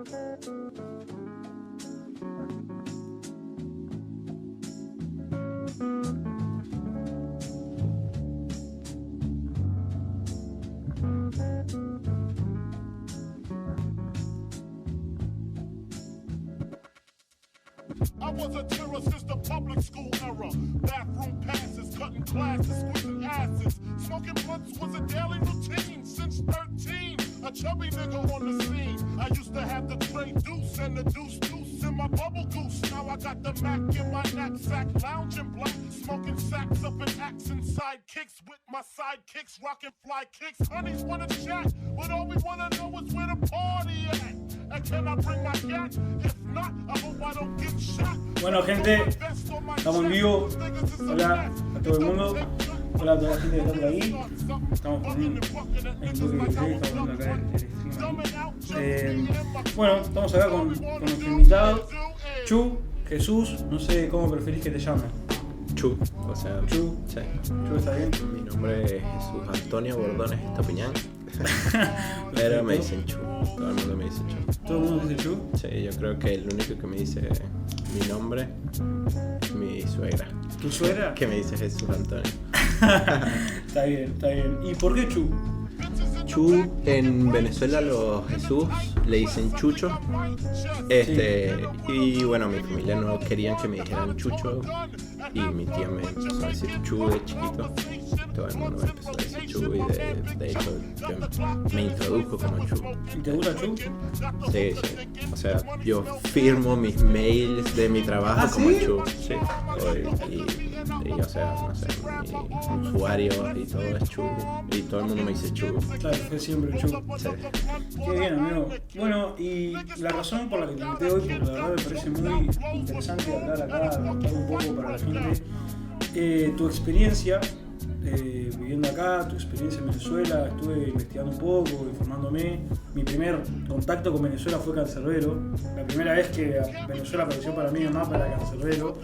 I was a terror since the public school era. Bathroom passes, cutting classes, squeezing asses. Smoking blunts was a daily routine since 13. A chubby nigga on the scene. I used to have the tray deuce and the deuce in my bubble goose. Now I got the Mac in my knapsack, lounging black, smoking sacks up in axe and sidekicks with my sidekicks, rocking fly kicks. Honeys wanna chat, but all we wanna know is where the party at. And can I bring my cat? If not, I hope I don't get shot. Bueno, gente, estamos en vivo. Hola a todo el mundo. Hola a toda la gente que está por ahí. Estamos con un toque de estamos acá el stream. Bueno, estamos acá con nuestro invitado, Chu, Jesús, no sé cómo preferís que te llame. Chu, o sea, Chu. Sí. Chu, ¿está bien? Mi nombre es Jesús Antonio Bordones Estopiñán, pero me dicen Chu, todo el mundo me dice Chu. ¿Todo el mundo dice Chu? Sí, yo creo que el único que me dice mi nombre es mi suegra. ¿Tu suegra? Que me dice Jesús Antonio. Está bien, está bien. ¿Y por qué Chu? Chu, en Venezuela los Jesús le dicen Chucho. Y bueno, mi familia no querían que me dijeran Chucho y mi tía me empezó a decir Chu de chiquito. Todo el mundo me empezó a decir Chu y de hecho yo me introduzco como Chu. ¿Y te gusta Chu? Sí. O sea, yo firmo mis mails de mi trabajo como ¿sí? Chu. Sí. Y o sea, no sé, mi usuario y todo es Chu. Y todo el mundo me dice Chu. Claro, fue siempre Chu. Sí. Qué bien, amigo. Bueno, y la razón por la que te invité hoy, porque la verdad me parece muy interesante hablar acá, contar un poco para la gente tu experiencia viviendo acá, tu experiencia en Venezuela. Estuve investigando un poco, informándome. Mi primer contacto con Venezuela fue Cancerbero. La primera vez que Venezuela apareció para mí en el mapa era Cancerbero.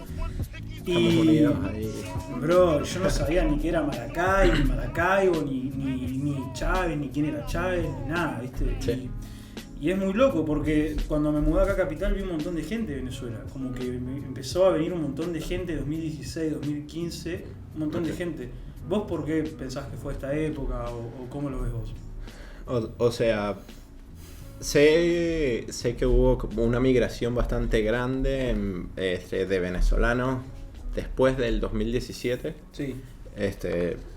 Estamos unidos ahí. Bro, yo no sabía ni qué era Maracay, ni Maracaibo, ni Chávez, ni quién era Chávez, ni nada, ¿viste? Sí. Y es muy loco porque cuando me mudé acá a Capital vi un montón de gente de Venezuela. Como que me empezó a venir un montón de gente 2016, 2015, un montón de gente. ¿Vos por qué pensás que fue esta época o cómo lo ves vos? O sea, sé que hubo como una migración bastante grande de venezolanos después del 2017. Sí.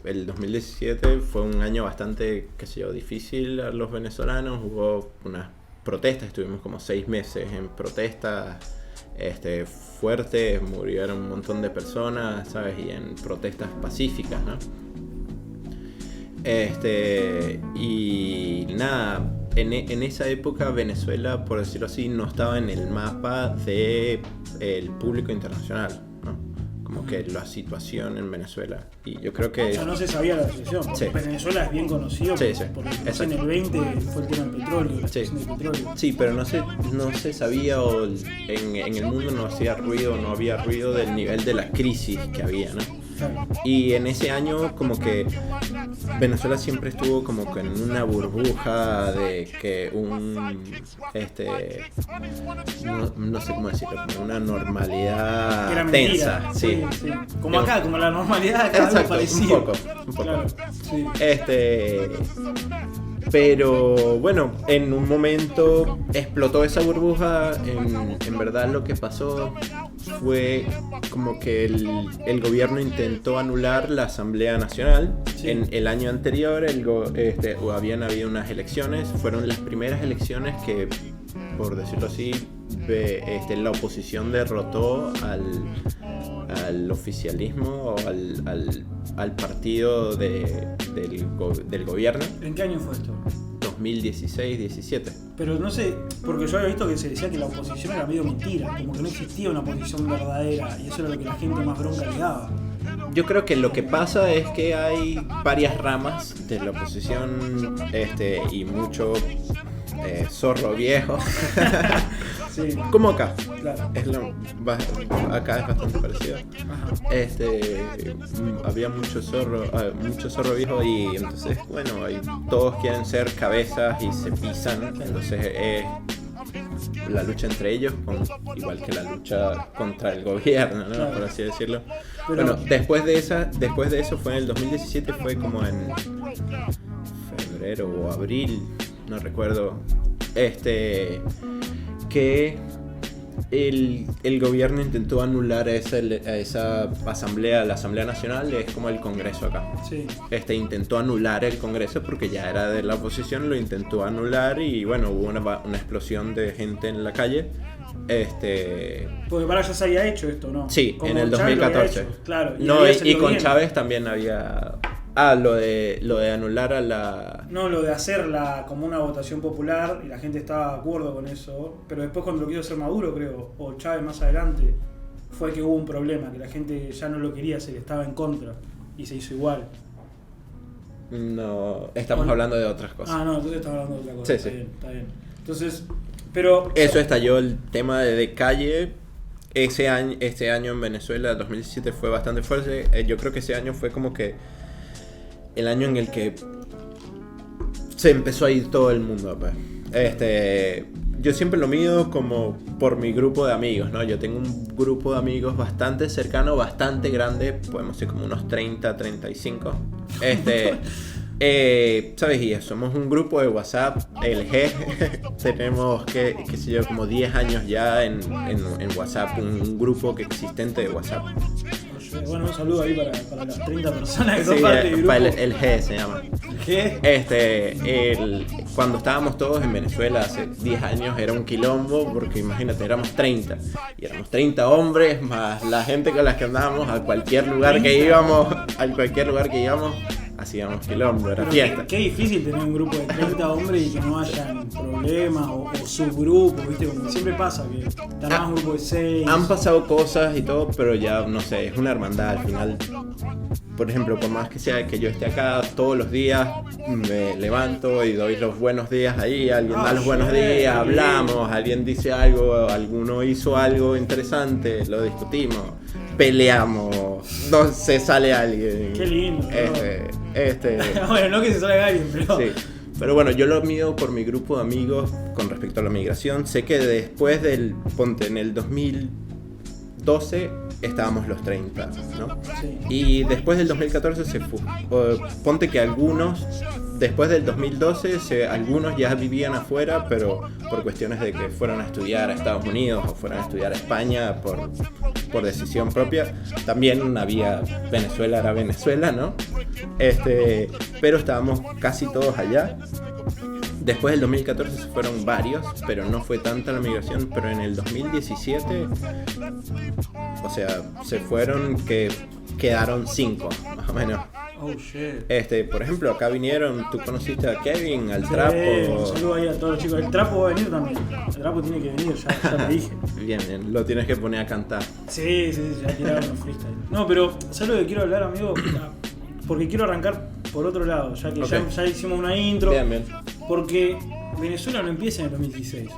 El 2017 fue un año bastante, qué sé yo, difícil a los venezolanos. Hubo unas protestas, estuvimos como 6 meses en protestas fuertes, murieron un montón de personas, ¿sabes? Y en protestas pacíficas, ¿no? Y nada, en esa época Venezuela, por decirlo así, no estaba en el mapa del público internacional, ¿no? Como que la situación en Venezuela. Y yo creo que... O sea, no se sabía la situación. Sí. Venezuela es bien conocido porque en el 20 fue el tema del petróleo, la situación del petróleo. Sí, pero no se sabía o en el mundo no hacía ruido, no había ruido del nivel de la crisis que había, ¿no? Claro. Y en ese año como que Venezuela siempre estuvo como que en una burbuja de que no sé cómo decirlo, como una normalidad Era tensa, mentira. sí. Sí. Como acá, como la normalidad acá, algo Exacto, parecido. un poco. Claro, sí. Pero bueno, en un momento explotó esa burbuja. En verdad lo que pasó fue como que el gobierno intentó anular la Asamblea Nacional. Sí. En el año anterior habían habido unas elecciones, fueron las primeras elecciones que, por decirlo así, la oposición derrotó al oficialismo o al partido del gobierno. ¿En qué año fue esto? 2016-17. Pero no sé, porque yo había visto que se decía que la oposición era medio mentira, como que no existía una oposición verdadera, y eso era lo que la gente más bronca le daba. Yo creo que lo que pasa es que hay varias ramas de la oposición y mucho zorro viejo. Sí. Como acá. Claro. Acá es bastante parecido. Ajá. Había mucho zorro viejo y entonces, bueno, todos quieren ser cabezas y se pisan. Entonces la lucha entre ellos, igual que la lucha contra el gobierno, ¿no? Claro. Por así decirlo. Pero- Bueno, después de eso fue en el 2017, fue como en febrero o abril, no recuerdo, que el gobierno intentó anular esa asamblea, la Asamblea Nacional, es como el Congreso acá. Sí. Intentó anular el Congreso porque ya era de la oposición, lo intentó anular y bueno, hubo una explosión de gente en la calle. Porque para ya se había hecho esto, ¿no? Sí, Como en el Chávez lo había 2014. hecho, claro. No, había y salido con bien. Chávez también había... lo de anular a la... No, lo de hacerla como una votación popular y la gente estaba de acuerdo con eso, pero después cuando lo quiso hacer Maduro, creo, o Chávez más adelante, fue que hubo un problema, que la gente ya no lo quería hacer, estaba en contra y se hizo igual. No, estamos Bueno. hablando de otras cosas. Ah, no, entonces estaba hablando de otra cosa. Sí, Está sí. bien, está bien. Entonces, pero... Eso estalló el tema de calle. Este año en Venezuela, 2017, fue bastante fuerte. Yo creo que ese año fue como que el año en el que se empezó a ir todo el mundo, pues. Yo siempre lo mido como por mi grupo de amigos, ¿no? Yo tengo un grupo de amigos bastante cercano, bastante grande, podemos ser como unos 30, 35. ¿Sabes? Y somos un grupo de WhatsApp, el G. Tenemos, qué sé yo, como 10 años ya en WhatsApp, un grupo existente de WhatsApp. Bueno, un saludo ahí para las 30 personas que son Sí, parte del grupo. el G se llama. ¿Qué? Cuando estábamos todos en Venezuela hace 10 años era un quilombo, porque imagínate, éramos 30. Y éramos 30 hombres, más la gente con las que andábamos a cualquier lugar que íbamos, hacíamos quilombo, era Pero fiesta. Qué difícil tener un grupo de 30 hombres y que no hayan problemas o subgrupos, ¿viste? Como siempre pasa, que tenés un grupo de 6. Han pasado cosas y todo, pero ya no sé, es una hermandad al final. Por ejemplo, por más que sea que yo esté acá todos los días, me levanto y doy los buenos días ahí, alguien da los buenos días, hablamos, alguien dice algo, alguno hizo algo interesante, lo discutimos, peleamos, no se sale alguien. Qué lindo, Bueno, no que se salga alguien, pero... Sí. Pero bueno, yo lo mido por mi grupo de amigos con respecto a la migración. Sé que después en el 2012 estábamos los 30, ¿no? Sí. Y después del 2014 ponte que algunos, después del 2012, algunos ya vivían afuera, pero por cuestiones de que fueron a estudiar a Estados Unidos o fueron a estudiar a España por decisión propia. También había Venezuela, era Venezuela, ¿no? Pero estábamos casi todos allá. Después del 2014 se fueron varios, pero no fue tanta la migración. Pero en el 2017, o sea, se fueron que quedaron 5, más o menos. Oh, shit. Por ejemplo, acá vinieron, tú conociste a Kevin, al Un Trapo. saludo ahí a todos los chicos. El Trapo va a venir también. El Trapo tiene que venir, ya te dije. Bien, lo tienes que poner a cantar. Sí, ya tiraron los freestyle. No, pero ¿sabes lo que quiero hablar, amigo? Porque quiero arrancar por otro lado, ya que Okay. ya hicimos una intro. Bien. Porque Venezuela no empieza en el 2016.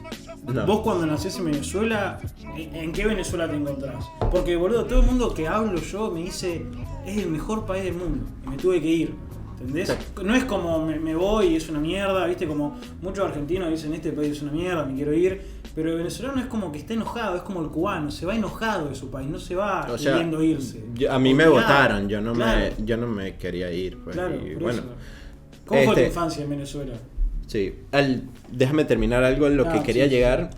No. Vos cuando nacés en Venezuela, ¿en qué Venezuela te encontrás? Porque, boludo, todo el mundo que hablo yo me dice, es el mejor país del mundo. Y me tuve que ir. ¿Entendés? Sí. No es como me voy y es una mierda, ¿viste? Como muchos argentinos dicen, este país es una mierda, me quiero ir. Pero el venezolano es como que está enojado, es como el cubano, se va enojado de su país, no se va O sea, queriendo irse. A mí me Obligado. votaron, yo no Claro. me quería ir. Pues, Claro, y por bueno, eso. ¿Cómo fue tu infancia en Venezuela? sí. Déjame terminar algo en lo que quería sí. llegar.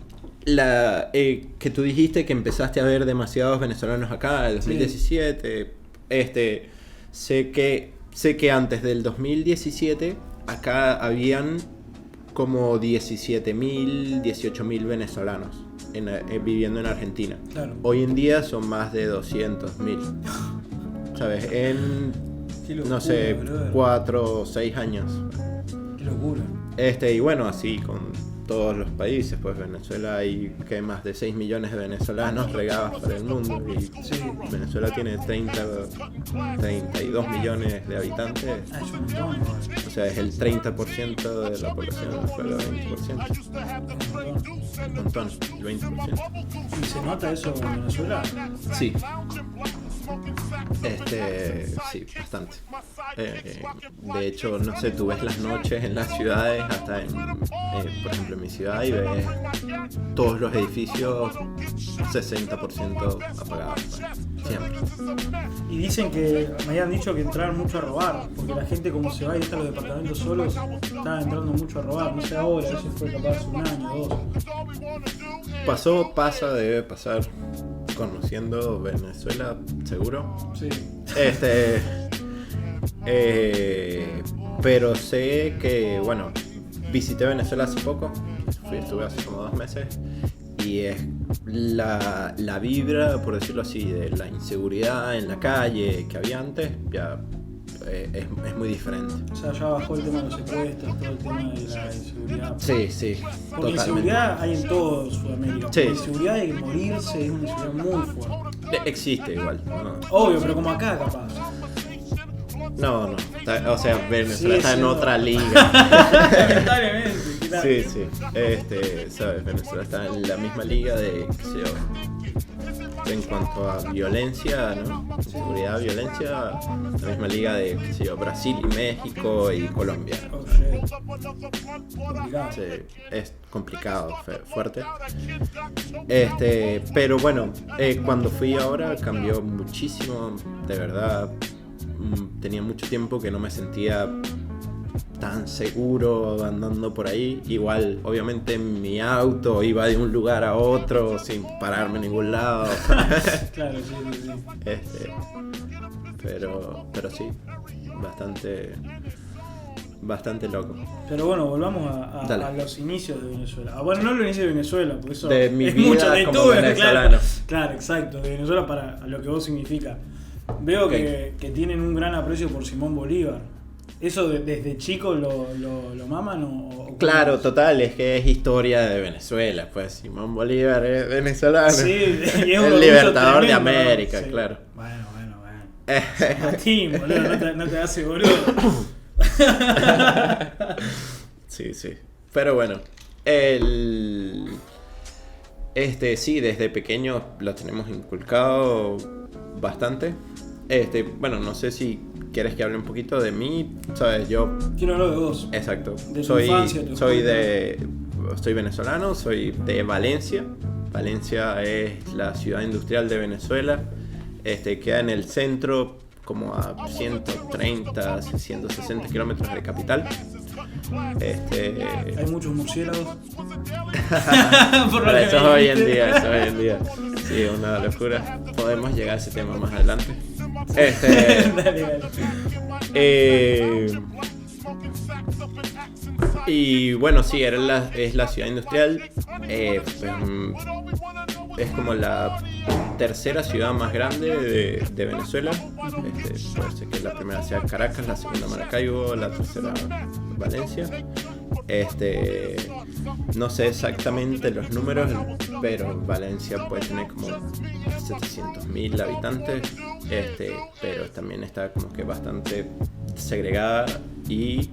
Que tú dijiste que empezaste a ver demasiados venezolanos acá en el 2017. Sé que antes del 2017 acá habían como 17.000, 18.000 venezolanos viviendo en Argentina. Claro. Hoy en día son más de 200.000. ¿Sabes? En, Qué locura, no sé, brother. 4 o 6 años. Qué locura. Y bueno, así con todos los países, pues Venezuela hay que más de 6 millones de venezolanos regados por el mundo y Sí. Venezuela tiene 32 millones de habitantes, Es un montón, igual. o sea, es el 30% de la población de Venezuela, 20%, un montón, el 20%. ¿Y se nota eso en Venezuela? Sí, Sí, bastante. De hecho, no sé, tú ves las noches en las ciudades, hasta por ejemplo en mi ciudad, y ves todos los edificios 60% apagados, siempre. Y dicen que, me habían dicho que entraron mucho a robar, porque la gente como se va y deja los departamentos solos, está entrando mucho a robar, no sé ahora, eso fue capaz un año, 2. Debe pasar, conociendo Venezuela, seguro. Sí. Pero sé que, bueno, visité Venezuela hace poco, estuve hace como 2 meses, y es la vibra, por decirlo así, de la inseguridad en la calle que había antes, ya es muy diferente. O sea, ya bajó el tema de los secuestros, todo el tema de la inseguridad. Sí, porque totalmente. Inseguridad hay en todo Sudamérica. Sí. La inseguridad de morirse es una inseguridad muy fuerte. Existe igual, ¿no? Obvio, pero como acá capaz. No, o sea, Venezuela está en siendo... otra liga. Lamentablemente, claro. Sí, sabes, Venezuela está en la misma liga de, qué sé yo, en cuanto a violencia, ¿no? Seguridad, violencia, la misma liga de, qué sé yo, Brasil y México y Colombia. Oh, shit. Complicado. Sí, es complicado, fuerte. Pero bueno, cuando fui ahora cambió muchísimo, de verdad. Tenía mucho tiempo que no me sentía tan seguro andando por ahí. Igual, obviamente, mi auto iba de un lugar a otro sin pararme en ningún lado. Claro, sí. Pero sí, bastante loco. Pero bueno, volvamos a los inicios de Venezuela. Bueno, no los inicios de Venezuela, porque eso de mi es vida mucho de como tu, venezolano. Claro, exacto, de Venezuela para lo que vos significa. Veo que tienen un gran aprecio por Simón Bolívar. ¿Eso desde chico lo maman o Claro, total, es que es historia de Venezuela, pues Simón Bolívar es venezolano. Sí, y es el libertador de tremendo, América, ¿no? Sí. claro. Bueno. Martín, boludo, no te hace boludo. Sí. Pero bueno, sí, desde pequeño lo tenemos inculcado bastante. Bueno, no sé si quieres que hable un poquito de mí, sabes, yo... Quiero hablar de vos. Exacto. De tu infancia, Soy venezolano, soy de Valencia. Valencia es la ciudad industrial de Venezuela. Queda en el centro, como a 130, 160 kilómetros de capital. Hay muchos murciélagos. Pero eso es hoy en día. Sí, una locura. Podemos llegar a ese tema más adelante. Dale. Y bueno, sí, es la ciudad industrial. Es como la tercera ciudad más grande de Venezuela. Puede ser que la primera sea Caracas, la segunda Maracaibo, la tercera Valencia. No sé exactamente los números, pero Valencia puede tener como 700.000 habitantes, pero también está como que bastante segregada, y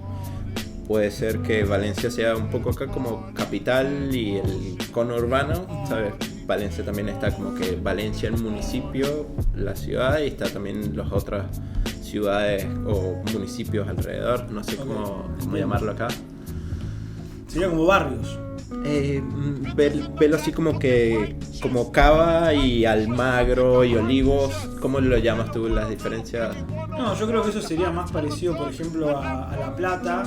puede ser que Valencia sea un poco acá como capital y el conurbano, ¿sabes? Valencia también está como que Valencia el municipio, la ciudad, y está también las otras ciudades o municipios alrededor, no sé cómo llamarlo acá. Sería como barrios. Velo así como que como Cava y Almagro y Olivos. ¿Cómo lo llamas tú, las diferencias? No, yo creo que eso sería más parecido, por ejemplo, a La Plata.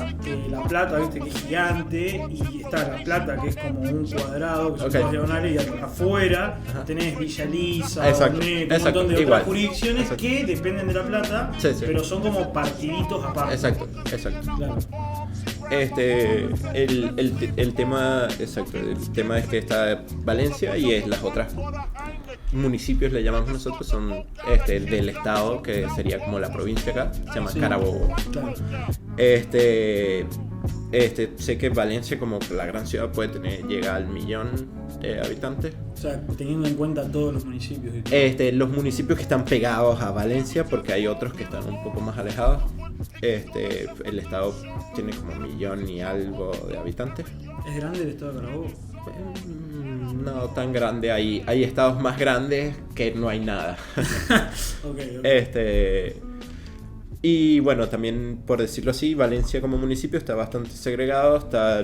La Plata, viste, que es gigante, y está La Plata, que es como un cuadrado, que son dos diagonales, y afuera tenés Villa Lisa, un montón de otras jurisdicciones que dependen de La Plata, pero son como partiditos aparte. Exacto. Claro. El tema es que está Valencia, y es las otras municipios, le llamamos nosotros, son del estado, que sería como la provincia acá, se llama Carabobo. Claro. Sé que Valencia, como la gran ciudad, llega al 1.000.000 de habitantes. O sea, teniendo en cuenta todos los municipios y todo. Los municipios que están pegados a Valencia, porque hay otros que están un poco más alejados. El estado tiene como 1.000.000 y algo de habitantes. ¿Es grande el estado de Carabobo? No tan grande, hay estados más grandes que no hay nada. Okay. Y bueno, también por decirlo así, Valencia como municipio está bastante segregado, está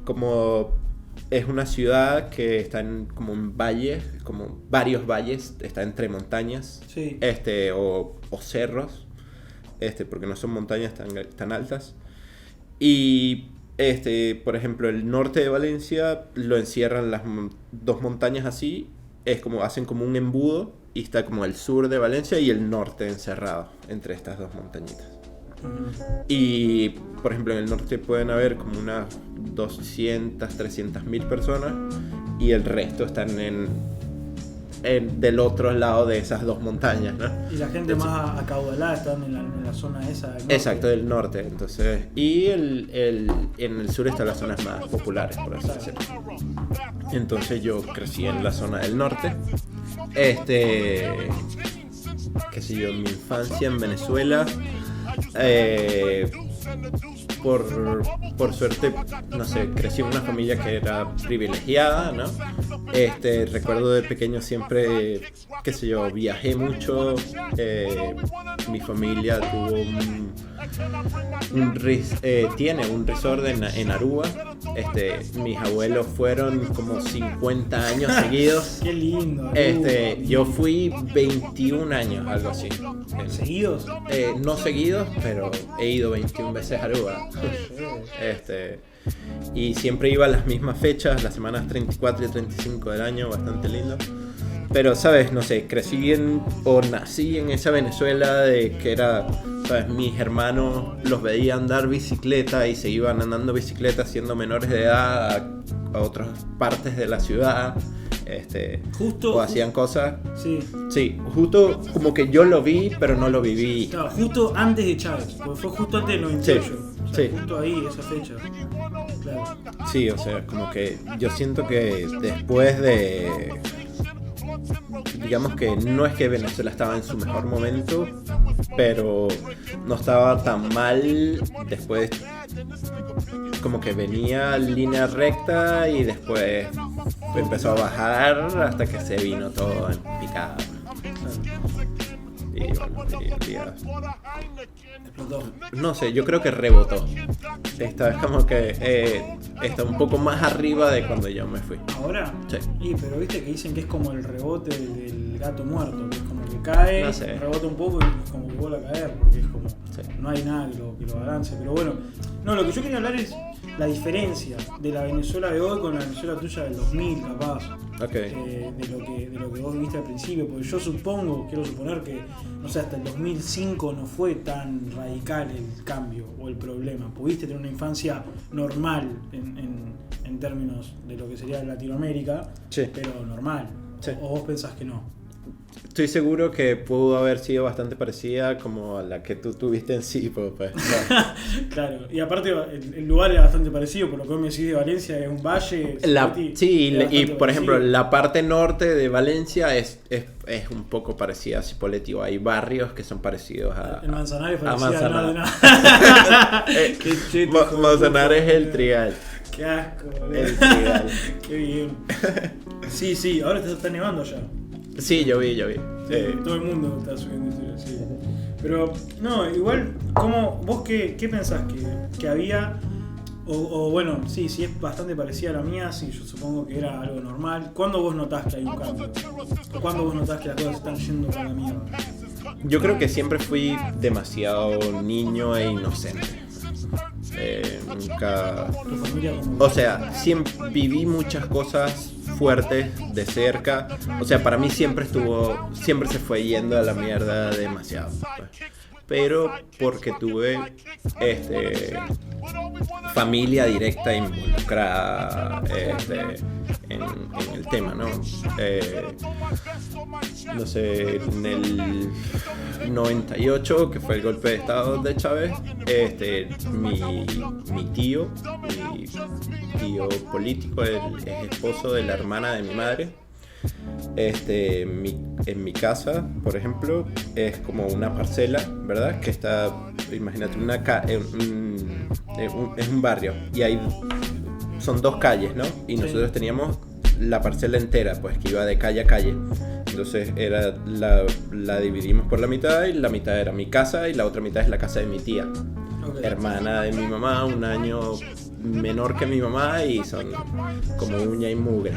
como... Es una ciudad que está en como un valle, como varios valles, está entre montañas, sí. o cerros, porque no son montañas tan altas. Y por ejemplo, el norte de Valencia lo encierran las dos montañas así, hacen como un embudo y está como el sur de Valencia y el norte encerrado entre estas dos montañitas. Y por ejemplo en el norte pueden haber como unas 200, 300.000 personas y el resto están del otro lado de esas dos montañas, ¿no? Y la gente más acaudalada están en la zona esa del norte. Exacto, del norte. Entonces, y en el sur están las zonas más populares, por así decirlo. Entonces yo crecí en la zona del norte. Qué sé yo, en mi infancia en Venezuela, por suerte, no sé, crecí en una familia que era privilegiada, ¿no? Recuerdo de pequeño siempre, qué sé yo, viajé mucho. Mi familia tuvo tiene un resort en Aruba. Mis abuelos fueron como 50 años seguidos. Qué lindo. Yo fui 21 años, algo así. ¿Seguidos? No seguidos, pero he ido 21 veces a Aruba. Y siempre iba a las mismas fechas, las semanas 34 y 35 del año, bastante lindo. Pero, ¿sabes? No sé, nací en esa Venezuela de que era, ¿sabes? Mis hermanos los veía andar bicicleta y se iban andando bicicleta siendo menores de edad a otras partes de la ciudad. O hacían cosas. Sí, justo como que yo lo vi, pero no lo viví. Claro, justo antes de Chávez, porque fue justo antes del 98. Sí, o sea, justo ahí, esa fecha. Claro. Sí, o sea, como que yo siento que después de... Digamos que no es que Venezuela estaba en su mejor momento, pero no estaba tan mal. Después como que venía línea recta y después empezó a bajar hasta que se vino todo en picada. Y bueno, no sé, yo creo que rebotó. Esta es como que está un poco más arriba de cuando yo me fui. ¿Ahora? Sí. Pero viste que dicen que es como el rebote del gato muerto, que es como que cae, no sé, rebota un poco y es como que vuelve a caer, porque es como, no hay nada que lo balance. Pero bueno, no, lo que yo quería hablar es la diferencia de la Venezuela de hoy con la Venezuela tuya del 2000, capaz. Okay. De lo que vos viste al principio, porque yo quiero suponer que, no sé, hasta el 2005 no fue tan radical el cambio o el problema. Pudiste tener una infancia normal en términos de lo que sería Latinoamérica, sí, pero normal. Sí. ¿O vos pensás que no? Estoy seguro que pudo haber sido bastante parecida como a la que tú tuviste en Sipo, pues. Claro, y aparte el lugar era bastante parecido, por lo que vos me decís de Valencia, es un valle. Y por ejemplo, la parte norte de Valencia es un poco parecida a Cipolletti. Hay barrios que son parecidos a... El Manzanares parecía Manzanares. Qué cheto, Manzanares es el Trigal. Qué asco, boludo. El Trigal. Qué bien. Sí, ahora te está nevando ya. Sí, yo vi. Todo el mundo está subiendo historias, sí. Pero, no, igual, ¿vos qué pensás que había? O bueno, sí, es bastante parecida a la mía, sí, yo supongo que era algo normal. ¿Cuándo vos notás que hay un cambio? ¿O cuándo vos notás que las cosas están yendo para la mierda? Yo creo que siempre fui demasiado niño e inocente. Nunca... ¿Tu familia cómo? O sea, siempre viví muchas cosas fuertes de cerca. O sea, para mí siempre se fue yendo a la mierda demasiado, pues. Pero porque tuve familia directa involucrada en el tema, ¿no? No sé, en el 98, que fue el golpe de estado de Chávez, mi tío político, es esposo de la hermana de mi madre. En mi casa, por ejemplo, es como una parcela, ¿verdad? Que está, imagínate, es un barrio y hay son 2 calles, ¿no? Y nosotros teníamos la parcela entera, pues que iba de calle a calle. Entonces la dividimos por la mitad, y la mitad era mi casa y la otra mitad es la casa de mi tía. Hermana de mi mamá, un año menor que mi mamá, y son como uña y mugre.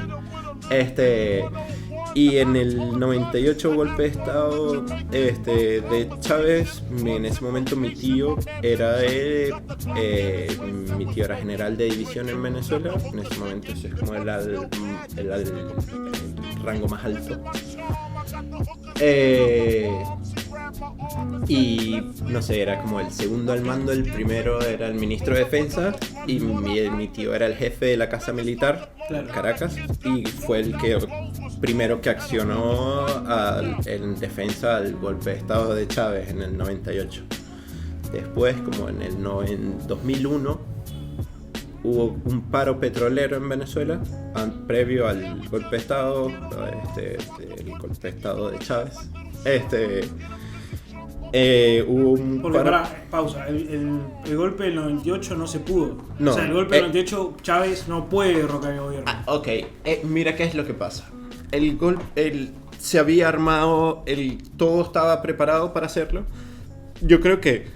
Y en el 98 golpe de estado de Chávez, en ese momento mi tío era general de división en Venezuela. En ese momento eso es como el rango más alto. Y no sé, era como el segundo al mando, el primero era el ministro de Defensa, y mi tío era el jefe de la Casa Militar, Caracas, y fue el primero que accionó en defensa al golpe de estado de Chávez en el 98. Después, como en 2001, hubo un paro petrolero en Venezuela, previo al golpe de estado, el golpe de estado de Chávez. Hubo un porque pausa, el golpe del 98 no se pudo. No, o sea, el golpe del 98 Chávez no puede derrocar el gobierno. Ok, mira qué es lo que pasa. Se había armado, todo estaba preparado para hacerlo. Yo creo que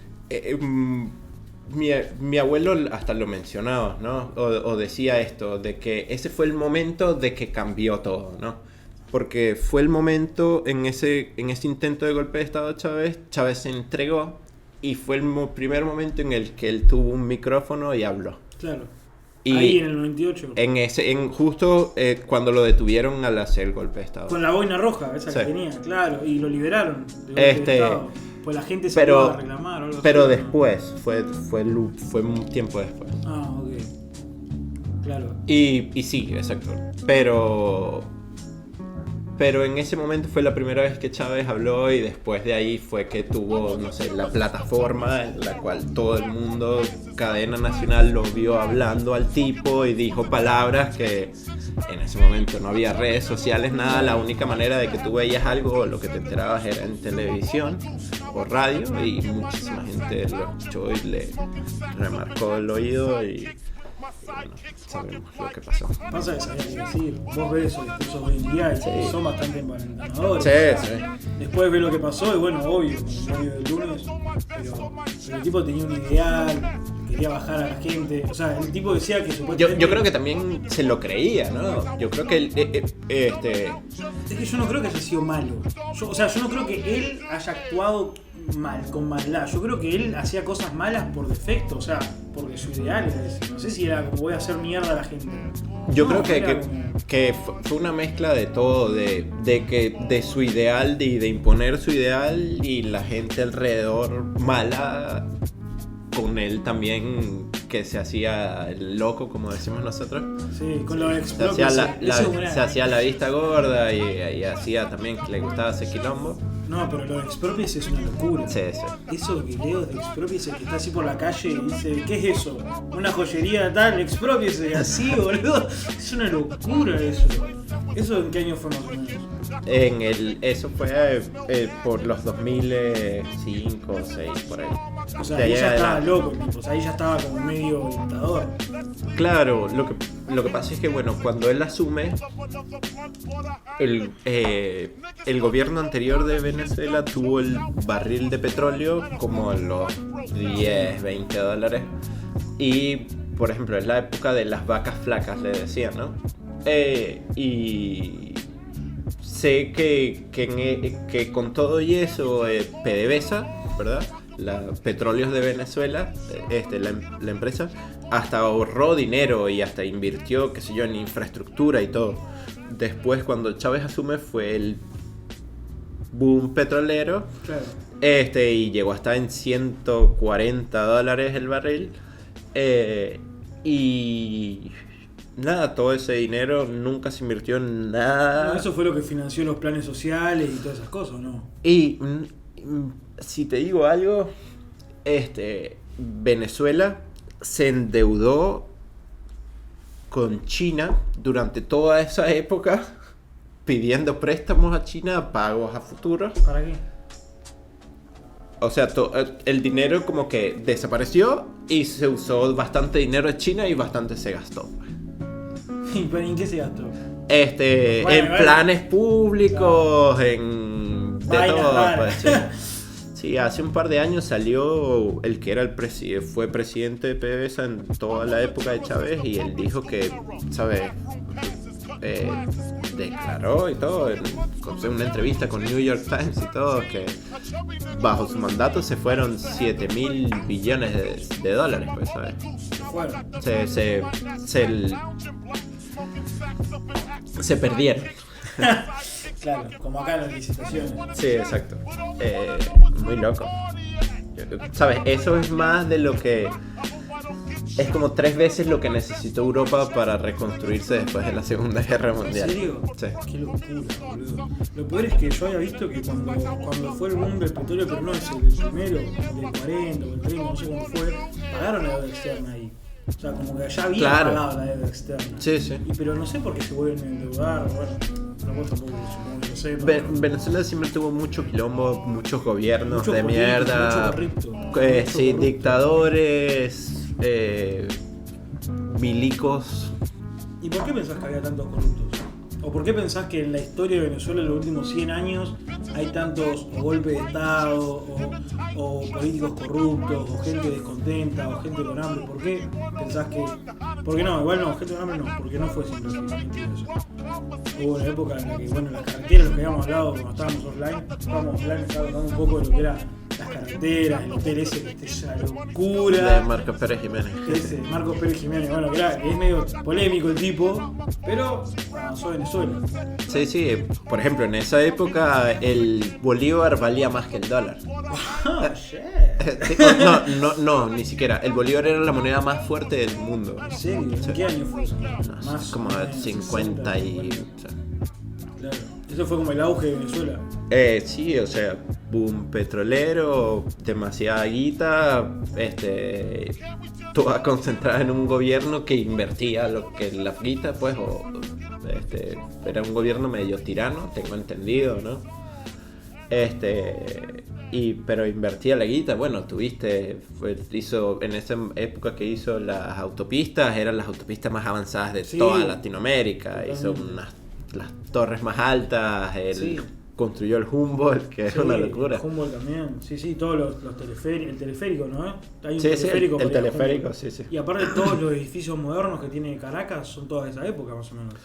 mi abuelo hasta lo mencionaba, ¿no? O decía esto, de que ese fue el momento de que cambió todo, ¿no? Porque fue el momento en ese intento de golpe de estado de Chávez se entregó, y fue el primer momento en el que él tuvo un micrófono y habló. Claro. Y ahí en el 98. Justo cuando lo detuvieron al hacer el golpe de estado. Con la boina roja, esa que tenía, claro, y lo liberaron de golpe de estado. Pues la gente se iba a reclamar o algo pero así, después, fue un tiempo después. Ah, ok. Claro. Y sí, exacto. Pero en ese momento fue la primera vez que Chávez habló, y después de ahí fue que tuvo, no sé, la plataforma en la cual todo el mundo, cadena nacional, lo vio hablando al tipo y dijo palabras que en ese momento no había redes sociales, nada. La única manera de que tú veías algo, lo que te enterabas era en televisión o radio, y muchísima gente lo escuchó y le remarcó el oído, y bueno, sabemos lo que pasó. Pasa que sabía qué decir. Vos ves esos discursos hoy en día y son bastante empantanadores. Sí. Después ves lo que pasó y bueno, obvio, con el diario del lunes, pero el tipo tenía un ideal, quería bajar a la gente. O sea, el tipo decía que supuestamente... Yo creo que también se lo creía, ¿no? Yo creo que Es que yo no creo que haya sido malo. Yo no creo que él haya actuado mal, con maldad. Yo creo que él hacía cosas malas por defecto, o sea, porque su ideal era ese. No sé si era como voy a hacer mierda a la gente. Yo creo que fue una mezcla de todo, de su ideal, de imponer su ideal, y la gente alrededor mala con él también, que se hacía el loco, como decimos nosotros. Sí, con los expropios. Se hacía la vista gorda, y hacía también que le gustaba hacer quilombo. No, pero lo de expropies es una locura. Sí. Eso que leo de expropies, el que está así por la calle y dice, ¿qué es eso? Una joyería tal, expropies, así, boludo. Es una locura eso. ¿Eso en qué año fue más o menos? Eso fue por los 2005 o 2006, por ahí. O sea, ahí ya estaba loco, o sea, ahí ya estaba como medio dictador. Claro, lo que pasa es que, bueno, cuando él asume, el gobierno anterior de Venezuela tuvo el barril de petróleo como los 10, 20 dólares. Y, por ejemplo, es la época de las vacas flacas, le decían, ¿no? Y sé que con todo y eso, PDVSA, ¿verdad? Petróleos de Venezuela, la empresa, hasta ahorró dinero y hasta invirtió, qué sé yo, en infraestructura y todo. Después, cuando Chávez asume, fue el boom petrolero. Claro. Y llegó hasta en 140 dólares el barril. Y nada, todo ese dinero nunca se invirtió en nada. No, eso fue lo que financió los planes sociales y todas esas cosas, ¿no? Y si te digo algo, Venezuela se endeudó con China durante toda esa época, pidiendo préstamos a China, pagos a futuro. ¿Para qué? O sea, el dinero como que desapareció y se usó bastante dinero de China y bastante se gastó. ¿Pero en qué se gastó? En planes públicos, en de todo, pues, sí. Sí, hace un par de años salió el que era fue presidente de PDVSA en toda la época de Chávez, y él dijo que, ¿sabes? Declaró y todo en una entrevista con New York Times y todo, que bajo su mandato se fueron 7.000 billones de dólares, pues, ¿sabes? Se perdieron. Claro, como acá en las licitaciones. Sí, exacto. Muy loco. ¿Sabes? Eso es más de lo que... Es como 3 veces lo que necesitó Europa para reconstruirse después de la Segunda Guerra Mundial. ¿En serio? Sí. Qué locura, boludo. Lo peor es que yo había visto que cuando fue el boom del petróleo, pero no es el primero, el del 40 o el 30, no sé cómo fue, pagaron la deuda externa ahí. O sea, como que ya habían pagado la deuda externa. Sí, sí. Pero no sé por qué se vuelven a endeudar, bueno, no tampoco lo sé. Venezuela siempre tuvo mucho quilombo, muchos gobiernos mucho de mierda. Sí, dictadores, milicos. ¿Y por qué pensás que había tantos corruptos? ¿O por qué pensás que en la historia de Venezuela en los últimos 100 años hay tantos golpes de estado, o políticos corruptos, o gente descontenta, o gente con hambre? ¿Por qué pensás que...? Porque no, igual no, gente con hambre no, porque no fue siempre así, eso. Hubo una época en la que, bueno, las carreteras, lo que habíamos hablado cuando estábamos offline, estaba hablando un poco de lo que era las carreteras, el hotel ese que es una locura. De Marcos Pérez Jiménez. Ese, Marcos Pérez Jiménez, bueno, que es medio polémico el tipo, pero avanzó Venezuela. Sí, sí, por ejemplo, en esa época el bolívar valía más que el dólar. Oh, shit. No, ni siquiera. El bolívar era la moneda más fuerte del mundo. ¿En serio? ¿En qué año fue eso? Más como 50 y... O sea. Claro. Eso fue como el auge de Venezuela. Sí, o sea, boom petrolero, demasiada guita, toda concentrada en un gobierno que invertía lo que la guita, pues, era un gobierno medio tirano, tengo entendido, ¿no? Pero invertía la guita. Bueno, hizo en esa época que hizo las autopistas, eran las autopistas más avanzadas de toda Latinoamérica. Hizo las torres más altas, construyó el Humboldt, que es una locura. El Humboldt también, sí, todos los teleféricos, el teleférico, ¿no? Hay un teleférico. El teleférico, sí. Y aparte todos los edificios modernos que tiene Caracas son todos de esa época, más o menos.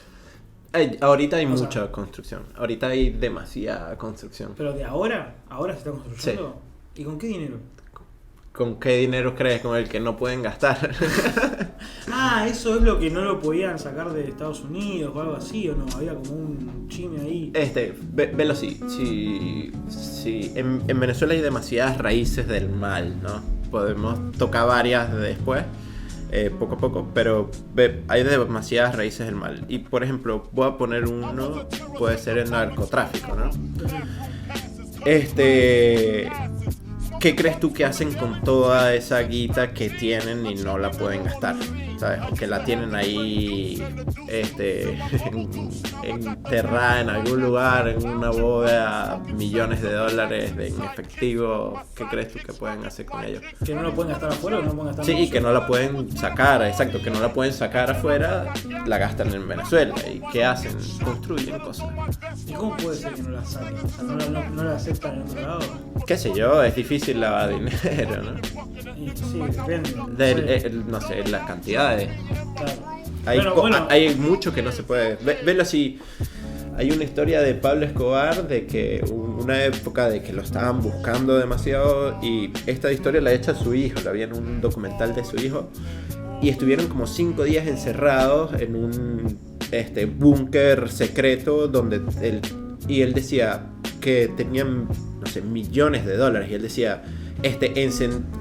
Ahorita hay mucha construcción, ahorita hay demasiada construcción. ¿Pero de ahora se está construyendo? Sí. ¿Y con qué dinero? ¿Con qué dinero crees? Con el que no pueden gastar. Eso es lo que no lo podían sacar de Estados Unidos o algo así, ¿o no? Había como un chime ahí. Velo así. Sí. En Venezuela hay demasiadas raíces del mal, ¿no? Podemos tocar varias después, poco a poco, pero hay demasiadas raíces del mal. Y por ejemplo, voy a poner uno, puede ser el narcotráfico, ¿no? ¿Qué crees tú que hacen con toda esa guita que tienen y no la pueden gastar? ¿Sabes? O que la tienen ahí enterrada en algún lugar, en una bóveda, millones de dólares en efectivo. ¿Qué crees tú que pueden hacer con ellos? ¿Que no lo pueden gastar afuera o no lo pueden gastar? Sí, que no la pueden sacar, exacto, que no la pueden sacar afuera, la gastan en Venezuela. ¿Y qué hacen? Construyen cosas. ¿Y cómo puede ser que no la saquen? O sea, ¿no la aceptan en otro lado? Qué sé yo, es difícil lavar dinero, ¿no? Sí, depende. No sé, las cantidades. Claro. Hay mucho que no se puede. Velo así. Hay una historia de Pablo Escobar de que una época de que lo estaban buscando demasiado, y esta historia la echa su hijo, la vi en un documental de su hijo, y estuvieron como 5 días encerrados en un búnker secreto donde él decía que tenían, no sé, millones de dólares, y él decía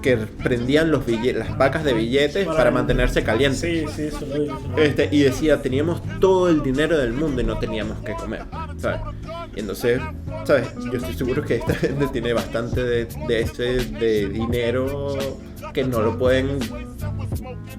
que prendían las vacas de billetes para mantenerse calientes. Sí, eso lo vi. Y decía, teníamos todo el dinero del mundo y no teníamos que comer, ¿sabes? Y entonces, ¿sabes? Yo estoy seguro que esta gente tiene bastante de dinero que no lo pueden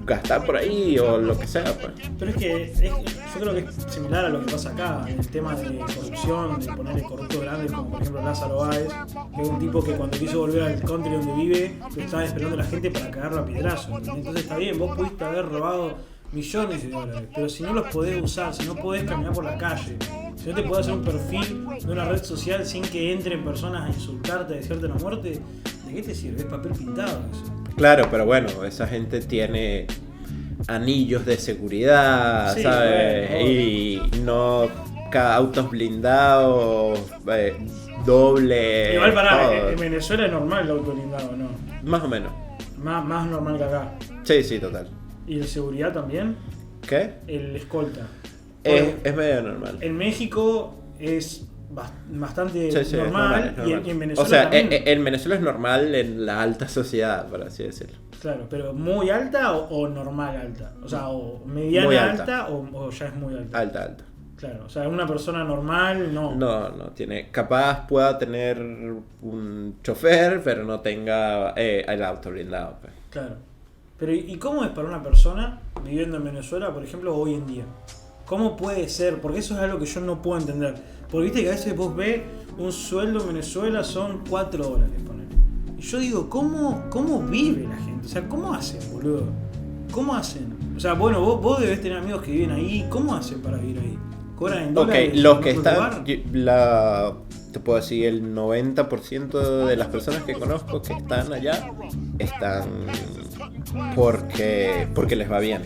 gastar por ahí o lo que sea, pues. Pero es que yo creo que es similar a lo que pasa acá, en el tema de corrupción, de poner corruptos grandes como por ejemplo Lázaro Báez, que es un tipo que cuando quiso volver al country donde vive, lo estaba esperando la gente para cagarlo a piedrazo. Entonces está bien, vos pudiste haber robado millones de dólares, pero si no los podés usar, si no podés caminar por la calle, si no te podés hacer un perfil de una red social sin que entren personas a insultarte, a decirte la muerte, ¿de qué te sirve? Es papel pintado eso. Claro, pero bueno, esa gente tiene anillos de seguridad, Sí, ¿sabes? bueno, y no autos blindados, doble. Igual pará, todo. en Venezuela es normal el auto blindado, ¿no? Más o menos. Más normal que acá. Sí, sí, total. ¿Y el seguridad también? ¿Qué? El escolta. Bueno, Es medio normal. en México es bastante Sí, sí, es normal, es y en Venezuela o sea, también. en Venezuela es normal en la alta sociedad, por así decirlo. Claro, pero ¿muy alta o normal alta? O sea, o mediana Muy alta, alta. o ya es muy alta. Alta, alta. Claro, o sea, una persona normal no. No, no tiene. Capaz pueda tener un chofer, pero no tenga el auto blindado. Pues. Claro. Pero ¿y cómo es para una persona viviendo en Venezuela, por ejemplo, hoy en día? ¿Cómo puede ser? Porque eso es algo que yo no puedo entender. Porque viste que a veces vos ves un sueldo en Venezuela son $4, ponele. Y yo digo, ¿cómo vive la gente? O sea, ¿cómo hacen, boludo? ¿Cómo hacen? O sea, bueno, vos debés tener amigos que viven ahí. ¿Cómo hacen para vivir ahí? ¿Cobran en dólares? Ok, los que en otro están. lugar? Te puedo decir, el 90% de las personas que conozco que están allá están porque les va bien.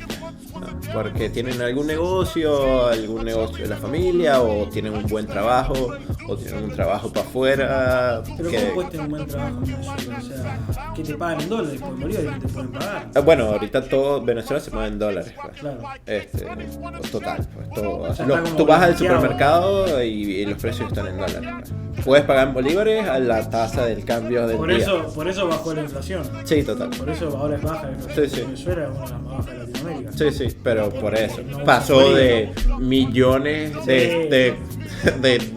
¿No? Porque tienen algún negocio de la familia, o tienen un buen trabajo, o tienen un trabajo para afuera. Pero ¿cómo puedes tener un buen trabajo en Venezuela? O sea, que te pagan en dólares, porque en Bolivia no te pueden pagar. Bueno, ahorita todo Venezuela se mueve en dólares. Pues. Claro. Total. Pues, todo. O sea, está como Tú vas al balanceado. supermercado y los precios están en dólares. Pues. Puedes pagar en bolívares a la tasa del cambio del Por día. eso bajó la inflación. Sí, total. Por eso ahora es baja la inflación. Sí, sí. Venezuela es una de las más bajas de Latinoamérica. Sí, sí, pero por eso. No, Pasó no, de millones, Sí. de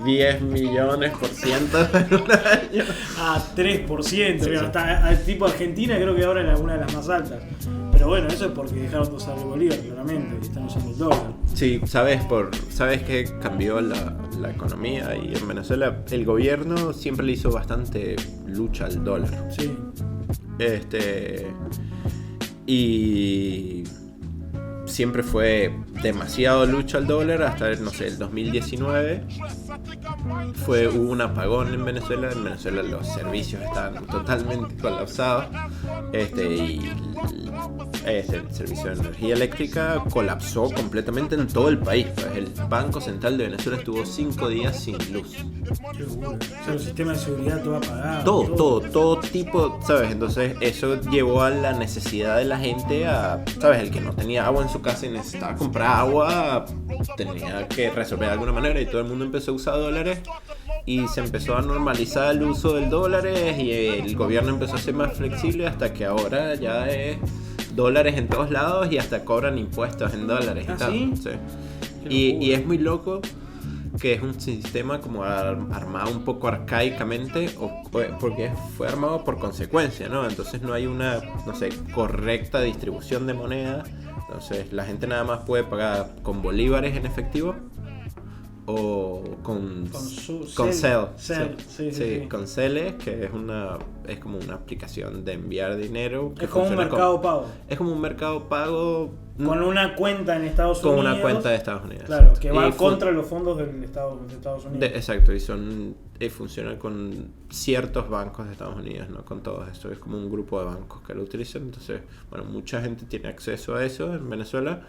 10 millones por ciento en un año. A 3%. Sí, Mira, sí. hasta al tipo Argentina creo que ahora es una de las más altas. Pero bueno, eso es porque dejaron de usar el bolívar, claramente, y están usando el dólar. Sí, sabes que cambió la economía, y en Venezuela el gobierno siempre le hizo bastante lucha al dólar. Sí. Y siempre fue demasiado lucha al dólar hasta, no sé, el 2019. Hubo un apagón en Venezuela. En Venezuela los servicios estaban totalmente colapsados. Y el servicio de energía eléctrica colapsó completamente en todo el país. Pues el Banco Central de Venezuela estuvo 5 días sin luz. Qué bueno. O sea, el sistema de seguridad todo apagado. Todo tipo, ¿sabes? Entonces eso llevó a la necesidad de la gente a, ¿sabes? El que no tenía agua en su casa y necesitaba comprar agua, tenía que resolver de alguna manera, y todo el mundo empezó a usar dólares. Y se empezó a normalizar el uso del dólares, y el gobierno empezó a ser más flexible, hasta que ahora ya es dólares en todos lados, y hasta cobran impuestos en dólares y ¿Ah, tal. sí? Sí. Qué Y locura. es muy loco que es un sistema como armado un poco arcaicamente, porque fue armado por consecuencia, ¿no? Entonces no hay una, no sé, correcta distribución de moneda. Entonces la gente nada más puede pagar con bolívares en efectivo, o con Zelle. Sí. Con Zelle, que es como una aplicación de enviar dinero. Que Es como un funciona mercado pago. Es como un mercado pago Con una cuenta en Estados con Unidos. una cuenta de Estados Unidos. Claro, exacto. que va Y contra los fondos de Estados Unidos. Exacto, y funciona con ciertos bancos de Estados Unidos, no con todos. Esto es como un grupo de bancos que lo utilizan. Entonces, bueno, mucha gente tiene acceso a eso en Venezuela.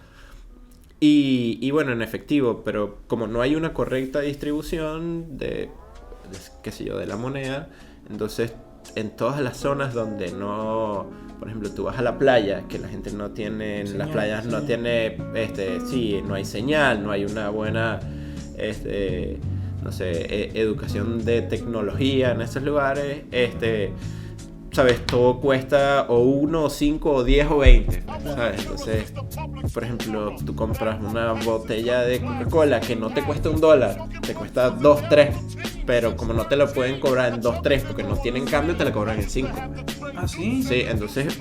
Y bueno, en efectivo, pero como no hay una correcta distribución qué sé yo, de la moneda, entonces en todas las zonas donde no, por ejemplo, tú vas a la playa, que la gente no tiene, en las playas no tiene, no hay señal, no hay una buena, no sé, educación de tecnología en esos lugares, ¿sabes? Todo cuesta o 1, o 5, o 10, o 20, ¿sabes? Entonces, por ejemplo, tú compras una botella de Coca-Cola que no te cuesta $1, te cuesta 2, 3, pero como no te lo pueden cobrar en 2, 3 porque no tienen cambio, te la cobran en 5. Ah, sí. Sí, entonces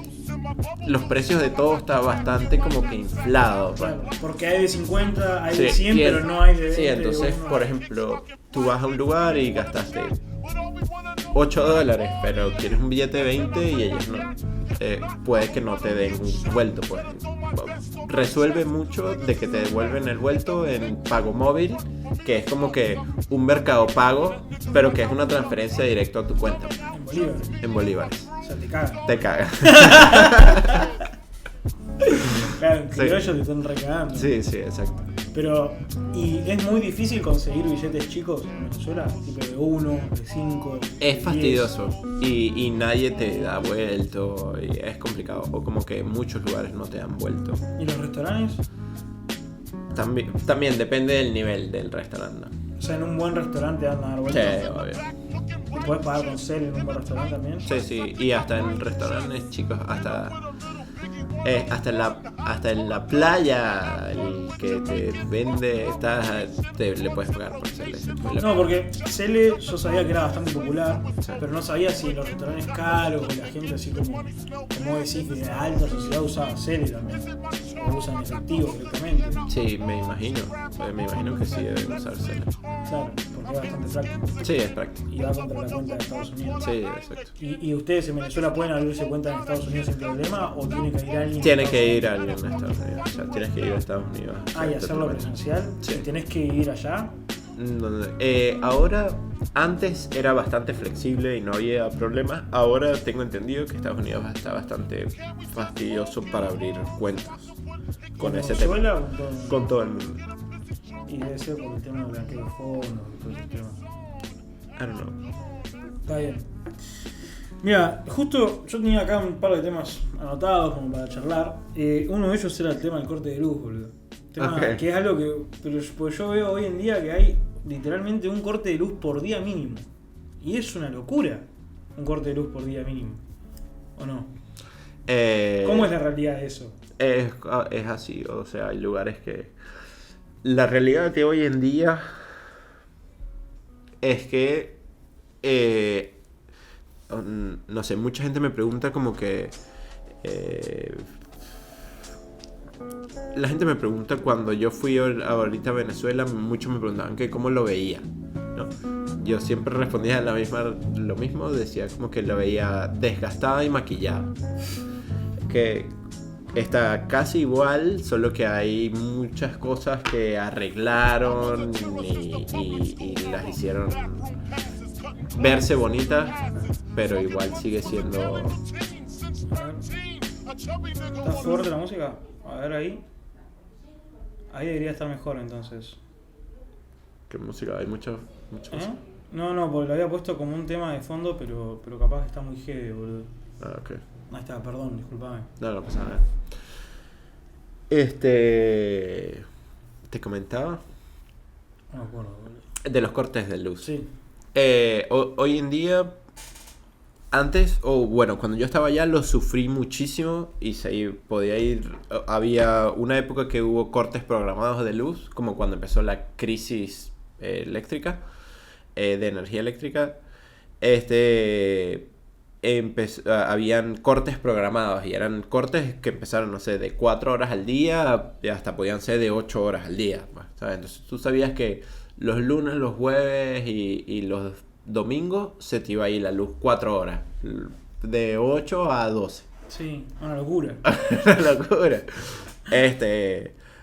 los precios de todo está bastante como que inflado. Pues. Claro, porque hay de 50, hay Sí, de 100, y pero no hay de 20. Sí, entonces, uno. por ejemplo, tú vas a un lugar y gastaste $8, pero quieres un billete de 20 y ellos no. puede que no te den un vuelto, pues. Resuelve mucho de que te devuelven el vuelto en pago móvil, que es como que un mercado pago, pero que es una transferencia directa a tu cuenta. En bolívares. En bolívares. O sea, te cagan. Te caga. Claro, en Sí. criollo te están recagando. Sí, exacto. Pero, ¿y es muy difícil conseguir billetes chicos en Venezuela? Tipo de 1, de 5. Es fastidioso y nadie te da vuelto y es complicado. O como que muchos lugares no te dan vuelto. ¿Y los restaurantes? También depende del nivel del restaurante. O sea, en un buen restaurante van a dar Sí, vueltas. obvio. ¿Y puedes pagar con cel en un buen restaurante también? Sí. Y hasta en restaurantes, chicos, hasta en la playa, el que te vende, le puedes pagar por Cele. No, porque Cele yo sabía que era bastante popular, Sí. pero no sabía si en los restaurantes caros y la gente así como decís, de alta sociedad usaba Cele también. O usan efectivo directamente. Sí, me imagino que sí deben usar Cele. Claro, porque es bastante práctico. Sí, es práctico. Y va contra la cuenta de Estados Unidos. Sí, exacto. ¿Y ustedes en Venezuela pueden abrirse cuenta en Estados Unidos sin problema o tiene que ir alguien? Tienes que ir a alguien a Estados Unidos. O sea, tienes que ir a Estados Unidos. Y hacerlo presencial. Sí. ¿Tenés que ir allá? Ahora, antes era bastante flexible y no había problemas. Ahora tengo entendido que Estados Unidos está bastante fastidioso para abrir cuentas con ese tema. ¿Venezuela o Con todo el mundo. Y debe ser por el tema de blanqueo de fondos y todo ese tema. I don't know. Está bien. Mira, justo yo tenía acá un par de temas anotados como para charlar. Uno de ellos era el tema del corte de luz, boludo. Tema Ok. que es algo que. Pero pues yo veo hoy en día que hay literalmente un corte de luz por día mínimo. Y es una locura un corte de luz por día mínimo. ¿O no? ¿Cómo es la realidad de eso? Es así, o sea, hay lugares que... La realidad que hoy en día es que... no sé, mucha gente me pregunta como que... la gente me pregunta cuando yo fui ahorita a Venezuela, muchos me preguntaban que cómo lo veía, ¿no? Yo siempre respondía lo mismo, decía como que lo veía desgastada y maquillada. Que está casi igual, solo que hay muchas cosas que arreglaron y las hicieron verse bonitas, pero igual sigue siendo... A ver. ¿Está fuerte la música? A ver ahí. Ahí debería estar mejor entonces. ¿Qué música? Hay muchas cosas. No, porque lo había puesto como un tema de fondo, pero capaz que está muy heavy, boludo. Ah, ok. Ahí está, perdón, disculpame. No pasa nada. Te comentaba No me acuerdo, boludo. de los cortes de luz. Sí. Hoy en día, antes, cuando yo estaba allá lo sufrí muchísimo y podía ir. Había una época que hubo cortes programados de luz, como cuando empezó la crisis eléctrica, de energía eléctrica. Habían cortes programados y eran cortes que empezaron, no sé, de 4 horas al día y hasta podían ser de 8 horas al día, ¿sabes? Entonces tú sabías que los lunes, los jueves y los domingos se te iba a ir la luz 4 horas, de 8 a 12. Sí, una locura. Una locura.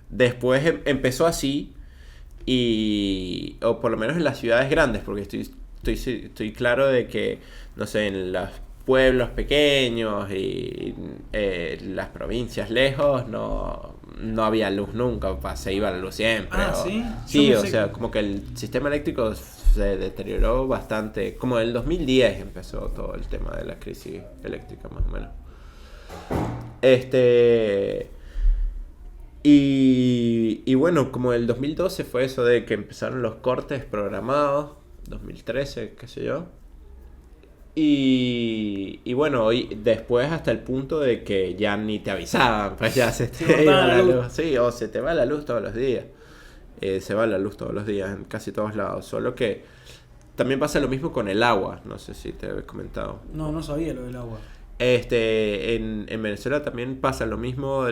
Después empezó así o por lo menos en las ciudades grandes, porque estoy claro de que, no sé, en los pueblos pequeños y las provincias lejos no había luz nunca, se iba la luz siempre. ¿Sí? Sí, o sea, como que el sistema eléctrico se deterioró bastante. Como en el 2010 empezó todo el tema de la crisis eléctrica, más o menos. Y bueno, como el 2012 fue eso de que empezaron los cortes programados, 2013, qué sé yo. Y bueno, después hasta el punto de que ya ni te avisaban, pues ya se te iba la luz. Sí, o se te va la luz todos los días. Se va la luz todos los días en casi todos lados. Solo que también pasa lo mismo con el agua. No sé si te había comentado. No sabía lo del agua. En Venezuela también pasa lo mismo.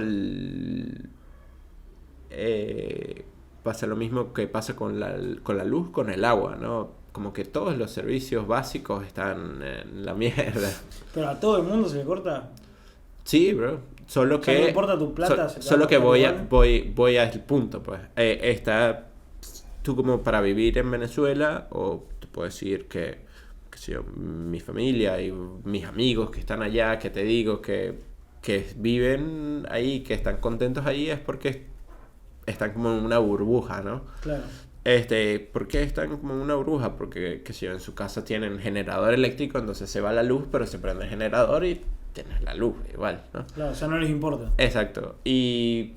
Pasa lo mismo que pasa con la luz, con el agua, ¿no? Como que todos los servicios básicos están en la mierda. ¿Pero a todo el mundo se le corta? Sí, bro. Solo que... no importa tu plata. Solo que voy al punto, pues. Está... Tú como para vivir en Venezuela, o te puedo decir que sé yo, mi familia y mis amigos que están allá, que te digo que viven ahí, que están contentos ahí, es porque están como en una burbuja, ¿no? Claro. ¿Por qué están como en una burbuja? Porque, qué sé yo, en su casa tienen generador eléctrico, entonces se va la luz, pero se prende el generador y tienes la luz igual, ¿no? Claro, o sea, no les importa. Exacto. Y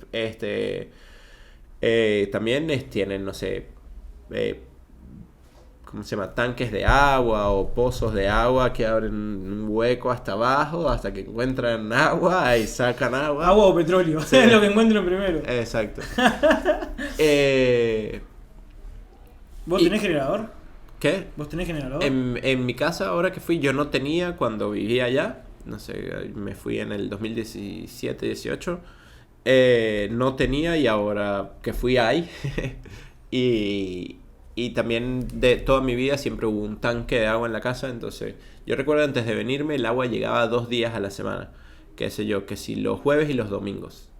también tienen, no sé, ¿cómo se llama? Tanques de agua o pozos de agua que abren un hueco hasta abajo hasta que encuentran agua y sacan agua. Agua o petróleo, sí. Es lo que encuentran primero. Exacto. ¿Vos tenés generador? ¿Qué? ¿Vos tenés generador? En mi casa, ahora que fui, yo no tenía cuando vivía allá. No sé, me fui en el 2017-18. No tenía y ahora que fui ahí. Y también de toda mi vida siempre hubo un tanque de agua en la casa. Entonces yo recuerdo antes de venirme el agua llegaba 2 días a la semana. Qué sé yo, que si los jueves y los domingos.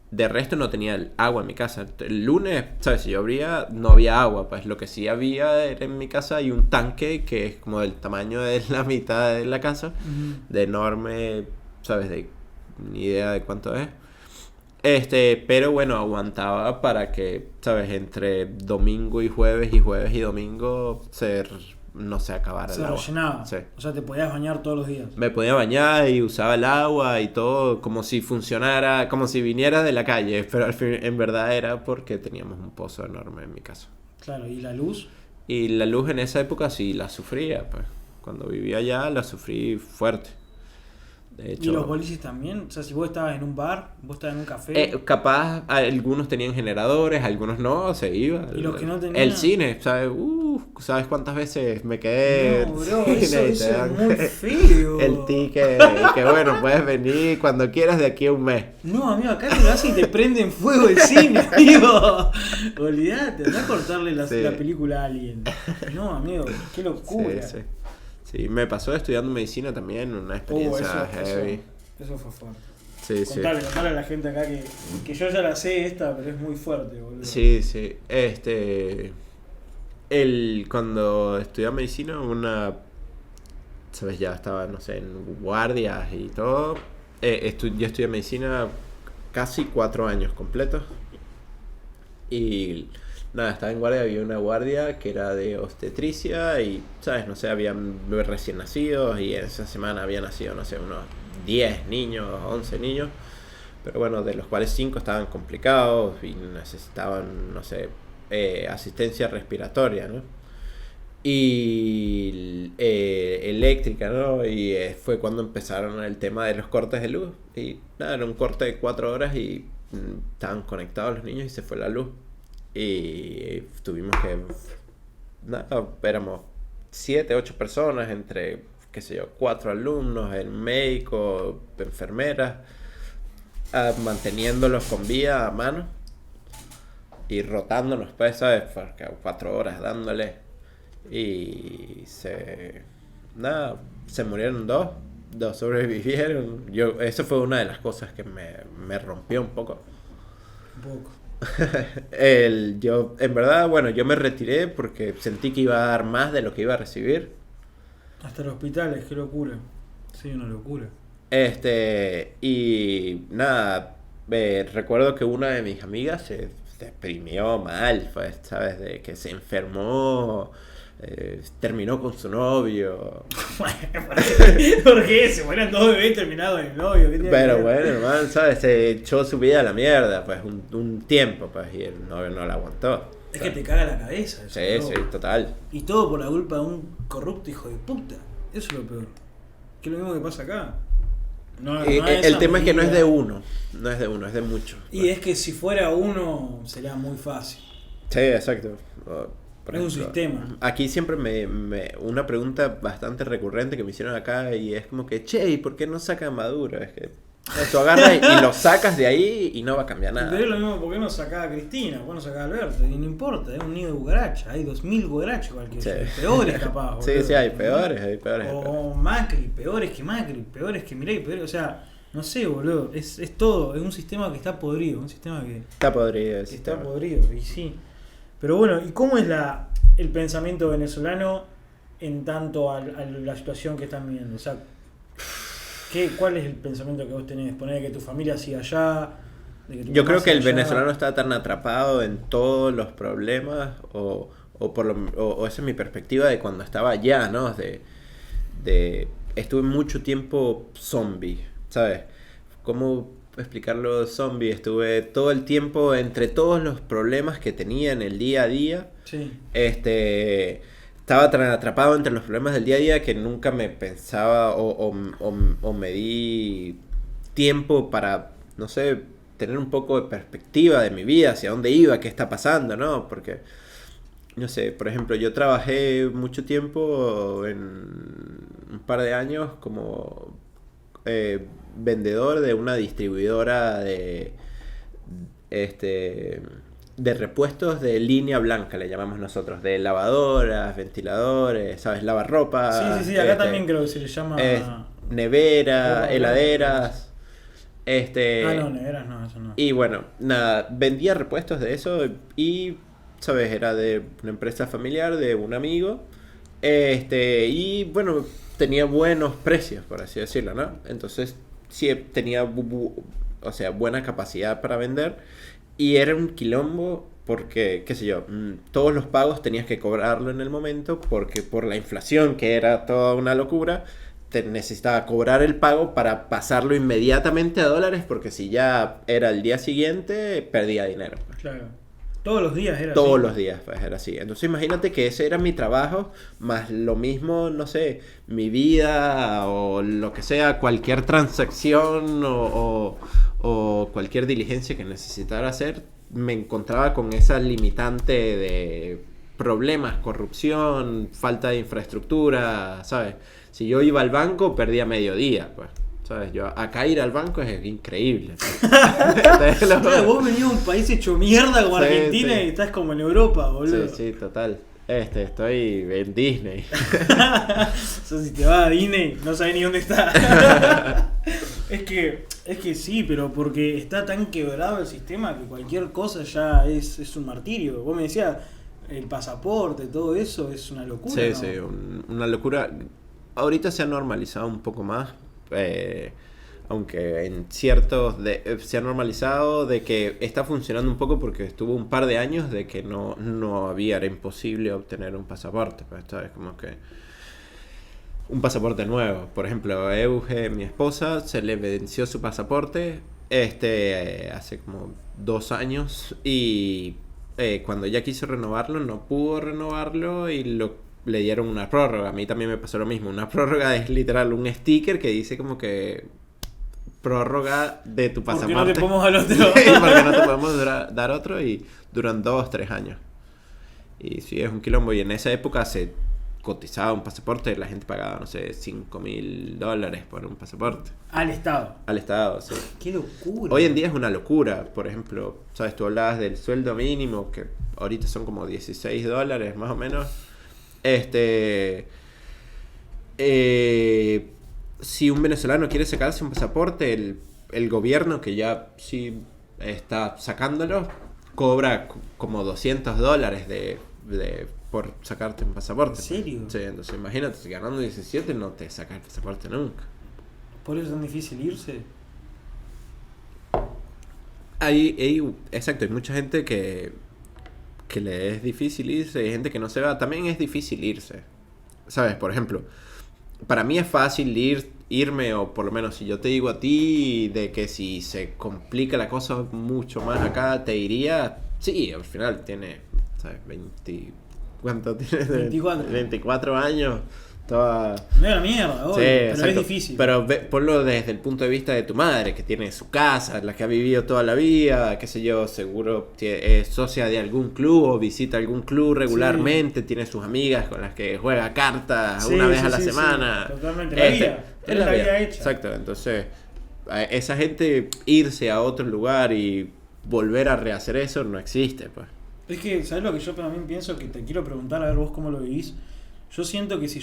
De resto no tenía el agua en mi casa. El lunes, ¿sabes? Si yo abría, no había agua. Pues lo que sí había era en mi casa hay un tanque que es como del tamaño de la mitad de la casa. De enorme, ¿sabes? Ni idea de cuánto es. Pero bueno, aguantaba para que, ¿sabes? Entre domingo y jueves y domingo no se acabara el agua. Se rellenaba. Sí. O sea, te podías bañar todos los días. Me podía bañar y usaba el agua y todo como si funcionara, como si viniera de la calle, pero al fin, en verdad era porque teníamos un pozo enorme en mi casa. Claro, ¿y la luz? Y la luz en esa época sí la sufría, pues. Cuando vivía allá la sufrí fuerte. De hecho, ¿y los boliches también? O sea, si vos estabas en un bar, vos estabas en un café... capaz algunos tenían generadores, algunos no, se iba. ¿Y los que no tenían? El cine, ¿sabes? ¿Sabes cuántas veces me quedé? No, bro, eso es muy feo. El ticket, que bueno, puedes venir cuando quieras de aquí a un mes. No, amigo, acá te lo hacen y te prenden fuego el cine, amigo. Olvídate, anda a cortarle la película a alguien. No, amigo, qué locura. Sí. Sí, me pasó estudiando medicina también, una experiencia heavy. Eso fue fuerte. Sí, contale a la gente acá que yo ya la sé esta, pero es muy fuerte, boludo. Sí. Cuando estudié medicina, ¿sabes? Ya estaba, no sé, en guardias y todo. Yo estudié medicina casi 4 años completos. Y... nada, estaba en guardia, había una guardia que era de obstetricia y, ¿sabes? No sé, habían bebés recién nacidos y en esa semana habían nacido, no sé, unos 10 niños, 11 niños. Pero bueno, de los cuales 5 estaban complicados y necesitaban, no sé, asistencia respiratoria, ¿no? Y eléctrica, ¿no? Y fue cuando empezaron el tema de los cortes de luz. Y nada, era un corte de 4 horas y estaban conectados los niños y se fue la luz. Y tuvimos que... nada, éramos 7, 8 personas entre, qué sé yo, 4 alumnos, el médico, enfermeras, manteniéndolos con vía a mano y rotándonos, pues, ¿sabes? 4 horas dándole. Y se murieron 2 sobrevivieron. Eso fue una de las cosas que me rompió un poco. Un poco. Yo, en verdad, bueno, yo me retiré porque sentí que iba a dar más de lo que iba a recibir. Hasta los hospitales, qué locura. Sí, una locura. Y nada, recuerdo que una de mis amigas se deprimió mal, pues, ¿sabes? De que se enfermó, terminó con su novio. ¿Por qué? Se mueran 2 bebés terminados en el novio. Pero bueno, hermano, ¿sabes? Se echó su vida a la mierda, pues, un tiempo, pues, y el novio no la aguantó. Es que te caga la cabeza. Eso, sí, total. Y todo por la culpa de un corrupto hijo de puta. Eso es lo peor. Que es lo mismo que pasa acá. El tema es que no es de uno, es de muchos. Y es que si fuera uno, sería muy fácil. Sí, exacto. Es un sistema. Aquí siempre una pregunta bastante recurrente que me hicieron acá y es como que, che, ¿y por qué no sacan Maduro? Es que tú agarras y lo sacas de ahí y no va a cambiar nada. Pero es lo mismo, ¿por qué no sacaba a Cristina? ¿Por qué no sacaba a Alberto? Y no importa, es un nido de cucaracha. Hay 2000 cucarachas cualquiera. Sí. Peores capaz. Boludo. Sí, hay peores. O Macri, peores que Milei, peores. O sea, No sé, boludo. Es todo. Es un sistema que está podrido. Un sistema que Está podrido el está sistema. podrido. Y sí. Pero bueno, ¿y cómo es el pensamiento venezolano en tanto a la situación que están viviendo? O sea, ¿cuál es el pensamiento que vos tenés? ¿Poner que tu familia siga allá? De que tu Yo mamá creo que siga el allá? venezolano está tan atrapado en todos los problemas, o esa es mi perspectiva de cuando estaba allá, ¿no? Estuve mucho tiempo zombie, ¿sabes? ¿Cómo explicarlo zombie? Estuve todo el tiempo entre todos los problemas que tenía en el día a día. Sí. Estaba tan atrapado entre los problemas del día a día que nunca me pensaba o me di tiempo para, no sé, tener un poco de perspectiva de mi vida, hacia dónde iba, qué está pasando, ¿no? Porque, no sé, por ejemplo, yo trabajé mucho tiempo, en un par de años, como vendedor de una distribuidora de repuestos de línea blanca, le llamamos nosotros, de lavadoras, ventiladores, ¿sabes? Lavarropa. Sí, acá también creo que se le llama... nevera, heladeras. no, neveras no, eso no. Y bueno, nada, vendía repuestos de eso y, ¿sabes? Era de una empresa familiar, de un amigo. Y bueno, tenía buenos precios, por así decirlo, ¿no? Entonces, sí tenía, o sea, buena capacidad para vender. Y era un quilombo porque, qué sé yo, todos los pagos tenías que cobrarlo en el momento porque por la inflación, que era toda una locura, te necesitaba cobrar el pago para pasarlo inmediatamente a dólares, porque si ya era el día siguiente, perdía dinero. Claro. Todos los días era Todos así. los días pues, era así. Entonces imagínate que ese era mi trabajo, más lo mismo, no sé, mi vida o lo que sea, cualquier transacción o cualquier diligencia que necesitara hacer, me encontraba con esa limitante de problemas, corrupción, falta de infraestructura, ¿sabes? Si yo iba al banco, perdía mediodía, pues. ¿Sabes? Yo, acá ir al banco es increíble. Claro, vos venís a un país hecho mierda como Sí, Argentina sí. y estás como en Europa, boludo. Sí, total. Estoy en Disney. O sea, si te vas a Disney, no sabés ni dónde está. Es que sí, pero porque está tan quebrado el sistema que cualquier cosa ya es un martirio. Vos me decías, el pasaporte, todo eso es una locura. Sí, ¿no? sí, una locura. Ahorita se ha normalizado un poco más. Aunque en ciertos se ha normalizado de que está funcionando un poco, porque estuvo un par de años de que no había, era imposible obtener un pasaporte, pues, ¿sabes? Como que un pasaporte nuevo. Por ejemplo, a Euge, mi esposa, se le venció su pasaporte hace como 2 años y cuando ella quiso renovarlo no pudo renovarlo y le dieron una prórroga. A mí también me pasó lo mismo. Una prórroga es literal un sticker que dice como que prórroga de tu pasaporte. Porque no te podemos dar otro. Porque no te podemos dar otro, y duran 2-3 años. Y sí, es un quilombo. Y en esa época se cotizaba un pasaporte y la gente pagaba, no sé, $5,000 por un pasaporte. Al Estado. Al Estado, sí. Qué locura. Hoy en día es una locura. Por ejemplo, ¿sabes? Tú hablabas del sueldo mínimo, que ahorita son como $16 más o menos. Si un venezolano quiere sacarse un pasaporte, el gobierno, que ya sí está sacándolo, cobra como $200 por sacarte un pasaporte. ¿En serio? Sí, entonces imagínate, si ganando 17 no te sacas el pasaporte nunca. ¿Por eso es tan difícil irse? Exacto, hay mucha gente que le es difícil irse, hay gente que no se va. También es difícil irse, ¿sabes? Por ejemplo, para mí es fácil irme, o por lo menos si yo te digo a ti de que si se complica la cosa mucho más acá, te diría, sí, al final tiene, ¿sabes? ¿Cuánto tienes? 24 años. Toda... No era mierda, obvio, Sí, pero exacto. es difícil. Pero ponlo desde el punto de vista de tu madre, que tiene su casa, la que ha vivido toda la vida, qué sé yo, seguro es socia de algún club o visita algún club regularmente, tiene sus amigas con las que juega cartas una vez a la semana. Sí, totalmente, la vida. Es la vida hecha. Exacto, entonces a esa gente irse a otro lugar y volver a rehacer eso no existe, pues. Es que, ¿sabes lo que yo también pienso? Que te quiero preguntar, a ver vos cómo lo vivís. Yo siento que si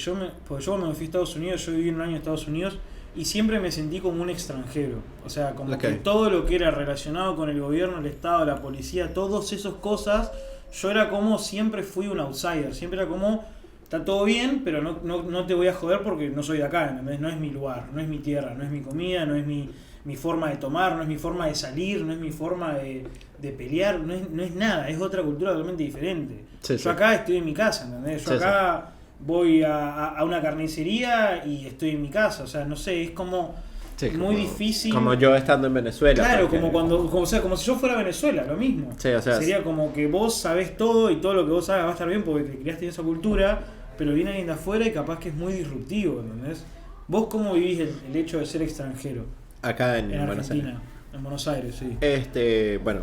porque yo cuando me fui a Estados Unidos, yo viví un año en Estados Unidos, y siempre me sentí como un extranjero. O sea, como Okay. que todo lo que era relacionado con el gobierno, el Estado, la policía, todas esas cosas, yo era como, siempre fui un outsider, siempre era como, está todo bien, pero no te voy a joder porque no soy de acá, ¿entendés? No es mi lugar, no es mi tierra, no es mi comida, no es mi forma de tomar, no es mi forma de salir, no es mi forma de pelear, no es nada, es otra cultura totalmente diferente. Sí, yo sí. acá estoy en mi casa, ¿entendés? Yo Sí, acá voy a una carnicería y estoy en mi casa, o sea, no sé, es como Sí, muy difícil. Como yo estando en Venezuela. Claro, porque- o sea, como si yo fuera a Venezuela, lo mismo. Sí, o sea, sería como que vos sabés todo y todo lo que vos hagas va a estar bien porque te criaste en esa cultura, pero viene alguien de afuera y capaz que es muy disruptivo, ¿entendés? ¿Vos cómo vivís el hecho de ser extranjero acá en en Buenos Argentina? Aires. En Buenos Aires, sí. Bueno,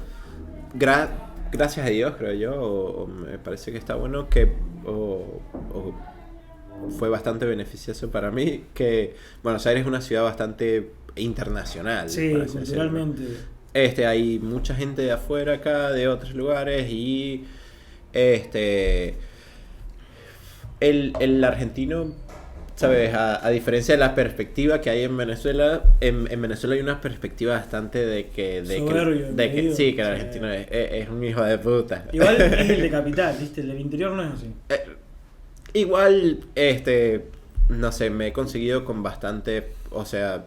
gracias a Dios, creo yo, o me parece que está bueno que o fue bastante beneficioso para mí que Buenos Aires es una ciudad bastante internacional. Sí, por así decirlo. culturalmente. Hay mucha gente de afuera acá, de otros lugares y el argentino, ¿sabes? A diferencia de la perspectiva que hay en Venezuela, en Venezuela hay una perspectiva bastante de que Soberbio, de que medido. sí, que el Sí. argentino es un hijo de puta. Igual es el de capital, ¿viste? El del interior no es así. Igual, no sé, me he conseguido con bastante, o sea,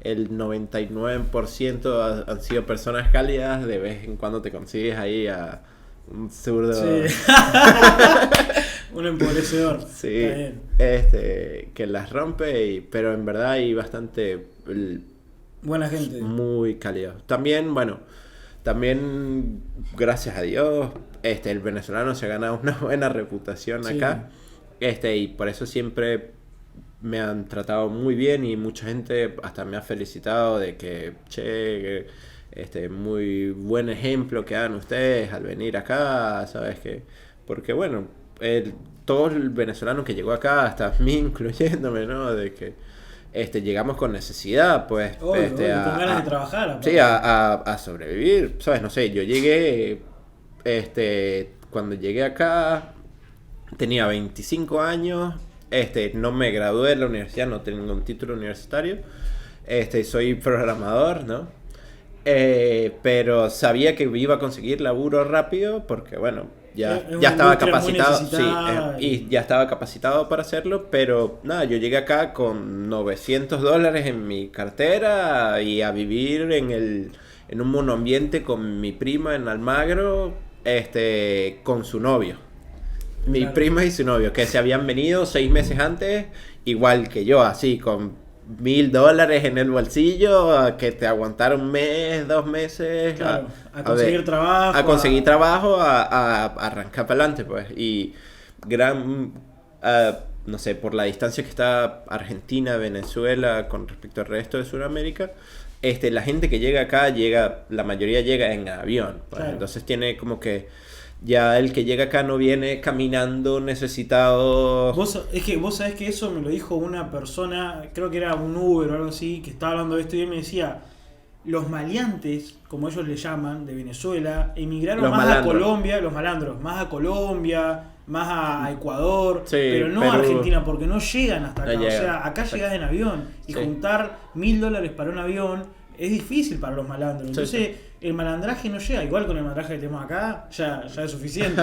el 99% han sido personas cálidas, de vez en cuando te consigues ahí a un zurdo. Sí. Un empobrecedor. Sí, Está bien. que las rompe, pero en verdad hay bastante Buena gente. muy cálido. También, bueno, gracias a Dios, el venezolano se ha ganado una buena reputación Sí. acá. Y por eso siempre me han tratado muy bien y mucha gente hasta me ha felicitado de que, che, muy buen ejemplo que dan ustedes al venir acá, ¿sabes qué? Porque bueno, todo el venezolano que llegó acá, hasta mí incluyéndome, ¿no? De que llegamos con necesidad, pues, Obvio, con ganas de trabajar. Aparte. sí, a sobrevivir, ¿sabes? No sé, yo llegué, cuando llegué acá, tenía 25 años, no me gradué de la universidad, no tengo ningún título universitario, soy programador, ¿no? Pero sabía que iba a conseguir laburo rápido porque, bueno, ya estaba capacitado, sí, y ya estaba capacitado para hacerlo, pero nada, yo llegué acá con $900 en mi cartera y a vivir en un monoambiente con mi prima en Almagro, con su novio. Mi Claro. prima y su novio, que se habían venido 6 meses antes, igual que yo, así, con $1,000 en el bolsillo, que te aguantaron 1 mes, 2 meses. Claro, a conseguir trabajo. A conseguir trabajo, a arrancar para adelante, pues. Y no sé, por la distancia que está Argentina, Venezuela con respecto al resto de Sudamérica, la gente que llega acá, la mayoría llega en avión, pues. Claro. Entonces tiene como que ya el que llega acá no viene caminando necesitado. Vos sabés que eso me lo dijo una persona, creo que era un Uber o algo así, que estaba hablando de esto y él me decía, los maleantes, como ellos le llaman, de Venezuela, emigraron Los más malandros. a Colombia, los malandros, más a Colombia, más a Ecuador, Sí, pero no Perú. a Argentina, porque no llegan hasta acá. No O llegan. sea, acá Exacto. llegás en avión y Sí. juntar $1,000 para un avión es difícil para los malandros. Sí, Entonces, sí. el malandraje no llega, igual con el malandraje que tenemos acá, ya es suficiente.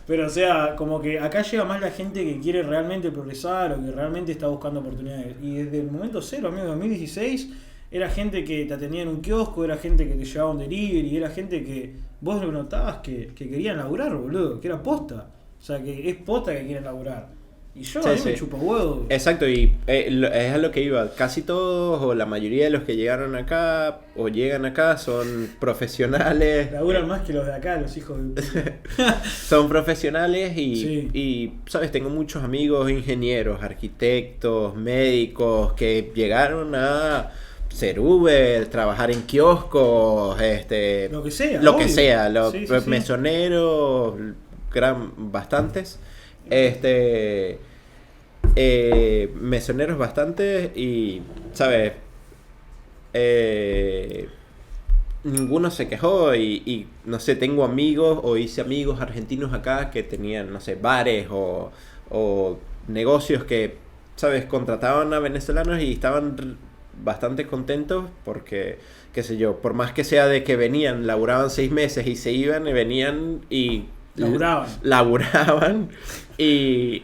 pero o sea, como que acá llega más la gente que quiere realmente progresar o que realmente está buscando oportunidades. Y desde el momento cero, amigo, 2016, era gente que te atendía en un kiosco, era gente que te llevaba un delivery, era gente que vos lo notabas que querían laburar, boludo, que era posta. O sea, que es posta que quieren laburar. Y yo, Sí, a mí sí. me chupo huevo. Exacto, y es a lo que iba. Casi todos o la mayoría de los que llegaron acá o llegan acá son profesionales. Laburan más que los de acá, los hijos de puta. Son profesionales Sí. y, ¿sabes? Tengo muchos amigos ingenieros, arquitectos, médicos que llegaron a ser Uber, trabajar en kioscos, Lo que sea. lo obvio. que sea, los Sí, sí, sí. mesoneros, bastantes, mesoneros bastantes y, ¿sabes? Ninguno se quejó y no sé, tengo amigos o hice amigos argentinos acá que tenían, no sé, bares o negocios que ¿sabes? Contrataban a venezolanos y estaban bastante contentos porque, qué sé yo, por más que sea de que venían, laburaban 6 meses y se iban y venían y laburaban y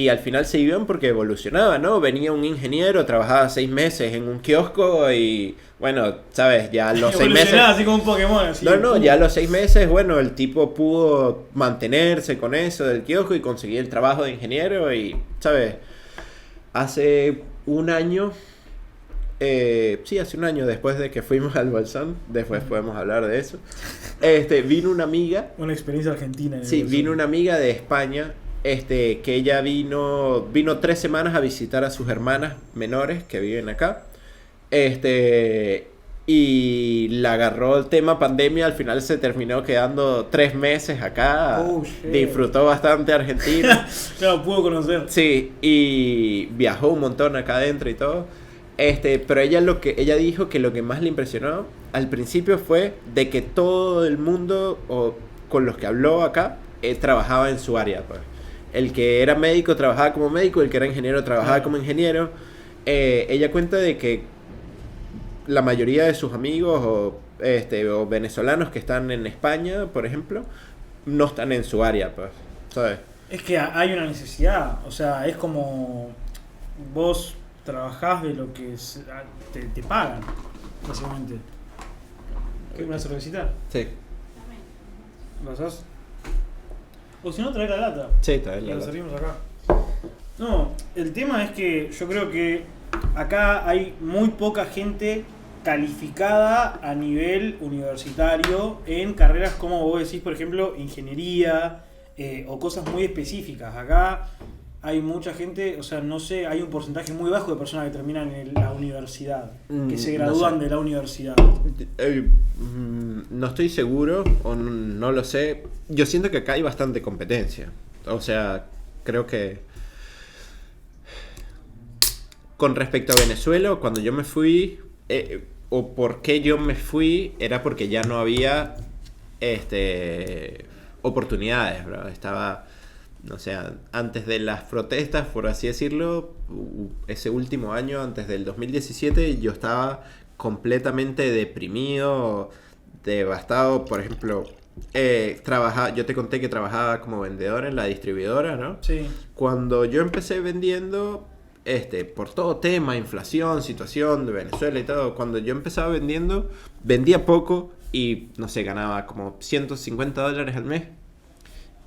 al final se iban porque evolucionaban, ¿no? Venía un ingeniero, trabajaba 6 meses en un kiosco y bueno, ¿sabes? Ya los 6 meses... así como un Pokémon. Así, ya a los 6 meses, bueno, el tipo pudo mantenerse con eso del kiosco y conseguir el trabajo de ingeniero y, ¿sabes? Hace un año... hace un año después de que fuimos al Bolsón, después podemos hablar de eso, vino una amiga... Una experiencia argentina. Sí, vino una amiga de España, que ella vino 3 semanas a visitar a sus hermanas menores que viven acá, y la agarró el tema pandemia, al final se terminó quedando 3 meses acá, disfrutó bastante Argentina. Claro, pudo conocer. Sí, y viajó un montón acá adentro y todo. Pero ella dijo que lo que más le impresionó al principio fue de que todo el mundo con los que habló acá trabajaba en su área, pues. El que era médico trabajaba como médico, el que era ingeniero trabajaba como ingeniero. Ella cuenta de que la mayoría de sus amigos o venezolanos que están en España, por ejemplo, no están en su área, pues, ¿sabes? Es que hay una necesidad, o sea, es como vos trabajás de lo que te pagan, básicamente. ¿Qué, una cervecita? Sí. ¿Pasás? O si no, trae la lata. Sí, trae la lata. Servimos acá. No, el tema es que yo creo que acá hay muy poca gente calificada a nivel universitario en carreras como vos decís, por ejemplo, ingeniería o cosas muy específicas. Acá hay mucha gente, o sea, no sé, hay un porcentaje muy bajo de personas que terminan en la universidad, que se gradúan de la universidad. No estoy seguro, o no lo sé. Yo siento que acá hay bastante competencia. O sea, creo que... Con respecto a Venezuela, cuando yo me fui, o por qué yo me fui, era porque ya no había oportunidades, bro. Estaba... O sea, antes de las protestas, por así decirlo, ese último año, antes del 2017, yo estaba completamente deprimido, devastado. Por ejemplo, yo te conté que trabajaba como vendedor en la distribuidora, ¿no? Sí. Cuando yo empecé vendiendo, por todo tema, inflación, situación de Venezuela y todo, cuando yo empezaba vendiendo, vendía poco y, no sé, ganaba como $150 al mes.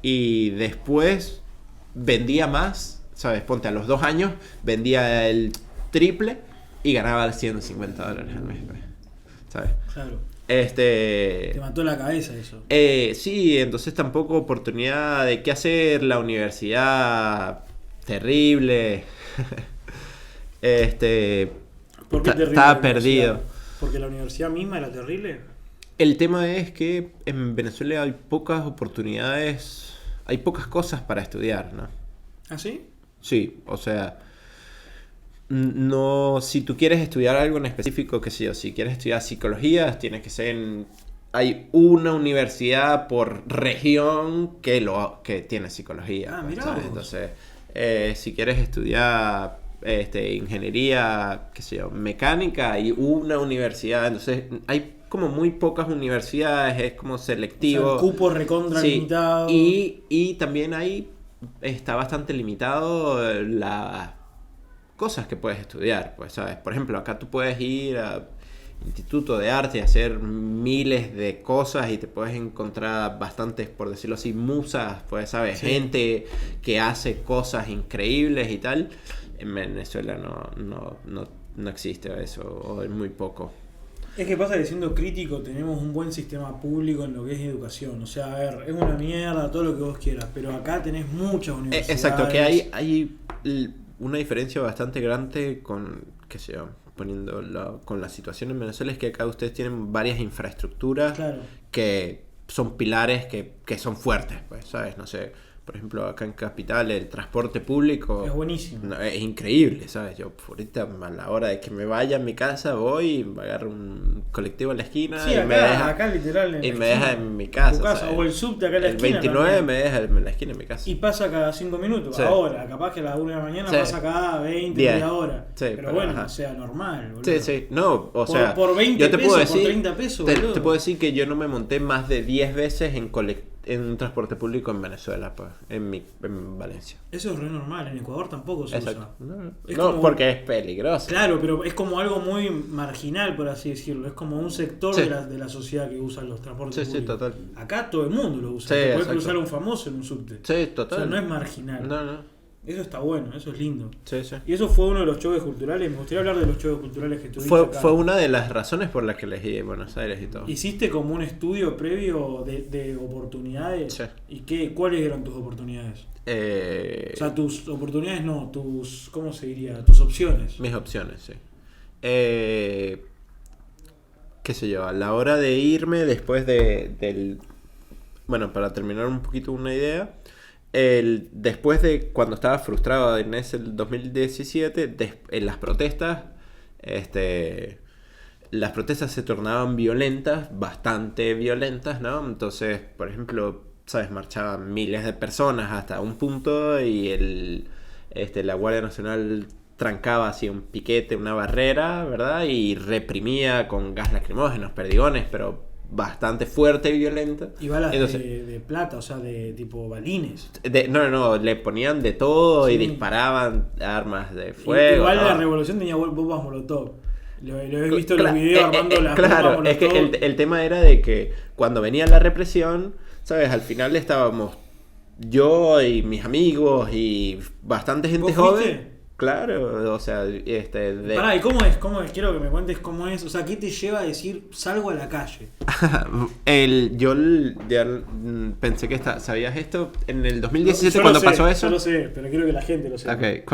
Y después vendía más, ¿sabes? Ponte, a los 2 años vendía el triple y ganaba $150 al mes, ¿sabes? Claro. Te mató la cabeza eso. Sí, entonces tampoco oportunidad de qué hacer, la universidad terrible. ¿Por qué terrible? Estaba perdido. ¿Porque la universidad misma era terrible? El tema es que en Venezuela hay pocas oportunidades, hay pocas cosas para estudiar, ¿no? ¿Ah, sí? Sí, o sea, no, si tú quieres estudiar algo en específico, qué sé yo, si quieres estudiar psicología, tienes que ser hay una universidad por región que tiene psicología. Ah, mirá. Entonces, si quieres estudiar ingeniería, qué sé yo, mecánica, hay una universidad, entonces hay como muy pocas universidades, es como selectivo. O sea, el cupo recontra limitado. Y también está bastante limitado las cosas que puedes estudiar, pues, ¿sabes? Por ejemplo, acá tú puedes ir a Instituto de Arte y hacer miles de cosas y te puedes encontrar bastantes, por decirlo así, musas, pues, ¿sabes? Sí. Gente que hace cosas increíbles y tal. En Venezuela no existe eso, o es muy poco. Es que pasa que siendo crítico tenemos un buen sistema público en lo que es educación. O sea, a ver, es una mierda todo lo que vos quieras, pero acá tenés muchas universidades. Exacto, que hay una diferencia bastante grande con, qué sé yo, con la situación en Venezuela, es que acá ustedes tienen varias infraestructuras, claro, que son pilares que son fuertes, pues, ¿sabes? No sé, por ejemplo, acá en Capital, el transporte público Es buenísimo. no, es increíble, ¿sabes? Yo ahorita a la hora de que me vaya a mi casa voy, me agarro un colectivo en la esquina Sí, y acá, me deja, acá literal en y la me esquina. deja en mi casa. Tu casa, ¿sabes? o el subte acá en la el esquina 29 también. me deja en la esquina de mi casa. Y pasa cada 5 minutos. Sí. Ahora, capaz que a las 1 de la mañana Sí. pasa cada 20, 10. media hora. Sí, pero bueno, ajá. o sea, normal, boludo. Sí, sí, no, o sea, por 20 yo te pesos, puedo por decir, 30 pesos, te boludo. puedo decir que yo no me monté más de 10 veces en un transporte público en Venezuela, pues, en Valencia. Eso es re normal, en Ecuador tampoco se Exacto. usa. No, Es no, como- porque es peligroso. Claro, pero es como algo muy marginal, por así decirlo. Es como un sector Sí. de la sociedad que usa los transportes Sí, sí, públicos. total. Acá todo el mundo lo usa. Sí, Te puedes exacto. cruzar a un famoso en un subte. Sí, O total. sea, no es marginal. No, no. Eso está bueno, eso es lindo. Sí, sí. Y eso fue uno de los choques culturales. Me gustaría hablar de los choques culturales que tuviste Fue, acá. fue una de las razones por las que elegí Buenos Aires y todo. ¿Hiciste como un estudio previo de oportunidades? Sí. ¿Y cuáles eran tus oportunidades? O sea, tus oportunidades no, ¿cómo se diría? Tus opciones. Mis opciones, sí. Qué sé yo, a la hora de irme después del... Bueno, para terminar un poquito una idea, después de cuando estaba frustrado en ese 2017, en las protestas, las protestas se tornaban violentas, bastante violentas, ¿no? Entonces, por ejemplo, ¿sabes? Marchaban miles de personas hasta un punto y la Guardia Nacional trancaba así un piquete, una barrera, ¿verdad? Y reprimía con gas lacrimógenos, perdigones, pero bastante fuerte y violenta. Y balas Entonces, de plata, o sea, de tipo balines. no, le ponían de todo y Sí. disparaban armas de fuego. Igual ¿no? la revolución tenía bombas molotov. Lo he visto en los Cla- videos armando las claro, bombas es que molotov. el tema era de que cuando venía la represión, ¿sabes? Al final estábamos yo y mis amigos y bastante gente ¿Vos joven. fuiste? Claro, o sea, Pará, ¿y cómo es? Quiero que me cuentes cómo es. O sea, ¿qué te lleva a decir salgo a la calle? Pensé que ¿sabías esto? En el 2017 Yo cuando lo sé, pasó eso. Yo lo sé, pero quiero que la gente lo sepa. Ok,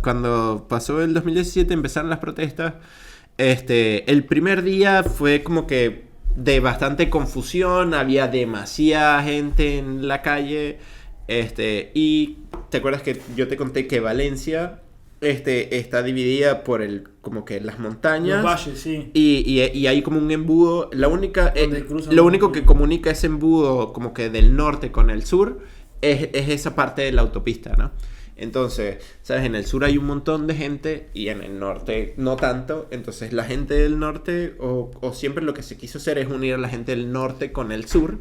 cuando pasó el 2017 empezaron las protestas. El primer día fue como que de bastante confusión, había demasiada gente en la calle. Y te acuerdas que yo te conté que Valencia está dividida por como que las montañas. Los valles, sí. Y hay como un embudo. Donde cruzan Lo los único que montañas. comunica ese embudo como que del norte con el sur es esa parte de la autopista, ¿no? Entonces, ¿sabes? En el sur hay un montón de gente y en el norte no tanto. Entonces la gente del norte, o siempre lo que se quiso hacer es unir a la gente del norte con el sur.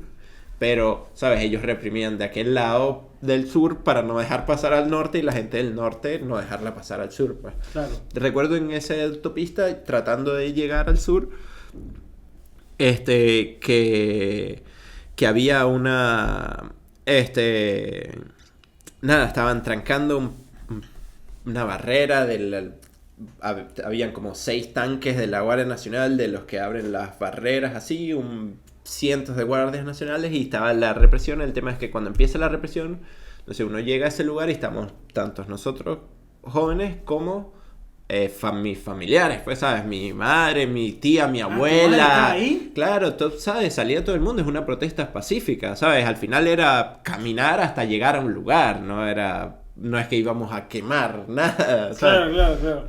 Pero, ¿sabes? Ellos reprimían de aquel lado del sur para no dejar pasar al norte y la gente del norte no dejarla pasar al sur, pues. Claro. Recuerdo en esa autopista, tratando de llegar al sur, que había una... Nada, estaban trancando una barrera habían como 6 tanques de la Guardia Nacional de los que abren las barreras así, cientos de guardias nacionales y estaba la represión. El tema es que cuando empieza la represión, no sé, uno llega a ese lugar y estamos tantos nosotros jóvenes como mis familiares, pues, ¿sabes? Mi madre, mi tía, mi ¿tu abuela. madre está ahí? Claro, ¿sabes? Salía todo el mundo, es una protesta pacífica, ¿sabes? Al final era caminar hasta llegar a un lugar, no es que íbamos a quemar nada, ¿sabes? Claro.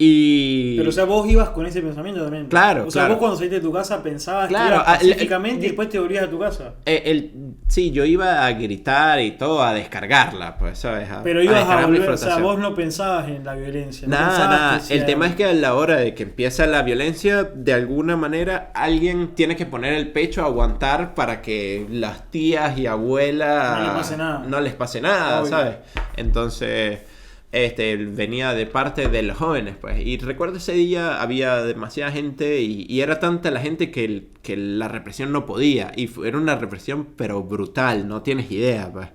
Pero, o sea, vos ibas con ese pensamiento también. Claro, O sea, claro. vos cuando saliste de tu casa pensabas Claro, que ibas pacíficamente y después te volvías a tu casa. Sí, yo iba a gritar y todo, a descargarla, pues, ¿sabes? Pero ibas a descargar mi volver, o sea, frustración. vos no pensabas en la violencia. No pensabas Nada. que sea- El tema es que a la hora de que empieza la violencia, de alguna manera alguien tiene que poner el pecho a aguantar para que las tías y abuelas No les pase nada. no les pase nada, Obvio. ¿sabes? Entonces, venía de parte de los jóvenes, pues. Y recuerdo ese día había demasiada gente y era tanta la gente que la represión no podía. Y era una represión pero brutal, no tienes idea, pues.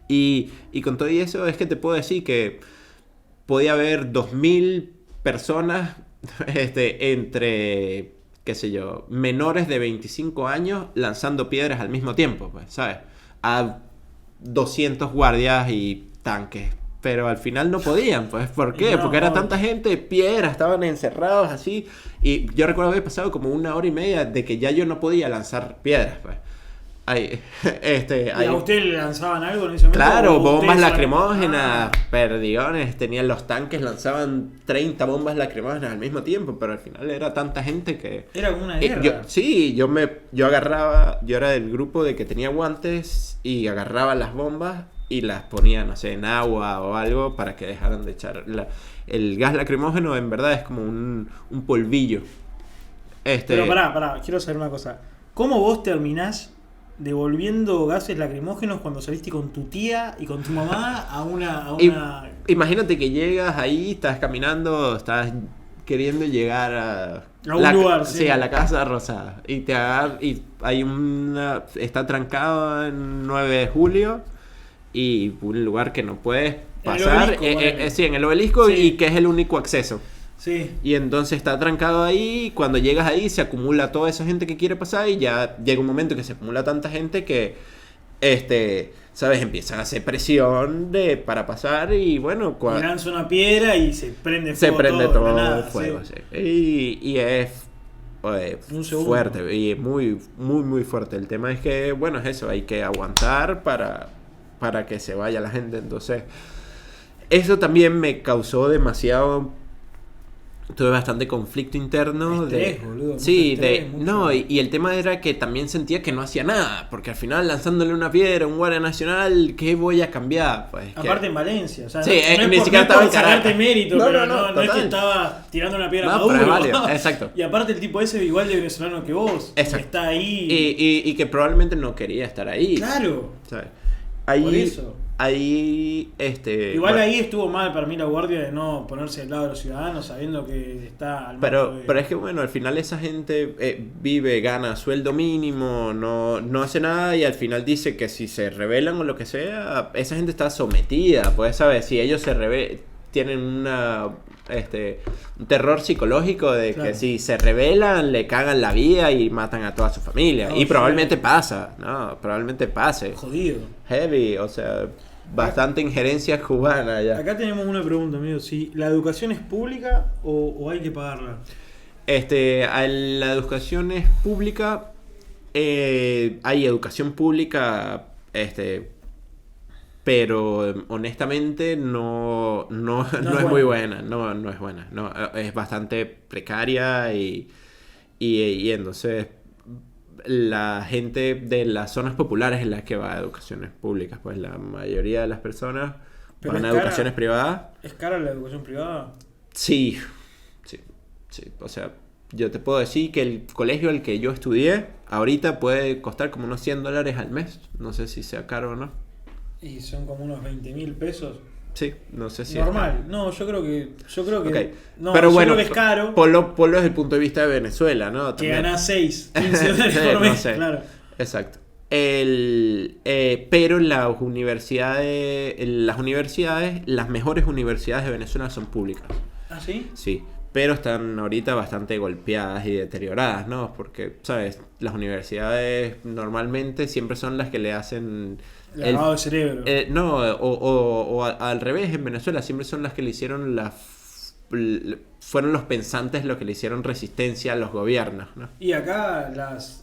Y con todo eso es que te puedo decir que podía haber 2000 personas entre, qué sé yo, menores de 25 años lanzando piedras al mismo tiempo, pues, ¿sabes? A 200 guardias y tanques. Pero al final no podían, pues. ¿Por qué? No, Porque era no. tanta gente, piedras, estaban encerrados así. Y yo recuerdo haber pasado como 1 hora y media de que ya yo no podía lanzar piedras, pues. Hay, ¿Y a usted le lanzaban algo en ese momento? Claro, bombas ustedes lacrimógenas, perdigones, tenían los tanques, lanzaban 30 bombas lacrimógenas al mismo tiempo, pero al final era tanta gente que... Era como una guerra. Yo agarraba, yo era del grupo de que tenía guantes y agarraba las bombas y las ponía, no sé, en agua o algo para que dejaran de echar. El gas lacrimógeno en verdad es como un polvillo. Pero pará, quiero saber una cosa. ¿Cómo vos terminás devolviendo gases lacrimógenos cuando saliste con tu tía y con tu mamá a una... Imagínate que llegas ahí, estás caminando, estás queriendo llegar a un lugar, sí, a la Casa Rosada y hay está trancado en 9 de julio y un lugar que no puedes pasar, sí, en el obelisco, sí. Y que es el único acceso. Sí. Y entonces está trancado ahí. Cuando llegas ahí se acumula toda esa gente que quiere pasar y ya llega un momento que se acumula tanta gente que ¿sabes? Empiezan a hacer presión para pasar y bueno, y lanza una piedra y se prende todo fuego, sí. Y es fuerte y es muy muy muy fuerte. El tema es que bueno, es eso, hay que aguantar para que se vaya la gente. Entonces eso también me causó demasiado... Tuve bastante conflicto interno. Boludo, sí, y el tema era que también sentía que no hacía nada, porque al final lanzándole una piedra a un guardia nacional, ¿qué voy a cambiar? Pues, aparte en Valencia, o sea, sí, ni siquiera estaba en sacarte mérito, no es que estaba tirando una piedra a Maduro. Maduro. Válido, exacto. Y aparte el tipo ese igual de venezolano que vos, que está ahí. Y que probablemente no quería estar ahí. Claro. ¿Sabes? Por eso. Ahí, igual bueno, ahí estuvo mal para mí la guardia de no ponerse al lado de los ciudadanos sabiendo que está al pero es que bueno, al final esa gente vive, gana sueldo mínimo, no hace nada y al final dice que si se rebelan o lo que sea, esa gente está sometida, pues sabes, si ellos se rebelan, tienen un terror psicológico de que si se rebelan le cagan la vida y matan a toda su familia. Y probablemente pasa, probablemente pase. Jodido. Heavy, o sea, bastante injerencia cubana ya. Acá tenemos una pregunta, amigo. Si la educación es pública o hay que pagarla. La educación es pública. Hay educación pública, pero honestamente no es muy buena. No es buena. No, es bastante precaria y entonces la gente de las zonas populares es la que va a educaciones públicas, pues la mayoría de las personas van a educaciones privadas. ¿Es cara la educación privada? Sí. O sea, yo te puedo decir que el colegio al que yo estudié ahorita puede costar como unos $100 al mes. No sé si sea caro o no. Y son como unos 20.000 pesos. Sí, no sé si normal. No, yo creo que okay. No, pero bueno, creo que es caro. Ponlo desde el punto de vista de Venezuela, ¿no? Que ganás 6, 15 dólares por mes, no sé. Claro. Exacto. Pero las universidades, las mejores universidades de Venezuela son públicas. ¿Ah, sí? Sí, pero están ahorita bastante golpeadas y deterioradas, ¿no? Porque, ¿sabes? Las universidades normalmente siempre son las que le hacen... lavado de cerebro. O al revés, en Venezuela siempre son las que le hicieron fueron los pensantes los que le hicieron resistencia a los gobiernos, ¿no? Y acá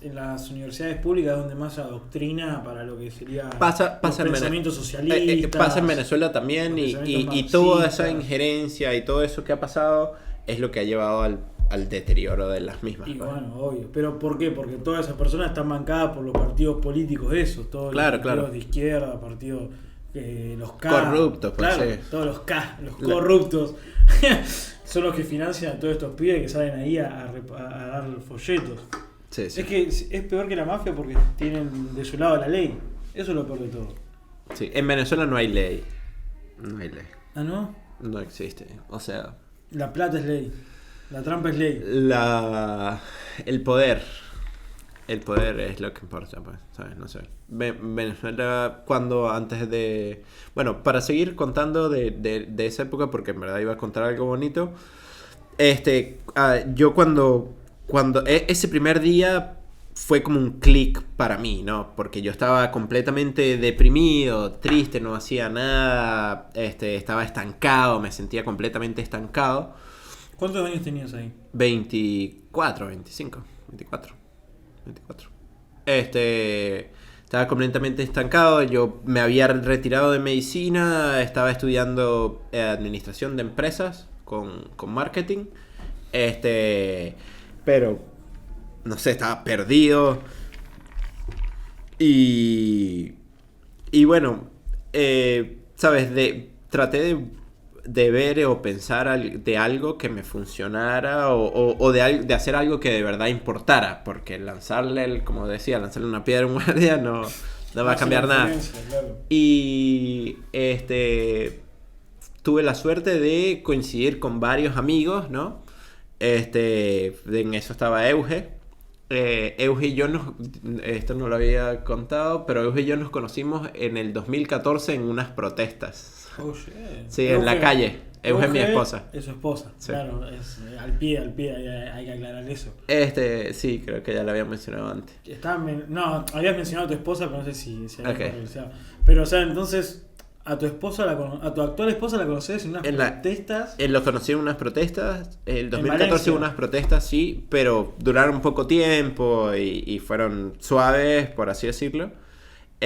en las universidades públicas donde más adoctrina para lo que sería pasa pensamientos socialistas. Pasa en Venezuela también y toda esa injerencia y todo eso que ha pasado es lo que ha llevado al deterioro de las mismas. Y bueno, obvio. ¿Pero por qué? Porque todas esas personas están bancadas por los partidos políticos esos, todos los partidos de izquierda, partidos los K. Corruptos, pues claro, sí. Todos los K, los corruptos. Son los que financian a todos estos pibes que salen ahí a dar folletos. Sí. Es que es peor que la mafia porque tienen de su lado la ley. Eso es lo peor de todo. Sí, en Venezuela no hay ley. No hay ley. ¿Ah, no? No existe. O sea... La plata es ley. La trampa es ley. El poder es lo que importa, pues, ¿sabes? No sé. Venezuela, antes de... Bueno, para seguir contando de esa época, porque en verdad iba a contar algo bonito. Yo cuando ese primer día fue como un clic para mí, ¿no? Porque yo estaba completamente deprimido, triste, no hacía nada, estaba estancado, me sentía completamente estancado. ¿Cuántos años tenías ahí? 24. estaba completamente estancado. Yo me había retirado de medicina, estaba estudiando administración de empresas con marketing. Pero, no sé, estaba perdido. Y bueno, ¿sabes? Traté de ver o pensar de algo que me funcionara o de hacer algo que de verdad importara, porque como decía, lanzarle una piedra a un guardia no va a cambiar nada. Claro. Y tuve la suerte de coincidir con varios amigos, ¿no? En eso estaba Euge. Euge y yo esto no lo había contado, pero Euge y yo nos conocimos en el 2014 en unas protestas. Oh, shit. Sí, en la calle. Euge es mi esposa. Es su esposa, sí. Claro, es al pie, hay que aclarar eso. Sí, creo que ya lo había mencionado antes. No, habías mencionado a tu esposa, pero no sé si Okay. Pero, o sea, entonces, a tu actual esposa la conoces en unas protestas. Lo conocí en unas protestas. El 2014 Valencia. unas protestas, sí, pero duraron poco tiempo y fueron suaves, por así decirlo. A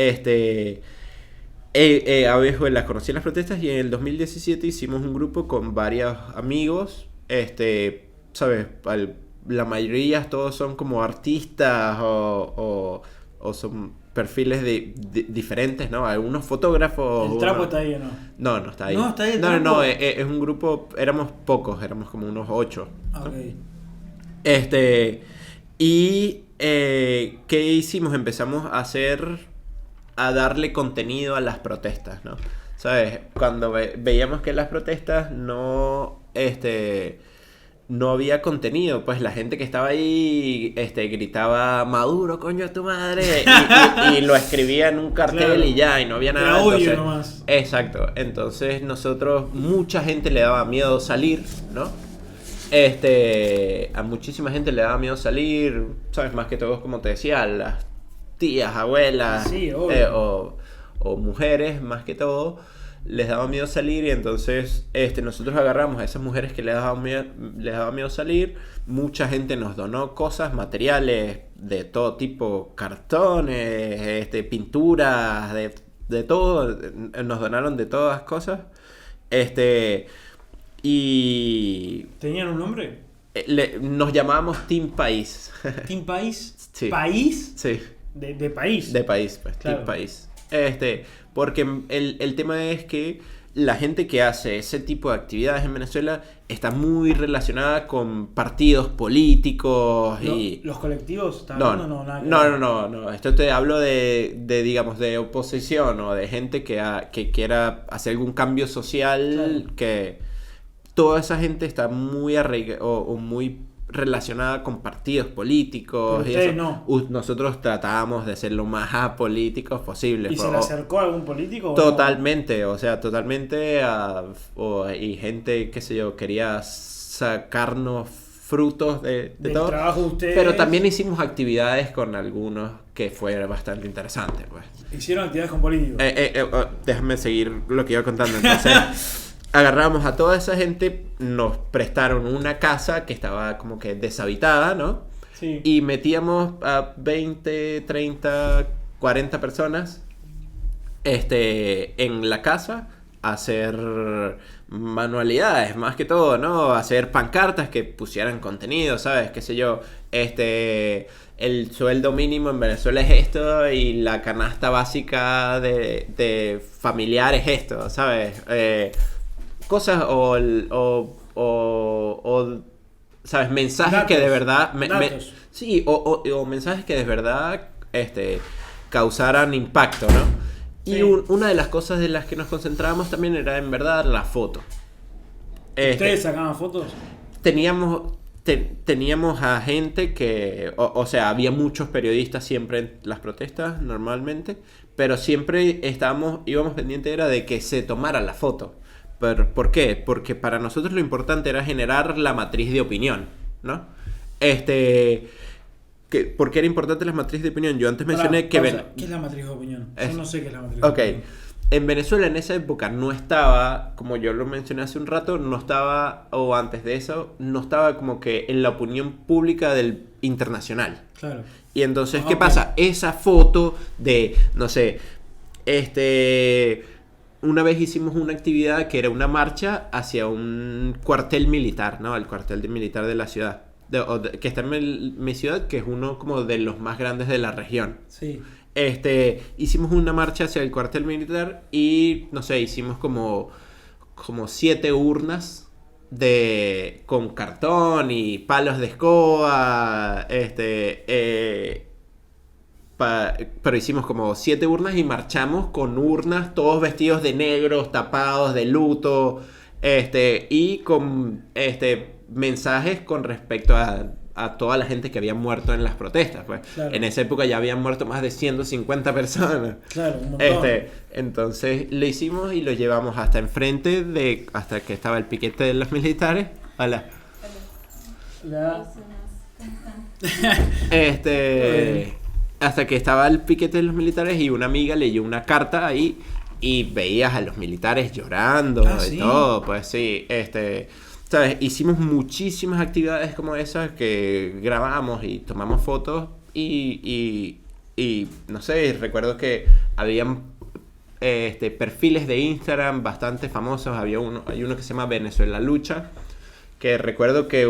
veces las conocí en las protestas y en el 2017 hicimos un grupo con varios amigos. ¿Sabes? La mayoría todos son como artistas o son perfiles diferentes, ¿no? Algunos fotógrafos. ¿El trapo está ahí o no? No, no está ahí. ¿No está ahí el No, trapo? es un grupo, éramos pocos, éramos como unos 8. Ok. ¿Qué hicimos? Empezamos a darle contenido a las protestas, ¿no? ¿Sabes? Cuando veíamos que en las protestas no había contenido, pues la gente que estaba ahí gritaba Maduro, coño a tu madre, y lo escribía en un cartel, claro, y ya, y no había nada. Odio nomás. Exacto. Entonces mucha gente le daba miedo salir, ¿no? A muchísima gente le daba miedo salir, ¿sabes? Más que todo, como te decía, las tías, abuelas, sí, o mujeres, más que todo, les daba miedo salir. Y entonces nosotros agarramos a esas mujeres que les daba miedo salir. Mucha gente nos donó cosas, materiales de todo tipo, cartones, pinturas, de todo. Nos donaron de todas las cosas. Y ¿tenían un nombre? Nos llamábamos Team País. ¿Team País? Sí. ¿País? Sí. De país. De país, pues, claro. Team País. Porque el tema es que la gente que hace ese tipo de actividades en Venezuela está muy relacionada con partidos políticos y... ¿Los colectivos? No. Esto te hablo digamos, de oposición o de gente que quiera hacer algún cambio social, claro. Que toda esa gente está muy arraigada o muy relacionada con partidos políticos. Pero ustedes no. Nosotros tratábamos de ser lo más apolíticos posible. ¿Y se le acercó a algún político? Totalmente, no? O sea, totalmente. Y gente, qué sé yo, quería sacarnos frutos del todo. Trabajo de ustedes. Pero también hicimos actividades con algunos que fue bastante interesante, pues. ¿Hicieron actividades con políticos? Déjame seguir lo que iba contando. Entonces... agarramos a toda esa gente, nos prestaron una casa que estaba como que deshabitada, ¿no? Sí. Y metíamos a 20, 30, 40 personas en la casa a hacer manualidades, más que todo, ¿no? A hacer pancartas que pusieran contenido, ¿sabes? Qué sé yo, el sueldo mínimo en Venezuela es esto y la canasta básica de familiar es esto, ¿sabes? Cosas o ¿sabes? Mensajes datos, que de verdad... sí, o mensajes que de verdad causaran impacto, ¿no? Sí. Y una de las cosas de las que nos concentrábamos también era, en verdad, la foto. ¿Ustedes sacaban fotos? Teníamos a gente que... O sea, había muchos periodistas siempre en las protestas, normalmente, pero siempre íbamos pendientes era de que se tomara la foto. ¿Por qué? Porque para nosotros lo importante era generar la matriz de opinión, ¿no? ¿Por qué era importante la matriz de opinión? Yo antes mencioné que... ¿Qué es la matriz de opinión? Yo no sé qué es la matriz de opinión. en Venezuela en esa época no estaba, como yo lo mencioné hace un rato, no estaba, o antes de eso, no estaba como que en la opinión pública del internacional. Claro. Y entonces, ¿qué pasa? Esa foto de, no sé, una vez hicimos una actividad que era una marcha hacia un cuartel militar, ¿no? El cuartel militar de la ciudad, que está en mi ciudad, que es uno como de los más grandes de la región. Sí. Hicimos una marcha hacia el cuartel militar y, no sé, hicimos como 7 urnas con cartón y palos de escoba, pero hicimos como 7 urnas y marchamos con urnas, todos vestidos de negros, tapados de luto, y con mensajes con respecto a toda la gente que había muerto en las protestas, pues. Claro. En esa época ya habían muerto más de 150 personas. Claro, un montón. Entonces lo hicimos y lo llevamos hasta enfrente hasta que estaba el piquete de los militares. Hola. Hasta que estaba el piquete de los militares y una amiga leyó una carta ahí y veías a los militares llorando y ¿sí? todo, pues sí, ¿sabes? Hicimos muchísimas actividades como esas que grabamos y tomamos fotos y no sé, recuerdo que habían perfiles de Instagram bastante famosos. Hay uno que se llama Venezuela Lucha, que recuerdo que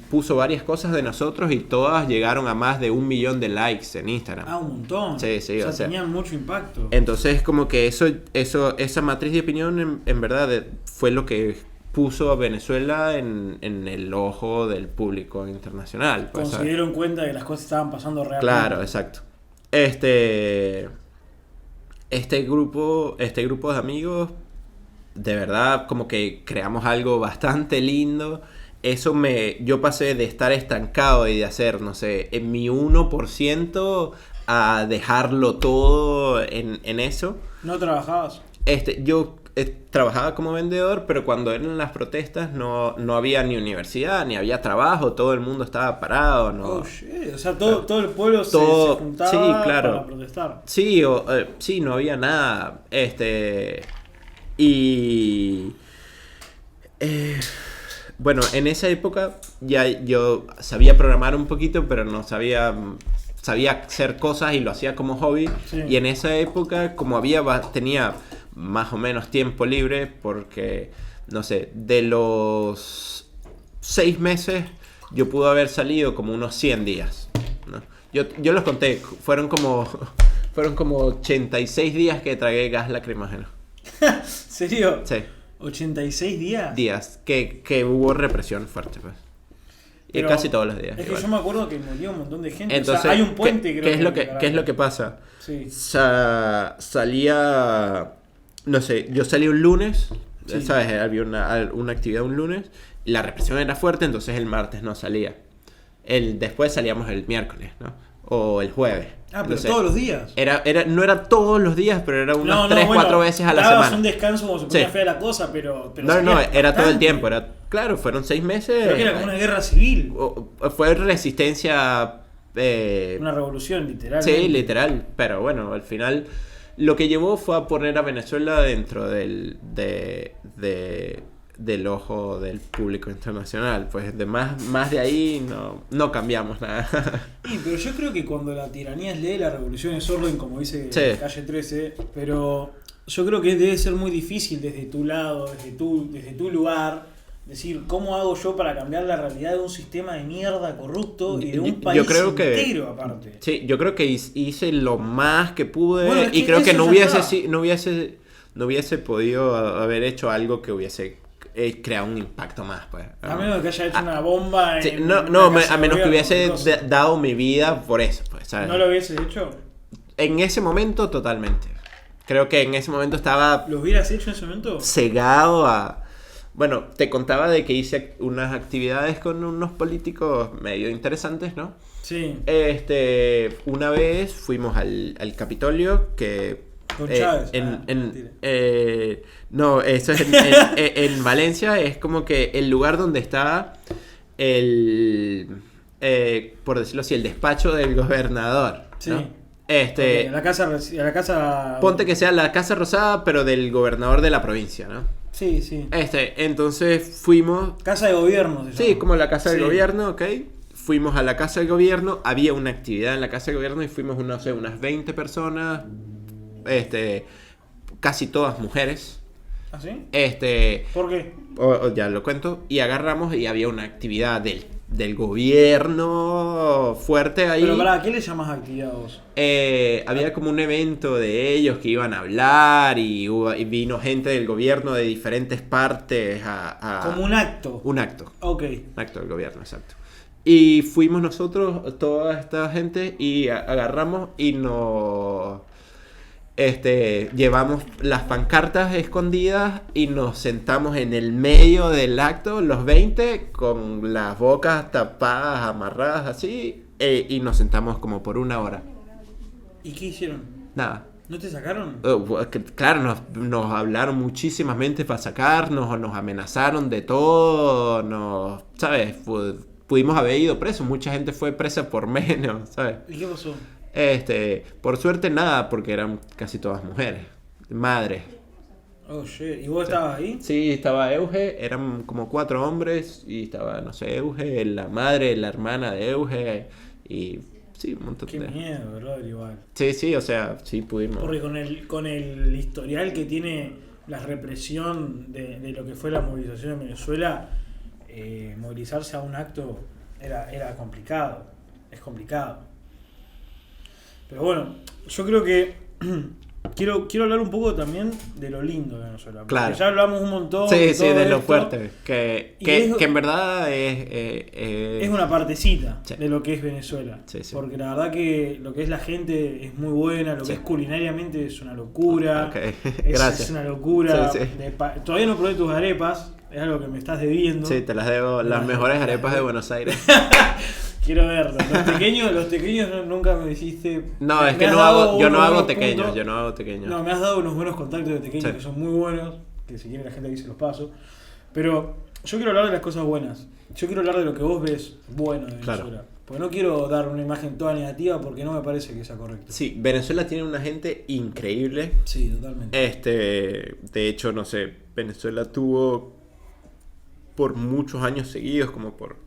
puso varias cosas de nosotros y todas llegaron a más de 1 millón de likes en Instagram. Un montón. Sí, o sea, tenían mucho impacto. Entonces como que esa matriz de opinión en verdad fue lo que puso a Venezuela en el ojo del público internacional. Pues, se dieron cuenta de que las cosas estaban pasando realmente. Claro, exacto. Este grupo de amigos, de verdad, como que creamos algo bastante lindo. Yo pasé de estar estancado y de hacer, no sé, en mi 1% a dejarlo todo en eso. ¿No trabajabas? Yo trabajaba como vendedor, pero cuando eran las protestas no había ni universidad, ni había trabajo, todo el mundo estaba parado, ¿no? Oh, shit. O sea, todo el pueblo se juntaba, sí, claro, para protestar. Sí, sí, no había nada. Bueno, en esa época ya yo sabía programar un poquito, pero no sabía hacer cosas y lo hacía como hobby. Sí. Y en esa época, como tenía más o menos tiempo libre, porque, no sé, de los 6 meses yo pude haber salido como unos 100 días, ¿no? Yo los conté, fueron como 86 días que tragué gas lacrimógeno. ¿Serio? Sí. ¿86 días? Días, que hubo represión fuerte, pues. Y Pero casi todos los días. Es que igual. yo me acuerdo que murió un montón de gente. Entonces, o sea, hay un puente, ¿qué creo. es lo que pasa? Sí. Salía, no sé, yo salí un lunes, Sí. ¿sabes? Había una actividad un lunes, y la represión era fuerte, entonces el martes no salía. Después salíamos el miércoles, ¿no? O el jueves. Pero Entonces, todos los días. No era todos los días, pero era unas 3-4 veces a la dabas semana. un descanso como se ponía Sí. fea la cosa, pero No, era bastante. todo el tiempo. Claro, fueron 6 meses. Creo que era como una guerra civil. Fue resistencia. Una revolución, literal. Sí, literal. Pero bueno, al final lo que llevó fue a poner a Venezuela dentro del ojo del público internacional. Pues más de ahí no cambiamos nada. Sí, pero yo creo que cuando la tiranía es ley, la revolución es orden, como dice Sí. Calle 13. Pero yo creo que debe ser muy difícil desde tu lado, desde tu lugar, decir cómo hago yo para cambiar la realidad de un sistema de mierda corrupto y de un país entero aparte. Sí, yo creo que hice lo más que pude. Bueno, y creo que no está. hubiese podido haber hecho algo que hubiese creado un impacto más, pues. A menos de que haya hecho una bomba Sí, en a menos que hubiese cosa. dado mi vida por eso, pues, ¿sabes? ¿No lo hubiese hecho? En ese momento, totalmente. Creo que en ese momento estaba ¿Lo hubieras hecho en ese momento? cegado a... Bueno, te contaba de que hice unas actividades con unos políticos medio interesantes, ¿no? Sí. Una vez fuimos al Capitolio, que... Con Chávez. No, eso es en Valencia, es como que el lugar donde está por decirlo así, el despacho del gobernador, Sí. ¿no? A la casa... Ponte que sea la Casa Rosada, pero del gobernador de la provincia, ¿no? Sí, sí. Entonces fuimos... Casa de gobierno se llama. Sí, como la Casa del Gobierno, ¿ok? Fuimos a la Casa del Gobierno, había una actividad en la Casa del Gobierno y fuimos, no sé, unas 20 personas, casi todas mujeres. ¿Ah, sí? ¿Por qué? Ya lo cuento. Y agarramos y había una actividad del gobierno fuerte ahí. Pero ¿qué le llamas actividad vos? Había como un evento de ellos que iban a hablar y vino gente del gobierno de diferentes partes Como un acto. Un acto. Ok. Un acto del gobierno, exacto. Y fuimos nosotros, toda esta gente, y agarramos y nos... llevamos las pancartas escondidas y nos sentamos en el medio del acto, los 20, con las bocas tapadas, amarradas así, y nos sentamos como por 1 hora. ¿Y qué hicieron? Nada. ¿No te sacaron? Claro, nos hablaron muchísimas mentes para sacarnos, nos amenazaron de todo, ¿sabes? Pudimos haber ido presos, mucha gente fue presa por menos, ¿sabes? ¿Y qué pasó? Por suerte nada, porque eran casi todas mujeres, madres. Oh, shit. ¿Y vos estabas ahí? Sí, estaba Euge, eran como 4 hombres, y estaba, no sé, Euge, la madre, la hermana de Euge, y sí, un montón Qué miedo, ¿verdad? Igual. Sí, o sea, sí pudimos. Porque con el historial que tiene la represión de lo que fue la movilización en Venezuela, movilizarse a un acto era complicado, es complicado. Pero bueno, yo creo que quiero hablar un poco también de lo lindo de Venezuela. Porque claro. Ya hablamos un montón de todo lo esto, fuerte. Que en verdad es una partecita sí. de lo que es Venezuela. Sí. Porque la verdad que lo que es la gente es muy buena, lo que es culinariamente es una locura. Okay. Gracias. Es una locura. Sí. Todavía no probé tus arepas, es algo que me estás debiendo. Sí, te las debo, las mejores arepas de Buenos Aires. Quiero verlo. Los tequeños nunca me hiciste. No, es que yo no hago tequeños. No, me has dado unos buenos contactos de tequeños que son muy buenos, que si quiere la gente ahí se los paso. Pero yo quiero hablar de las cosas buenas. Yo quiero hablar de lo que vos ves bueno de Venezuela. Claro. Porque no quiero dar una imagen toda negativa porque no me parece que sea correcto. Sí, Venezuela tiene una gente increíble. Sí, totalmente. De hecho, no sé, Venezuela tuvo por muchos años seguidos, como por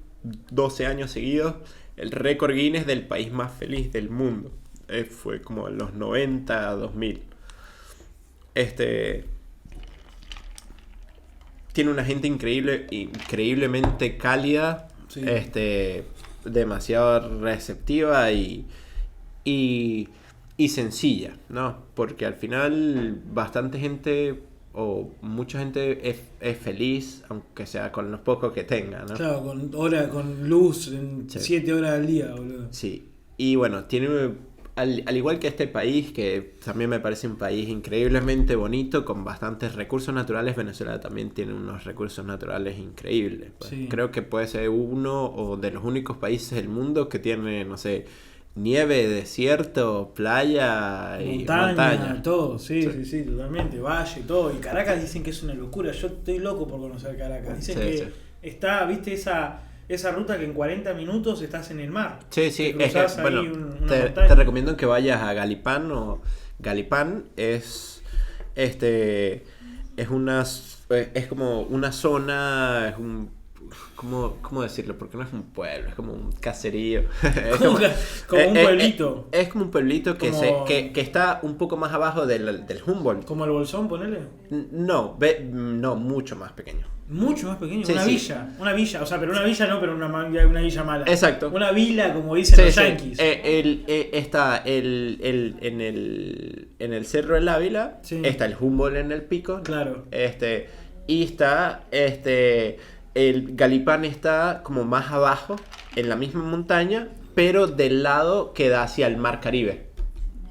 12 años seguidos, el récord Guinness del país más feliz del mundo. Fue como en los 90, 2000. Tiene una gente increíble, increíblemente cálida, sí. Demasiado receptiva y sencilla, ¿no? Porque al final bastante gente o mucha gente es feliz, aunque sea con los pocos que tenga, ¿no? Claro, con luz en 7 horas al día, boludo. Sí, y bueno, tiene, al igual que este país, que también me parece un país increíblemente bonito, con bastantes recursos naturales, Venezuela también tiene unos recursos naturales increíbles. Pues. Sí. Creo que puede ser uno o de los únicos países del mundo que tiene, no sé, nieve, desierto, playa y montaña. Todo, sí, totalmente, valle, todo. Y Caracas dicen que es una locura. Yo estoy loco por conocer Caracas. Dicen que está, viste, esa ruta que en 40 minutos estás en el mar. Sí, es que, bueno, te recomiendo que vayas a Galipán. Galipán es como una zona, es un... ¿Cómo decirlo? Porque no es un pueblo, es como un caserío. como un pueblito. Es como un pueblito que está un poco más abajo del Humboldt. ¿Como el Bolsón, ponele? No, mucho más pequeño. Mucho más pequeño, sí, una villa, o sea, pero una villa no, pero una villa mala. Exacto. Una villa, como dicen los yanquis. Está en el Cerro del Ávila, está el Humboldt en el pico. Claro. Y está el Galipán está como más abajo, en la misma montaña, pero del lado que da hacia el Mar Caribe.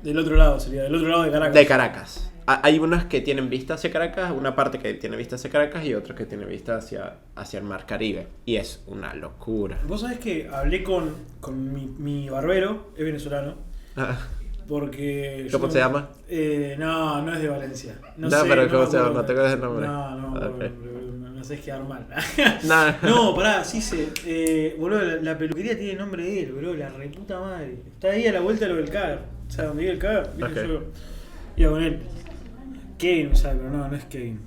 Del otro lado sería, del otro lado de Caracas. De Caracas. Hay unas que tienen vista hacia Caracas, una parte que tiene vista hacia Caracas y otra que tiene vista hacia el Mar Caribe. Y es una locura. Vos sabés que hablé con mi barbero, es venezolano. Porque... ¿Cómo se llama? No es de Valencia. No sé, pero ¿cómo se llama? No te acuerdas el nombre. No me haces quedar mal. No. No, pará, sí sé. Boludo, la peluquería tiene el nombre de él, boludo, la reputa madre. Está ahí a la vuelta de lo del CAGR. O sea, donde vive el CAGR, viste, Ok. yo iba con él. Kevin, ¿sabes? Pero no es Kevin.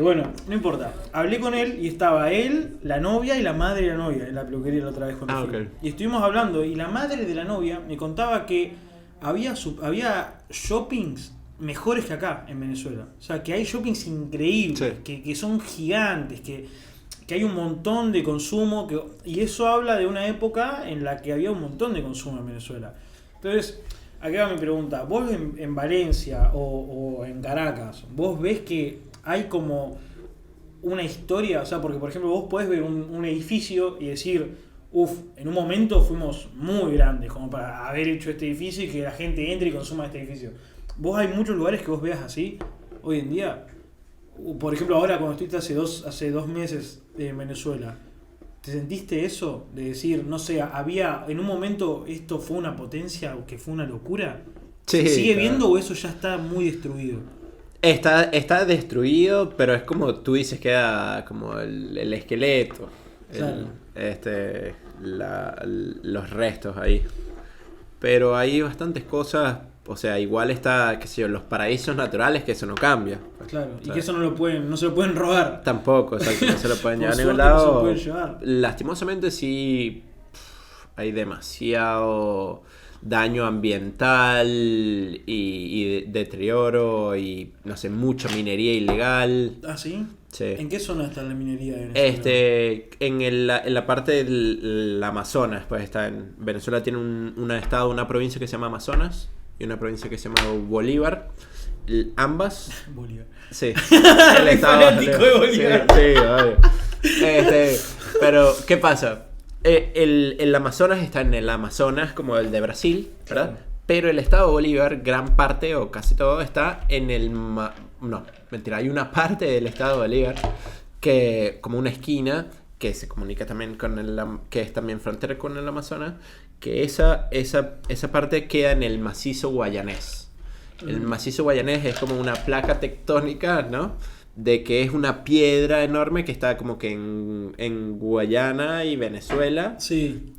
Bueno, no importa. Hablé con él y estaba él, la novia y la madre de la novia en la peluquería la otra vez cuando fui. Ok. Y estuvimos hablando y la madre de la novia me contaba que había shoppings mejores que acá en Venezuela. O sea, que hay shoppings increíbles, Sí. que son gigantes, que hay un montón de consumo. Y eso habla de una época en la que había un montón de consumo en Venezuela. Entonces, acá va mi pregunta. Vos en Valencia o en Caracas, ¿vos ves que hay como una historia? O sea, porque por ejemplo vos podés ver un edificio y decir, en un momento fuimos muy grandes como para haber hecho este edificio y que la gente entre y consuma este edificio. ¿Vos hay muchos lugares que vos veas así hoy en día? Por ejemplo, ahora cuando estuviste hace dos meses en Venezuela, ¿te sentiste eso? De decir, no sé, había en un momento esto fue una potencia o que fue una locura. Sí, ¿Se sigue claro. viendo o eso ya está muy destruido? Está destruido, pero es como tú dices, queda como el esqueleto, Claro. los restos ahí. Pero hay bastantes cosas, o sea, igual está, qué sé yo, los paraísos naturales, que eso no cambia. Claro, y O sea, que eso no se lo pueden robar. Tampoco, exacto, no se lo pueden Por llevar a ningún suerte no se lo lado. pueden llevar. Lastimosamente sí hay demasiado daño ambiental y deterioro y, no sé, mucha minería ilegal. ¿Ah, sí? Sí. ¿En qué zona está la minería de Venezuela? En la parte del Amazonas, pues está en Venezuela, tiene un estado, una provincia que se llama Amazonas y una provincia que se llama Bolívar. Ambas. Bolívar. Sí. Re fanático de Bolívar. Sí, obvio. Pero, ¿qué pasa? El Amazonas está en el Amazonas, como el de Brasil, ¿verdad? Claro. Pero el estado de Bolívar, gran parte o casi todo, está en el... No, mentira, hay una parte del estado de Bolívar que, como una esquina, que se comunica también con que es también frontera con el Amazonas, que esa parte queda en el macizo guayanés. El macizo guayanés es como una placa tectónica, ¿no? De que es una piedra enorme que está como que en Guayana y Venezuela. Sí.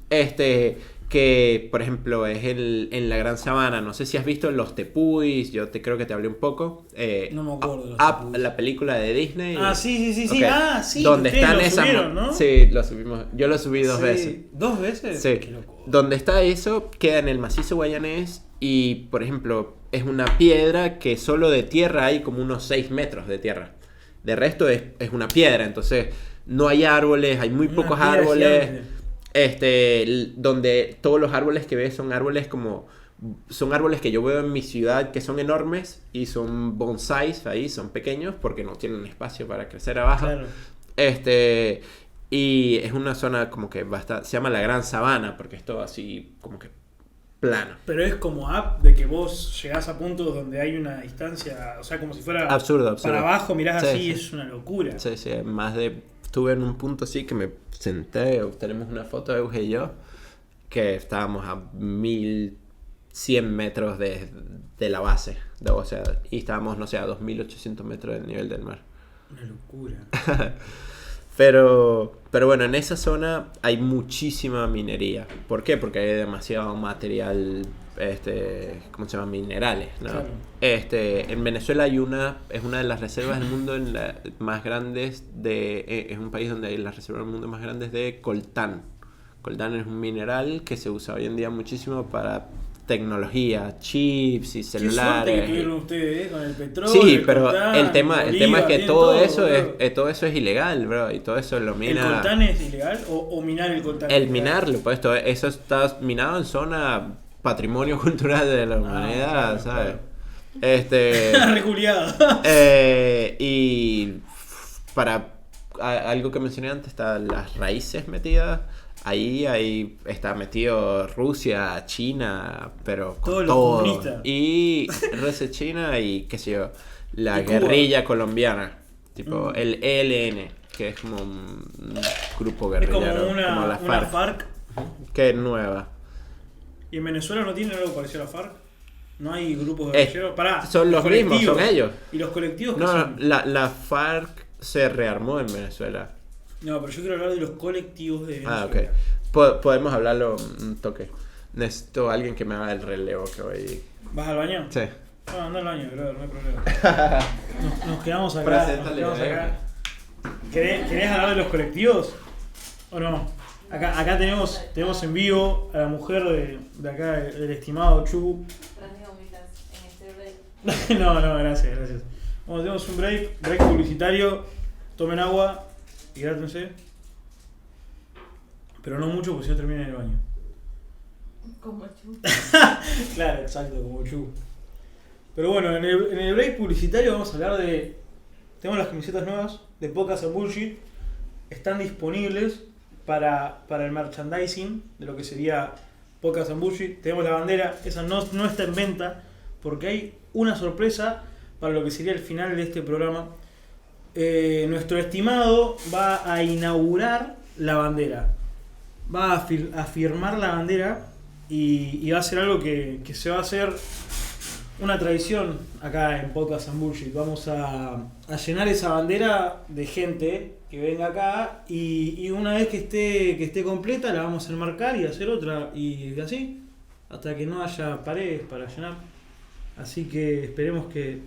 Que por ejemplo es en la Gran Sabana. No sé si has visto los tepuis. Yo creo que te hablé un poco. No me acuerdo de los Up, tepuis. la película de Disney. Ah, sí. Ok. Ah, sí. Donde ustedes están lo esas. subieron, ¿no? Sí, lo subimos. Yo lo subí dos Sí. veces. ¿2 veces? Sí. Qué loco. Donde está eso, queda en el macizo guayanés. Y por ejemplo, es una piedra que solo de tierra hay como unos 6 metros de tierra. De resto es una piedra. Entonces no hay árboles, hay muy Una pocos piedra árboles. gigante. Donde todos los árboles que ves son árboles que yo veo en mi ciudad, que son enormes y son bonsáis ahí, son pequeños porque no tienen espacio para crecer abajo. Claro. Y es una zona como que se llama la Gran Sabana porque es todo así como que plano. Pero es como de que vos llegás a puntos donde hay una distancia, o sea, como si fuera Absurdo. para abajo, mirás Sí, así, sí. es una locura. Sí, estuve en un punto así que me senté, tenemos una foto de Euge y yo, que estábamos a 1100 metros de la base, o sea, y estábamos, no sé, a 2800 metros del nivel del mar. Una locura. Pero bueno, en esa zona hay muchísima minería. ¿Por qué? Porque hay demasiado material, ¿cómo se llama? Minerales, ¿no? Claro. En Venezuela es una de las reservas del mundo más grandes es un país donde hay las reservas del mundo más grandes de coltán. Coltán es un mineral que se usa hoy en día muchísimo para tecnología, chips y celulares. Qué suerte que tuvieron ustedes con el petróleo. Sí, el pero coltán, el tema es Bolívar, que tienen todo eso bro. todo eso es ilegal, bro, y todo eso lo mina. ¿El coltán es ilegal o minar el coltán? El minarlo, pues eso está minado en zona patrimonio cultural de la humanidad, claro, ¿sabes? Reculiado. Y para algo que mencioné antes, están las raíces metidas. Ahí está metido Rusia, China, pero con Todos los todo. comunistas. Y Rusia, China y qué sé yo, la Y Cuba. guerrilla colombiana, tipo el ELN, que es como un grupo Es guerrillero, como como la una FARC, FARC. que es nueva. ¿Y en Venezuela no tienen algo parecido a la FARC? ¿No hay grupos guerrilleros? Pará, Son los mismos, colectivos. son ellos. ¿Y los colectivos qué No, son? la FARC se rearmó en Venezuela. No, pero yo quiero hablar de los colectivos de Venezuela. Ah, ok. Podemos hablarlo un toque. Necesito a alguien que me haga el relevo que voy. ¿Vas al baño? Sí. No, anda al baño, brother, no hay problema. Nos quedamos acá. Preséntale, ¿Querés hablar de los colectivos? ¿O no? Acá tenemos en vivo a la mujer de acá, el estimado Chu. No, gracias. Bueno, tenemos un break publicitario. Tomen agua, hidrátense. Pero no mucho porque si no termina en el baño. Como Chu. Claro, exacto, como Chu. Pero bueno, en el break publicitario vamos a hablar de... Tenemos las camisetas nuevas de Podcast and Bullshit. Están disponibles para el merchandising de lo que sería Podcast and Bullshit. Tenemos la bandera, esa no está en venta porque hay una sorpresa para lo que sería el final de este programa. Nuestro estimado va a inaugurar la bandera. Va a firmar la bandera y va a ser algo que se va a hacer una tradición acá en Podcast and Bullshit. Vamos a llenar esa bandera de gente que venga acá y una vez que esté completa la vamos a enmarcar y hacer otra y así hasta que no haya paredes para llenar. Así que esperemos que...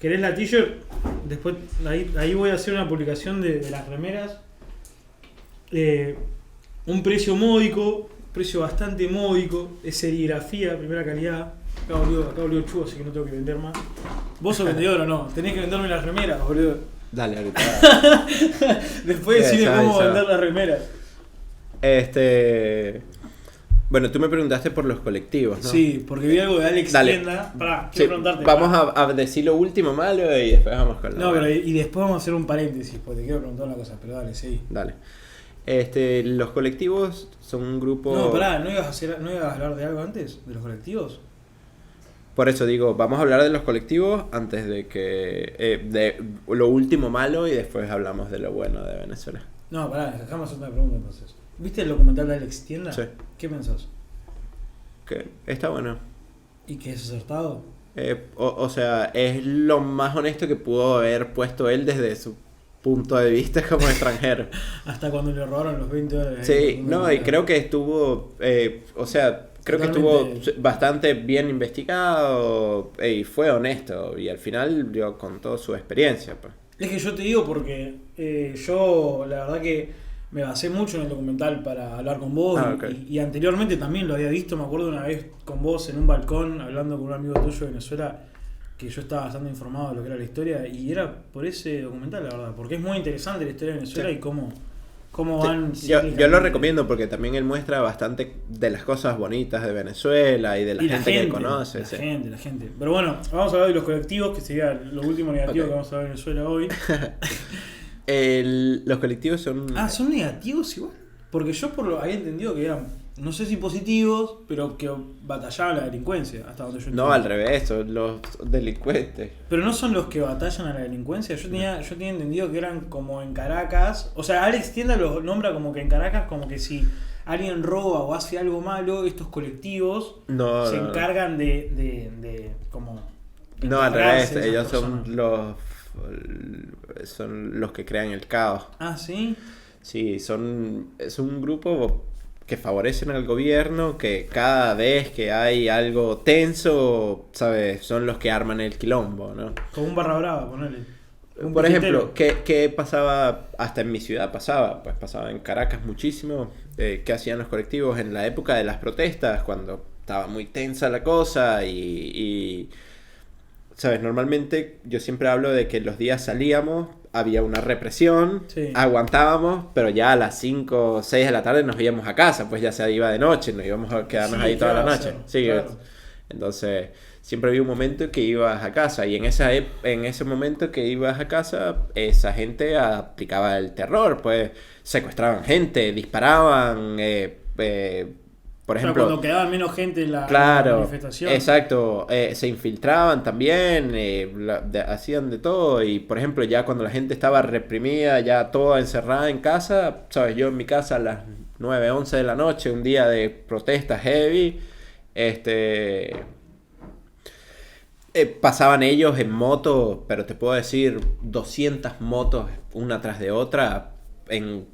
¿Querés la t-shirt? Después ahí voy a hacer una publicación de las remeras. Un precio módico, precio bastante módico, es serigrafía, primera calidad. Acá volvió Chu, así que no tengo que vender más. ¿Vos sos vendedor o no? Tenés que venderme las remeras, boludo. Dale, ahorita. Después decime cómo vender las remeras. Bueno, tú me preguntaste por los colectivos, ¿no? Sí, porque vi algo de Alex Tienda. Pará, quiero preguntarte. Vamos a decir lo último malo y después vamos con No, pero y después vamos a hacer un paréntesis, porque te quiero preguntar una cosa, pero dale, sí. Dale. Los colectivos son un grupo... No, pará, ¿no ibas a hablar de algo antes? ¿De los colectivos? Por eso digo, vamos a hablar de los colectivos antes de que... de lo último malo y después hablamos de lo bueno de Venezuela. No, pará, dejamos hacer una pregunta entonces. ¿Viste el documental de Alex Tienda? Sí. ¿Qué pensás? Que está bueno. ¿Y que es acertado? O sea, es lo más honesto que pudo haber puesto él desde su punto de vista como extranjero. Hasta cuando le robaron los $20. Sí, no, y creo que estuvo... o sea, creo Totalmente. que estuvo bastante bien investigado y fue honesto. Y al final dio contó su experiencia. Pues. Es que yo te digo porque yo la verdad que me basé mucho en el documental para hablar con vos Okay. y anteriormente también lo había visto, me acuerdo una vez con vos en un balcón hablando con un amigo tuyo de Venezuela que yo estaba bastante informado de lo que era la historia y era por ese documental la verdad, porque es muy interesante la historia de Venezuela y cómo van... Yo lo recomiendo porque también él muestra bastante de las cosas bonitas de Venezuela y de la gente que conoce. La gente. Pero bueno, vamos a hablar de los colectivos, que sería lo último negativo que vamos a ver en Venezuela hoy. Los colectivos son... ¿Son negativos igual? Porque yo había entendido que eran, no sé si positivos, pero que batallaban la delincuencia, hasta donde yo entiendo. No, al revés, son los delincuentes. Pero no son los que batallan a la delincuencia. Yo tenía entendido que eran como en Caracas. O sea, Alex Tienda los nombra como que en Caracas, como que si alguien roba o hace algo malo, estos colectivos se encargan de como... No, al revés, ellos son los que crean el caos. Ah, ¿sí? Sí, es un grupo que favorecen al gobierno, que cada vez que hay algo tenso, ¿sabes? Son los que arman el quilombo, ¿no? Como un barra brava, ponele. Por ejemplo, ¿qué pasaba? Hasta en mi ciudad pasaba en Caracas muchísimo. ¿Qué hacían los colectivos en la época de las protestas? Cuando estaba muy tensa la cosa y ¿sabes? Normalmente yo siempre hablo de que los días salíamos, había una represión, aguantábamos, pero ya a las 5 o 6 de la tarde nos íbamos a casa, pues ya se iba de noche, nos íbamos a quedarnos ahí toda la noche. Sí, claro. Entonces, siempre había un momento que ibas a casa y en ese momento que ibas a casa, esa gente aplicaba el terror, pues secuestraban gente, disparaban, por ejemplo, cuando quedaba menos gente en la manifestación. Exacto, se infiltraban también, hacían de todo y por ejemplo ya cuando la gente estaba reprimida, ya toda encerrada en casa, sabes, yo en mi casa a las 9, 11 de la noche, un día de protestas heavy, pasaban ellos en moto, pero te puedo decir 200 motos una tras de otra,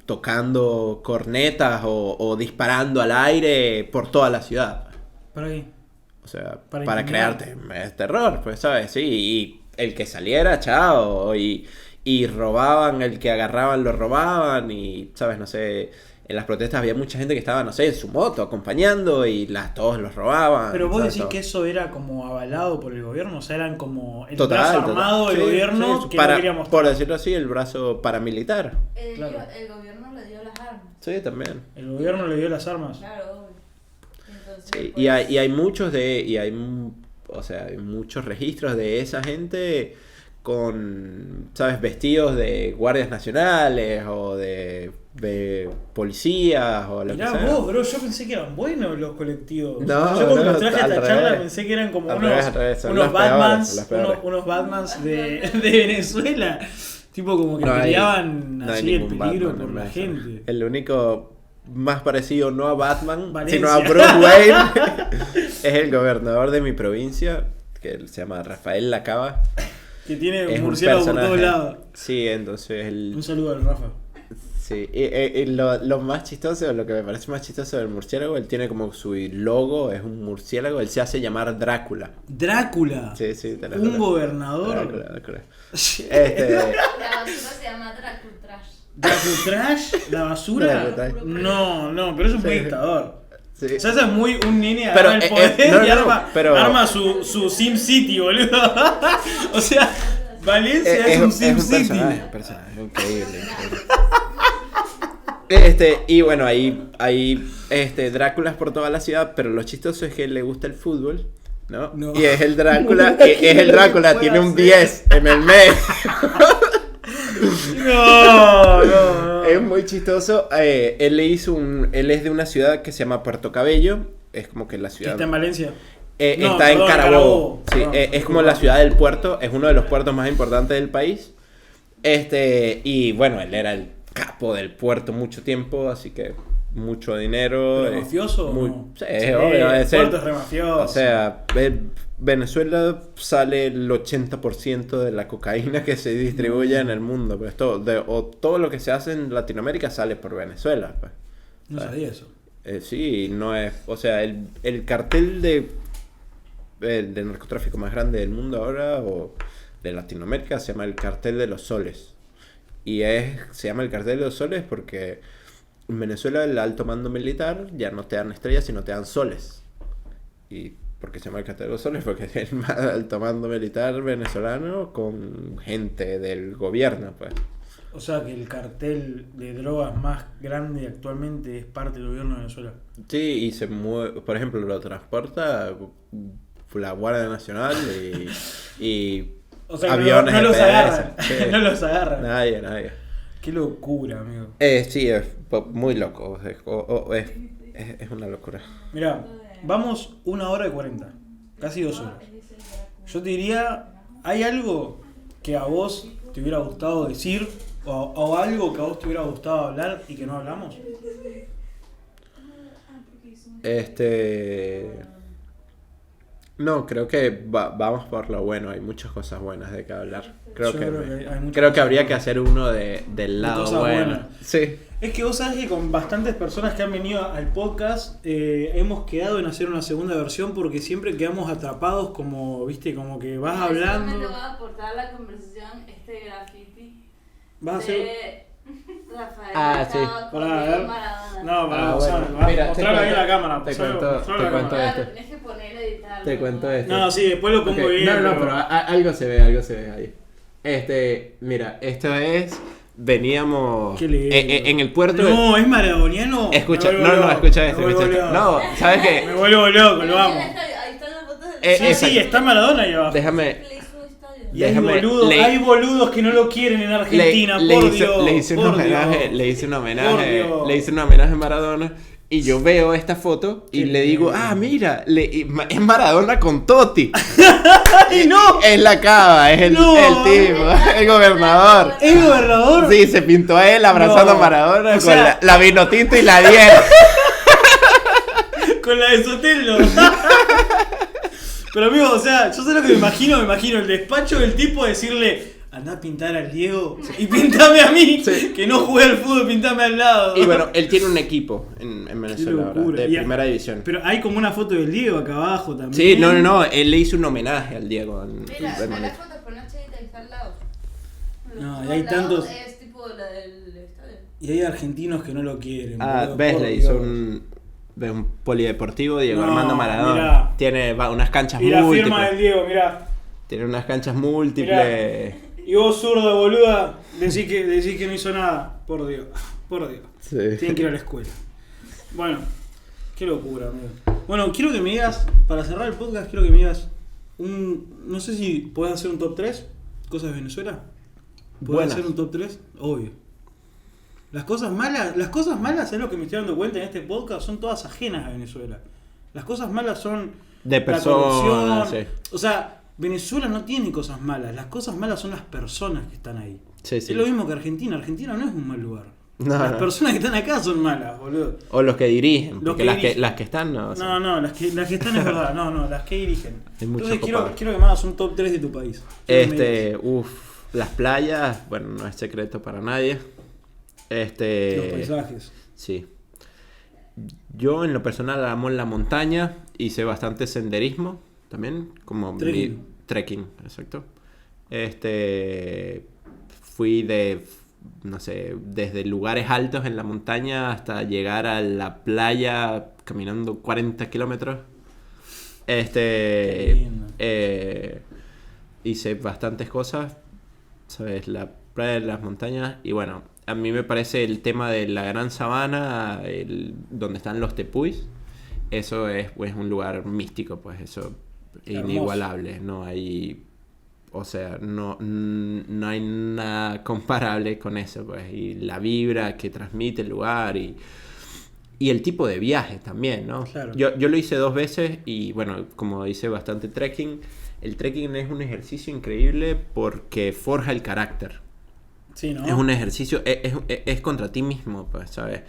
tocando cornetas o disparando al aire por toda la ciudad. Para ahí. O sea, Para para intimidar. crearte terror, pues, ¿sabes? Sí, y el que saliera, chao, y robaban, el que agarraban lo robaban, y, ¿sabes? No sé, en las protestas había mucha gente que estaba, no sé, en su moto, acompañando, y todos los robaban. Pero vos ¿sabes? decís Todo. que eso era como avalado por el gobierno, o sea, eran como el Total, brazo total. armado del Sí, gobierno sí, que no quería mostrar. por decirlo así, el brazo paramilitar. Claro. El gobierno le dio las armas. Sí, también. El gobierno le dio las armas. Claro, obvio. Entonces, Sí, pues, y hay muchos o sea, hay muchos registros de esa gente con, ¿sabes? Vestidos de guardias nacionales o de policías o lo Mirá que sea. vos, bro, yo pensé que eran buenos los colectivos. No, yo cuando no, los traje a al esta charla revés. pensé que eran como Al unos, revés, al revés, son unos las peores, Batmans, son las peores. unos Batmans de Venezuela. Tipo como que No hay- peleaban no hay así el ningún peligro Batman por en la Venezuela. gente. El único más parecido no a Batman, Valencia. sino a Bruce Wayne es el gobernador de mi provincia, que se llama Rafael Lacaba. Que tiene Es un un murciélago por todos personaje. lados. Sí, entonces Un saludo al Rafa. sí, y lo más chistoso, lo que me parece más chistoso del murciélago, él tiene como su logo, es un murciélago, él se hace llamar Drácula. Drácula. Sí, sí, te lo Un juro. gobernador. Drácula. la basura se llama Dracultrash. Dracutrash, la basura. Dracutrash. No, pero es un buen Sí. dictador. Sí. O sea, eso es muy un nene Pero, agarra el poder no, y no, arma, pero- arma su Sim City, boludo. O sea, Valencia es un Sim City. un personaje increíble. Y bueno, hay Dráculas por toda la ciudad, pero lo chistoso es que a él le gusta el fútbol, ¿no? No. Y es el Drácula, Puede tiene un hacer. 10 en el medio. No. Es muy chistoso. Él es de una ciudad que se llama Puerto Cabello. Es como que la ¿Que ciudad. está en Valencia? No, Está en perdón, Carabobo. Sí, Perdón, es como la ciudad del puerto. Es uno de los puertos más importantes del país. Y bueno, él era el capo del puerto mucho tiempo. Así que mucho dinero. ¿Pero mafioso o muy, no? Sí, Sí, obvio. el es el- puerto es re mafioso. O sea, Venezuela sale el 80% de la cocaína que se distribuye en el mundo. Pues todo lo que se hace en Latinoamérica sale por Venezuela. Pues. No sabía eso. Sí, no es. O sea, el cartel de narcotráfico más grande del mundo ahora, o de Latinoamérica, se llama el Cartel de los Soles. Y se llama el Cartel de los Soles porque en Venezuela el alto mando militar ya no te dan estrellas, sino te dan soles. ¿Y por qué se llama el Cartel de los Soles? Porque es el más alto mando militar venezolano con gente del gobierno, pues. O sea que el cartel de drogas más grande actualmente es parte del gobierno de Venezuela. Sí, y se mueve, por ejemplo, lo transporta la Guardia Nacional y O sea que aviones no los FPS. agarran. Sí. No los agarran. Nadie. Qué locura, amigo. Sí, es muy loco. Es una locura. Mirá, vamos 1 hora y 40. Casi 2 horas. Yo te diría, ¿hay algo que a vos te hubiera gustado decir? O algo que a vos te hubiera gustado hablar y que no hablamos? No, creo que vamos por lo bueno. Hay muchas cosas buenas de que hablar. Creo Yo que, creo que hay muchas creo que cosas habría buenas. que hacer uno del lado cosas bueno. buenas. Sí. Es que vos sabés que con bastantes personas que han venido al podcast hemos quedado en hacer una segunda versión porque siempre quedamos atrapados como, viste, como que vas hablando. Solamente voy a aportar a la conversación este graffiti Vas a hacer... de Rafael. Ah, sí. Machado con Pará, a ver. Maradona. No, para bueno. Mira, te mostrarlo ahí en la cuento- cámara. te mostrarlo- cuento- mostrarlo te a la cuento cámara. esto. Claro, tenés que poner editarlo. Te cuento esto. No, sí, después lo pongo Ok, bien. No, pero algo se ve ahí. Mira, esto es. Veníamos Qué lindo. en el puerto. No, es maradoniano. Escucha, Me vuelvo loco, escucha me esto. vuelvo escucha esto. loco. No, ¿sabes Me qué? vuelvo loco, Pero lo amo. mira el estadio, ahí están las fotos del Eh, Sí, exacto. sí, está Maradona ahí abajo. Déjame. Le hizo un estadio. Y hay déjame- boludos, le- hay boludos que no lo quieren en Argentina, le por hice, Dios. le hice un por homenaje, Dios. le hice un Por homenaje, Dios. le hice un homenaje a Maradona y yo veo esta foto y Qué le digo, lindo. mira, es Maradona con Totti. ¡Ay, no! Es la cava, es No. el tipo, el gobernador. ¿Es gobernador? Sí, se pintó a él abrazando No. a Maradona O con sea- la vino tinto y la 10. Con la de Sotelo. Pero amigo, o sea, yo sé lo que me imagino el despacho del tipo decirle, andá a pintar al Diego y pintame a mí, que no jugué al fútbol, pintame al lado. Y bueno, él tiene un equipo en Venezuela ahora, de primera división. Pero hay como una foto del Diego acá abajo también. Sí, no, él le hizo un homenaje al Diego. Mira, a las fotos con Nachita y está al lado. No, y hay tantos... Es tipo la del estadio. Y hay argentinos que no lo quieren. ves, le hizo un polideportivo Diego Armando Maradona. Mirá. Tiene unas canchas Y la múltiples. firma del Diego, mirá. Tiene unas canchas múltiples. Y vos, zurdo, boluda, decís que no hizo nada. Por Dios. Sí. Tienen que ir a la escuela. Bueno, qué locura, amigo. Bueno, quiero que me digas, para cerrar el podcast, quiero que me digas no sé si podés hacer un top 3, cosas de Venezuela. ¿Podés Buenas. hacer un top 3? Obvio. Las cosas malas, es lo que me estoy dando cuenta en este podcast, son todas ajenas a Venezuela. Las cosas malas son De la personas, corrupción. O sea, Venezuela no tiene cosas malas. Las cosas malas son las personas que están ahí. Sí. Es lo mismo que Argentina. Argentina no es un mal lugar. No, las no. personas que están acá son malas, boludo. O los que dirigen, porque que las que están no. No, las que están es verdad. No, las que dirigen. Hay mucho Entonces copado. quiero que me hagas un top 3 de tu país. Quiero que me digas Las playas, bueno, no es secreto para nadie. los paisajes. Sí. Yo en lo personal amo la montaña, hice bastante senderismo también, como trekking, exacto. Fui desde lugares altos en la montaña hasta llegar a la playa caminando 40 kilómetros. Qué lindo. Hice bastantes cosas, ¿sabes? La playa de las montañas y bueno, a mí me parece el tema de la Gran Sabana, donde están los tepuis, eso es un lugar místico, pues eso Hermoso. Inigualable, no hay, o sea, no hay nada comparable con eso, pues, y la vibra que transmite el lugar y el tipo de viaje también, ¿no? Claro. Yo lo hice 2 veces y bueno, como hice bastante trekking, el trekking es un ejercicio increíble porque forja el carácter. Sí, ¿no? Es un ejercicio, es contra ti mismo, pues, ¿sabes?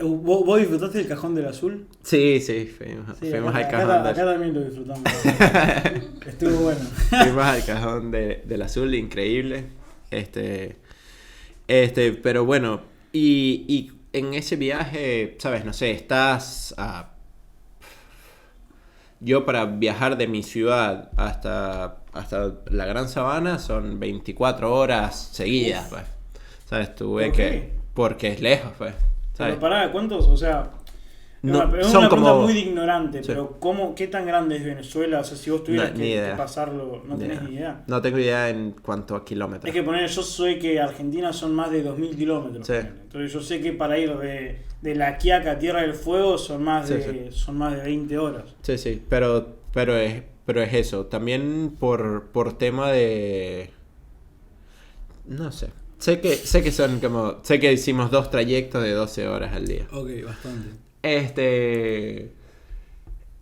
¿Vos disfrutaste del Cajón del Azul? Sí, fuimos al cajón acá también lo disfrutamos. Estuvo bueno. Fuimos al cajón del Azul, increíble. Pero bueno, y en ese viaje, ¿sabes? No sé, estás yo para viajar de mi ciudad hasta la Gran Sabana son 24 horas seguidas, pues. ¿Sabes? Tuve ¿Por qué? porque es lejos, pues. ¿Sabes? Pero pará, ¿cuántos? O sea, No, es son una pregunta como- muy de ignorante, Sí. pero ¿qué tan grande es Venezuela? O sea, si vos tuvieras Ni que idea. pasarlo, no tenés ni idea. No tengo idea en cuanto a kilómetros. Es que poner, yo sé que Argentina son más de 2000 kilómetros. Sí. Entonces yo sé que para ir de La Quiaca a Tierra del Fuego son más de 20 horas. Sí, pero es eso. También por tema de... No sé. Sé que son como... Sé que hicimos 2 trayectos de 12 horas al día. Ok, bastante.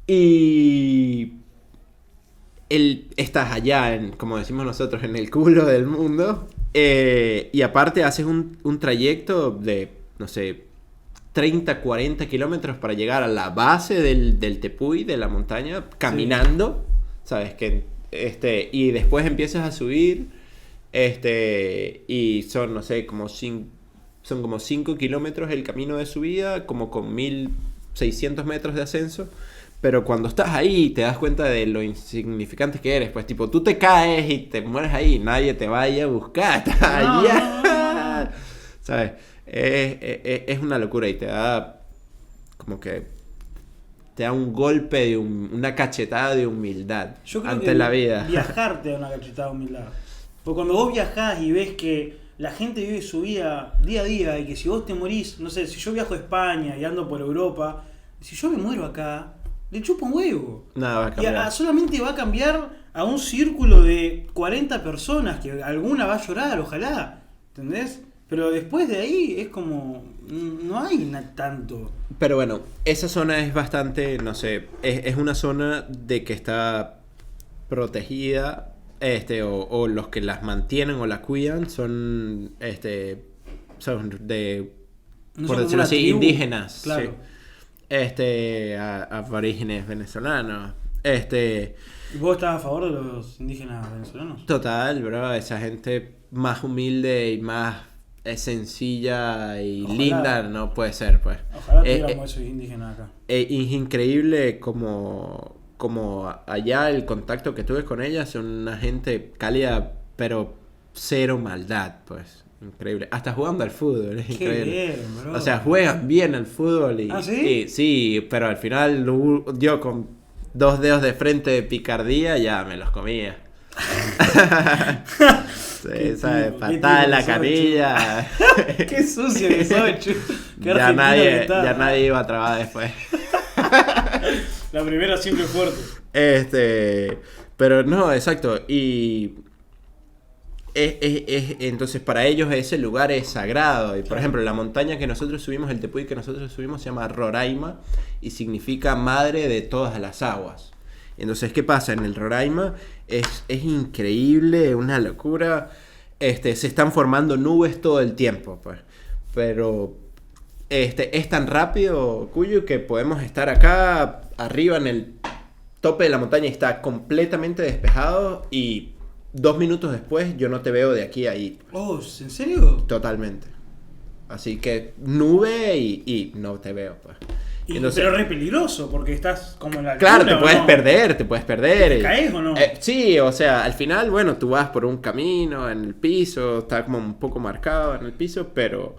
Y... estás allá, como decimos nosotros, en el culo del mundo. Y aparte haces un trayecto de, no sé, 30, 40 kilómetros para llegar a la base del tepuy, de la montaña, caminando. ¿Sabes? Y después empiezas a subir. Y son, no sé, son como 5 kilómetros el camino de subida, como con 1600 metros de ascenso. Pero cuando estás ahí te das cuenta de lo insignificante que eres. Pues tipo, tú te caes y te mueres ahí. Nadie te vaya a buscar. Estás allá. ¿Sabes? Es una locura y te da como que... Te da un golpe, una cachetada de humildad Yo creo ante que la vida. viajar te da una cachetada de humildad. Porque cuando vos viajás y ves que la gente vive su vida día a día y que si vos te morís, no sé, si yo viajo a España y ando por Europa, si yo me muero acá, le chupo un huevo. Nada va a cambiar. Solamente va a cambiar a un círculo de 40 personas, que alguna va a llorar, ojalá, ¿entendés? Pero después de ahí es como, no hay tanto. Pero bueno, esa zona es bastante, no sé, es una zona de que está protegida, o los que las mantienen o las cuidan son de, No por son decirlo como así, una tribu. indígenas. Claro. Sí. aborígenes venezolanos. ¿Y vos estás a favor de los indígenas venezolanos? Total, bro, esa gente más humilde y más sencilla y Ojalá. linda no puede ser, pues. Ojalá tuviéramos esos indígenas acá. Es increíble como allá el contacto que tuve con ellas, son una gente cálida, pero cero maldad, pues. Increíble. Hasta jugando al fútbol, es Qué increíble. bien, bro. O sea, juegan bien al fútbol y... ¿Ah, sí? Sí, pero al final yo con 2 dedos de frente de picardía ya me los comía. Sí, ¿sabes? tipo, Patada en la tipo que canilla. Qué sucio que soy, Qué Ya argentino que nadie, está. ya nadie iba a trabajar después. La primera siempre fuerte. Pero no, exacto. Y entonces para ellos ese lugar es sagrado. Y por ejemplo, la montaña que nosotros subimos, el tepuy que nosotros subimos se llama Roraima y significa madre de todas las aguas. Entonces, ¿qué pasa? En el Roraima es increíble, una locura. Se están formando nubes todo el tiempo, pues. Pero es tan rápido, Cuyo, que podemos estar acá arriba en el tope de la montaña y está completamente despejado y 2 minutos después yo no te veo de aquí a ahí. Oh, ¿en serio? Totalmente. Así que nube y no te veo, pues. Pero es re peligroso porque estás como en la Claro, altura, te puedes ¿no? perder, ¿Te caes o no? Sí, o sea, al final, bueno, tú vas por un camino en el piso, está como un poco marcado en el piso, pero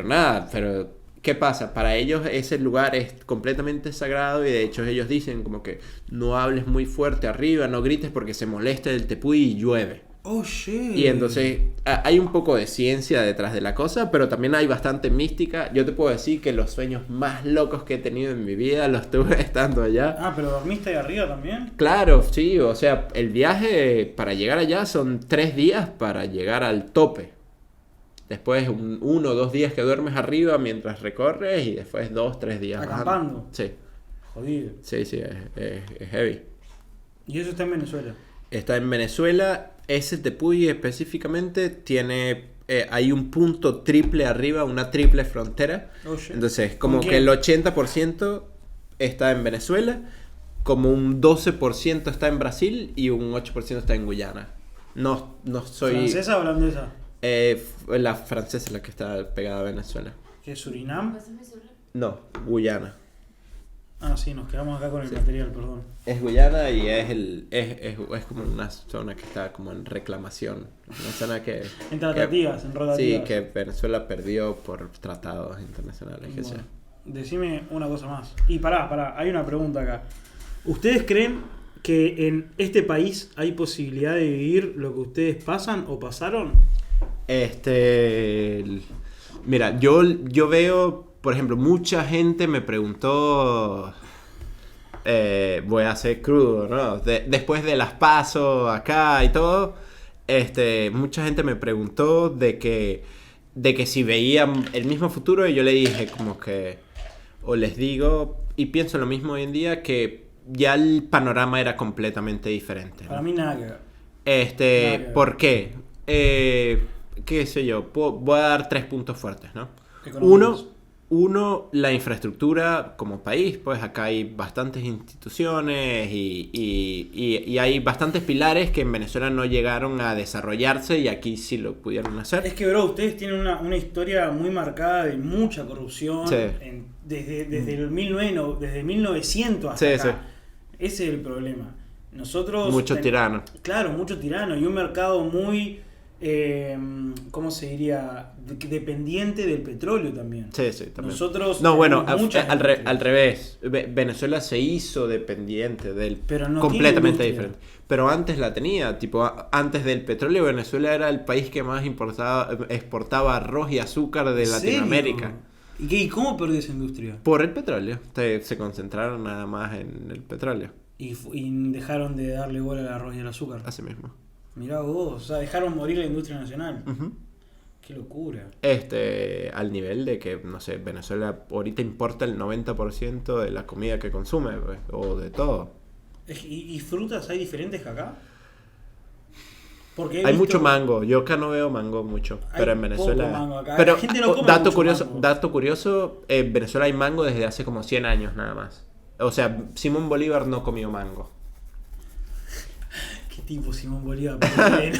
nada, pero ¿qué pasa? Para ellos ese lugar es completamente sagrado y de hecho ellos dicen como que no hables muy fuerte arriba, no grites porque se molesta el tepuy y llueve. Oh, shit. Y entonces hay un poco de ciencia detrás de la cosa, pero también hay bastante mística. Yo te puedo decir que los sueños más locos que he tenido en mi vida los tuve estando allá. Ah, ¿pero dormiste ahí arriba también? Claro, sí, o sea, el viaje para llegar allá son 3 días para llegar al tope. Después 1 o 2 días que duermes arriba mientras recorres y después 2, 3 días ¿Acampando? bajando. Sí, Jodido. sí, es heavy. ¿Y eso está en Venezuela? Está en Venezuela. Ese tepuy específicamente tiene... hay un punto triple arriba, una triple frontera. Oh, shit. Entonces, como ¿Con que el quién? 80% está en Venezuela, como un 12% está en Brasil y un 8% está en Guyana. No soy... ¿Francesa o holandesa? La francesa es la que está pegada a Venezuela. ¿Qué es Surinam? No, Guyana. Ah, sí, nos quedamos acá con el material, perdón. Es Guyana y es como una zona que está como en reclamación. Una zona que... En tratativas, en rotativas. Sí, que Venezuela perdió por tratados internacionales. Que Bueno, sea. decime una cosa más. Y pará, hay una pregunta acá. ¿Ustedes creen que en este país hay posibilidad de vivir lo que ustedes pasan o pasaron? Mira, yo veo, por ejemplo, mucha gente me preguntó, voy a ser crudo, ¿no? Después de las PASO acá y todo, mucha gente me preguntó de que si veían el mismo futuro y yo le dije como que, o les digo, y pienso lo mismo hoy en día, que ya el panorama era completamente diferente, ¿no? Para mí nada que ver. ¿Por qué? ¿Qué sé yo? Voy a dar 3 puntos fuertes, ¿no? Económicos. Uno, la infraestructura como país, pues acá hay bastantes instituciones y hay bastantes pilares que en Venezuela no llegaron a desarrollarse y aquí sí lo pudieron hacer. Es que, bro, ustedes tienen una historia muy marcada de mucha corrupción Sí. desde el 1900 hasta Sí, acá. sí. Ese es el problema. Nosotros... Mucho tirano. Claro, mucho tirano y un mercado muy... ¿cómo se diría? Dependiente del petróleo también. Sí, también. Nosotros No, bueno, tenemos muchas al industrias. revés. Venezuela se hizo dependiente del... Pero no completamente tiene diferente. Pero antes la tenía, tipo, antes del petróleo, Venezuela era el país que más exportaba arroz y azúcar de ¿En Latinoamérica. serio? ¿Y cómo perdió esa industria? Por el petróleo. Se concentraron nada más en el petróleo. Y dejaron de darle bola al arroz y al azúcar. Así mismo. Mirá vos, o sea, dejaron morir la industria nacional. Ujú. Qué locura. Al nivel de que, no sé, Venezuela ahorita importa el 90% de la comida que consume, pues, o de todo. ¿Y frutas hay diferentes que acá? Porque Hay mucho mango. Yo acá no veo mango mucho, Hay pero en poco Venezuela. mango acá. Pero La gente no come dato mucho curioso, mango. dato curioso, en Venezuela hay mango desde hace como 100 años nada más. O sea, Simón Bolívar no comió mango. ¿Qué tipo Simón Bolívar?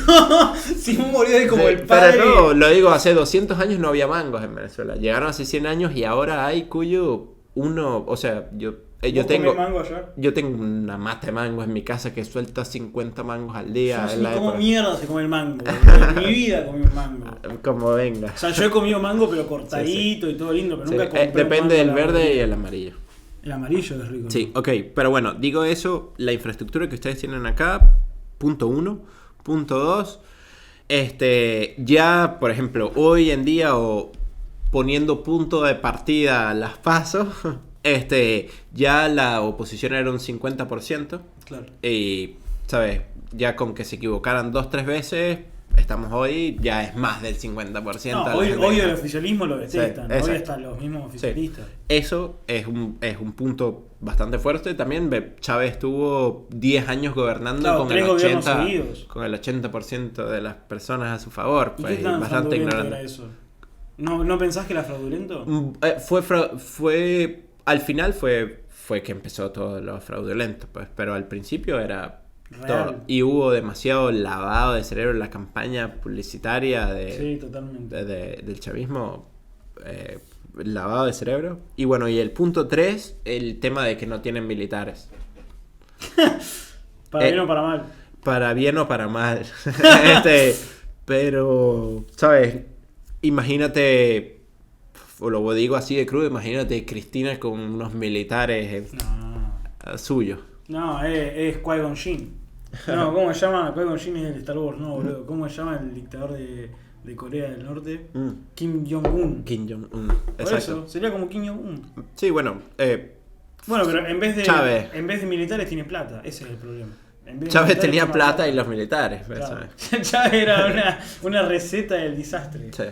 No, Simón Bolívar es como Sí, el padre. Pero no, lo digo, hace 200 años no había mangos en Venezuela. Llegaron hace 100 años y ahora hay cuyo uno, o sea, yo ¿Vos tengo comés mango allá? yo tengo una mata de mango en mi casa que suelta 50 mangos al día. Yo no sé en ni la cómo época. mierda se come el mango. En mi vida comí un mango. Como venga. O sea, yo he comido mango pero cortadito y todo lindo, pero Sí, nunca compré un depende mango del a la verde y parrilla. el amarillo. El amarillo es rico. Sí, ok, pero bueno, digo eso, la infraestructura que ustedes tienen acá, punto 1, punto 2, ya, por ejemplo, hoy en día o poniendo punto de partida a las PASO, ya la oposición era un 50%, Claro. y, ¿sabes? Ya con que se equivocaran 2-3 veces, estamos hoy, ya es más del 50%. No, de la hoy gente. el oficialismo lo detestan. Sí, Hoy exacto. hasta los mismos Sí. oficialistas. Eso es un punto bastante fuerte. También Chávez estuvo 10 años gobernando Claro, con, 3 el gobiernos 80, seguidos. con el 80% de las personas a su favor. ¿Y Pues, qué tan bastante fraudulento era ignorante. eso? ¿No pensás que era fraudulento? Fue al final fue que empezó todo lo fraudulento, pues, pero al principio era Real. todo. Y hubo demasiado lavado de cerebro en la campaña publicitaria Sí, totalmente. del chavismo, lavado de cerebro. Y bueno, y el punto 3, el tema de que no tienen militares. Para bien o para mal. Para bien o para mal. Pero, ¿sabes? Imagínate, o lo digo así de crudo, imagínate Cristina con unos militares suyos. No, es Qui-Gon Jinn. No, ¿cómo se llama? Qui-Gon Jinn es el de Star Wars, no, boludo. ¿Cómo se llama el dictador de Corea del Norte? Kim Jong-un. Kim Jong-un. Por Exacto. eso, sería como Kim Jong-un. Sí, bueno, Bueno, pero en vez Chávez. de militares tiene plata, ese es el problema. En vez de Chávez militares tenía toma plata y los militares. pues, Claro. ¿sabes? Chávez era una receta del desastre. Sí.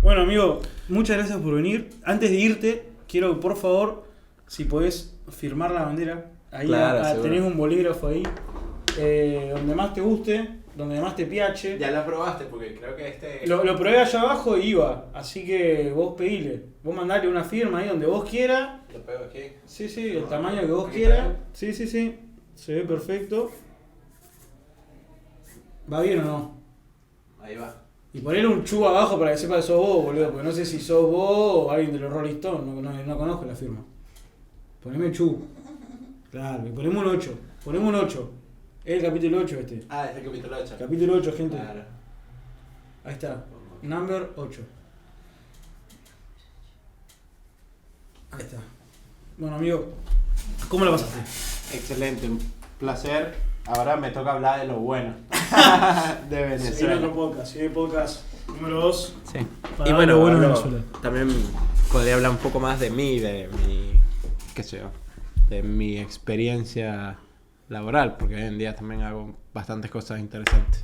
Bueno, amigo, muchas gracias por venir. Antes de irte, quiero, por favor, si podés firmar la bandera. Ahí Claro, seguro. tenés un bolígrafo ahí. Donde más te guste, donde más te piache. Ya lo probaste porque creo que Lo probé allá abajo y iba. Así que vos pedile. Vos mandale una firma ahí donde vos quieras. Lo pego aquí. Sí, sí, el tamaño que vos ¿Aquí quieras. está bien? Sí, sí, sí. Se ve perfecto. ¿Va bien o no? Ahí va. Y ponerle un chu abajo para que sepa que sos vos, boludo. Porque no sé si sos vos o alguien de los Rolling Stones. No conozco la firma. Poneme chu. Claro, y ponemos un 8. Ponemos un 8. Es el capítulo 8 este. Ah, es el capítulo 8. Capítulo 8, gente. Claro. Ahí está. Number 8. Ahí está. Bueno, amigo, ¿cómo la pasaste? Excelente, un placer. Ahora me toca hablar de lo bueno de Seguir Venezuela. otro podcast. Sigue podcast número 2. Sí. Para Y hablar bueno, lo bueno de hablo- Venezuela. también podría hablar un poco más de mí, de mi, qué sé yo, de mi experiencia laboral, porque hoy en día también hago bastantes cosas interesantes.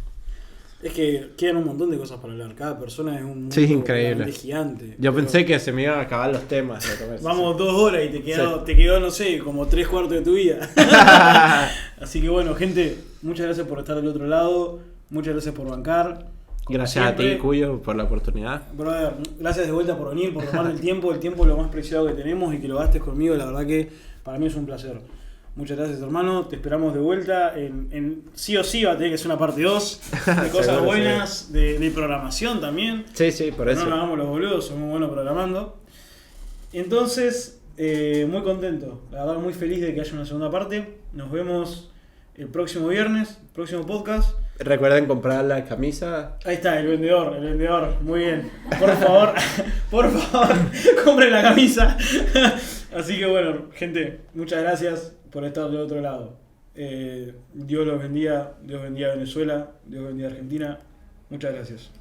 Es que quedan un montón de cosas para hablar. Cada persona es un mundo Sí, increíble. realmente gigante. Yo Pero pensé que se me iban a acabar los temas. de conversación. vamos 2 horas y Sí. te quedó, no sé, como 3/4 de tu vida. Así que bueno, gente, muchas gracias por estar del otro lado. Muchas gracias por bancar. Como Gracias a ti, siempre. Cuyo, por la oportunidad. Brother, gracias de vuelta por venir, por tomar el tiempo es lo más preciado que tenemos y que lo gastes conmigo, la verdad que para mí es un placer. Muchas gracias, hermano, te esperamos de vuelta, sí o sí va a tener que ser una parte 2, de cosas Seguro, buenas, de programación también. Sí, sí, por No eso. nos hagamos los boludos, somos muy buenos programando. Entonces, muy contento, la verdad muy feliz de que haya una segunda parte. Nos vemos el próximo viernes, próximo podcast. Recuerden comprar la camisa. Ahí está, el vendedor, muy bien. Por favor, compren la camisa. Así que bueno, gente, muchas gracias por estar del otro lado. Dios los bendiga, Dios bendiga a Venezuela, Dios bendiga a Argentina. Muchas gracias.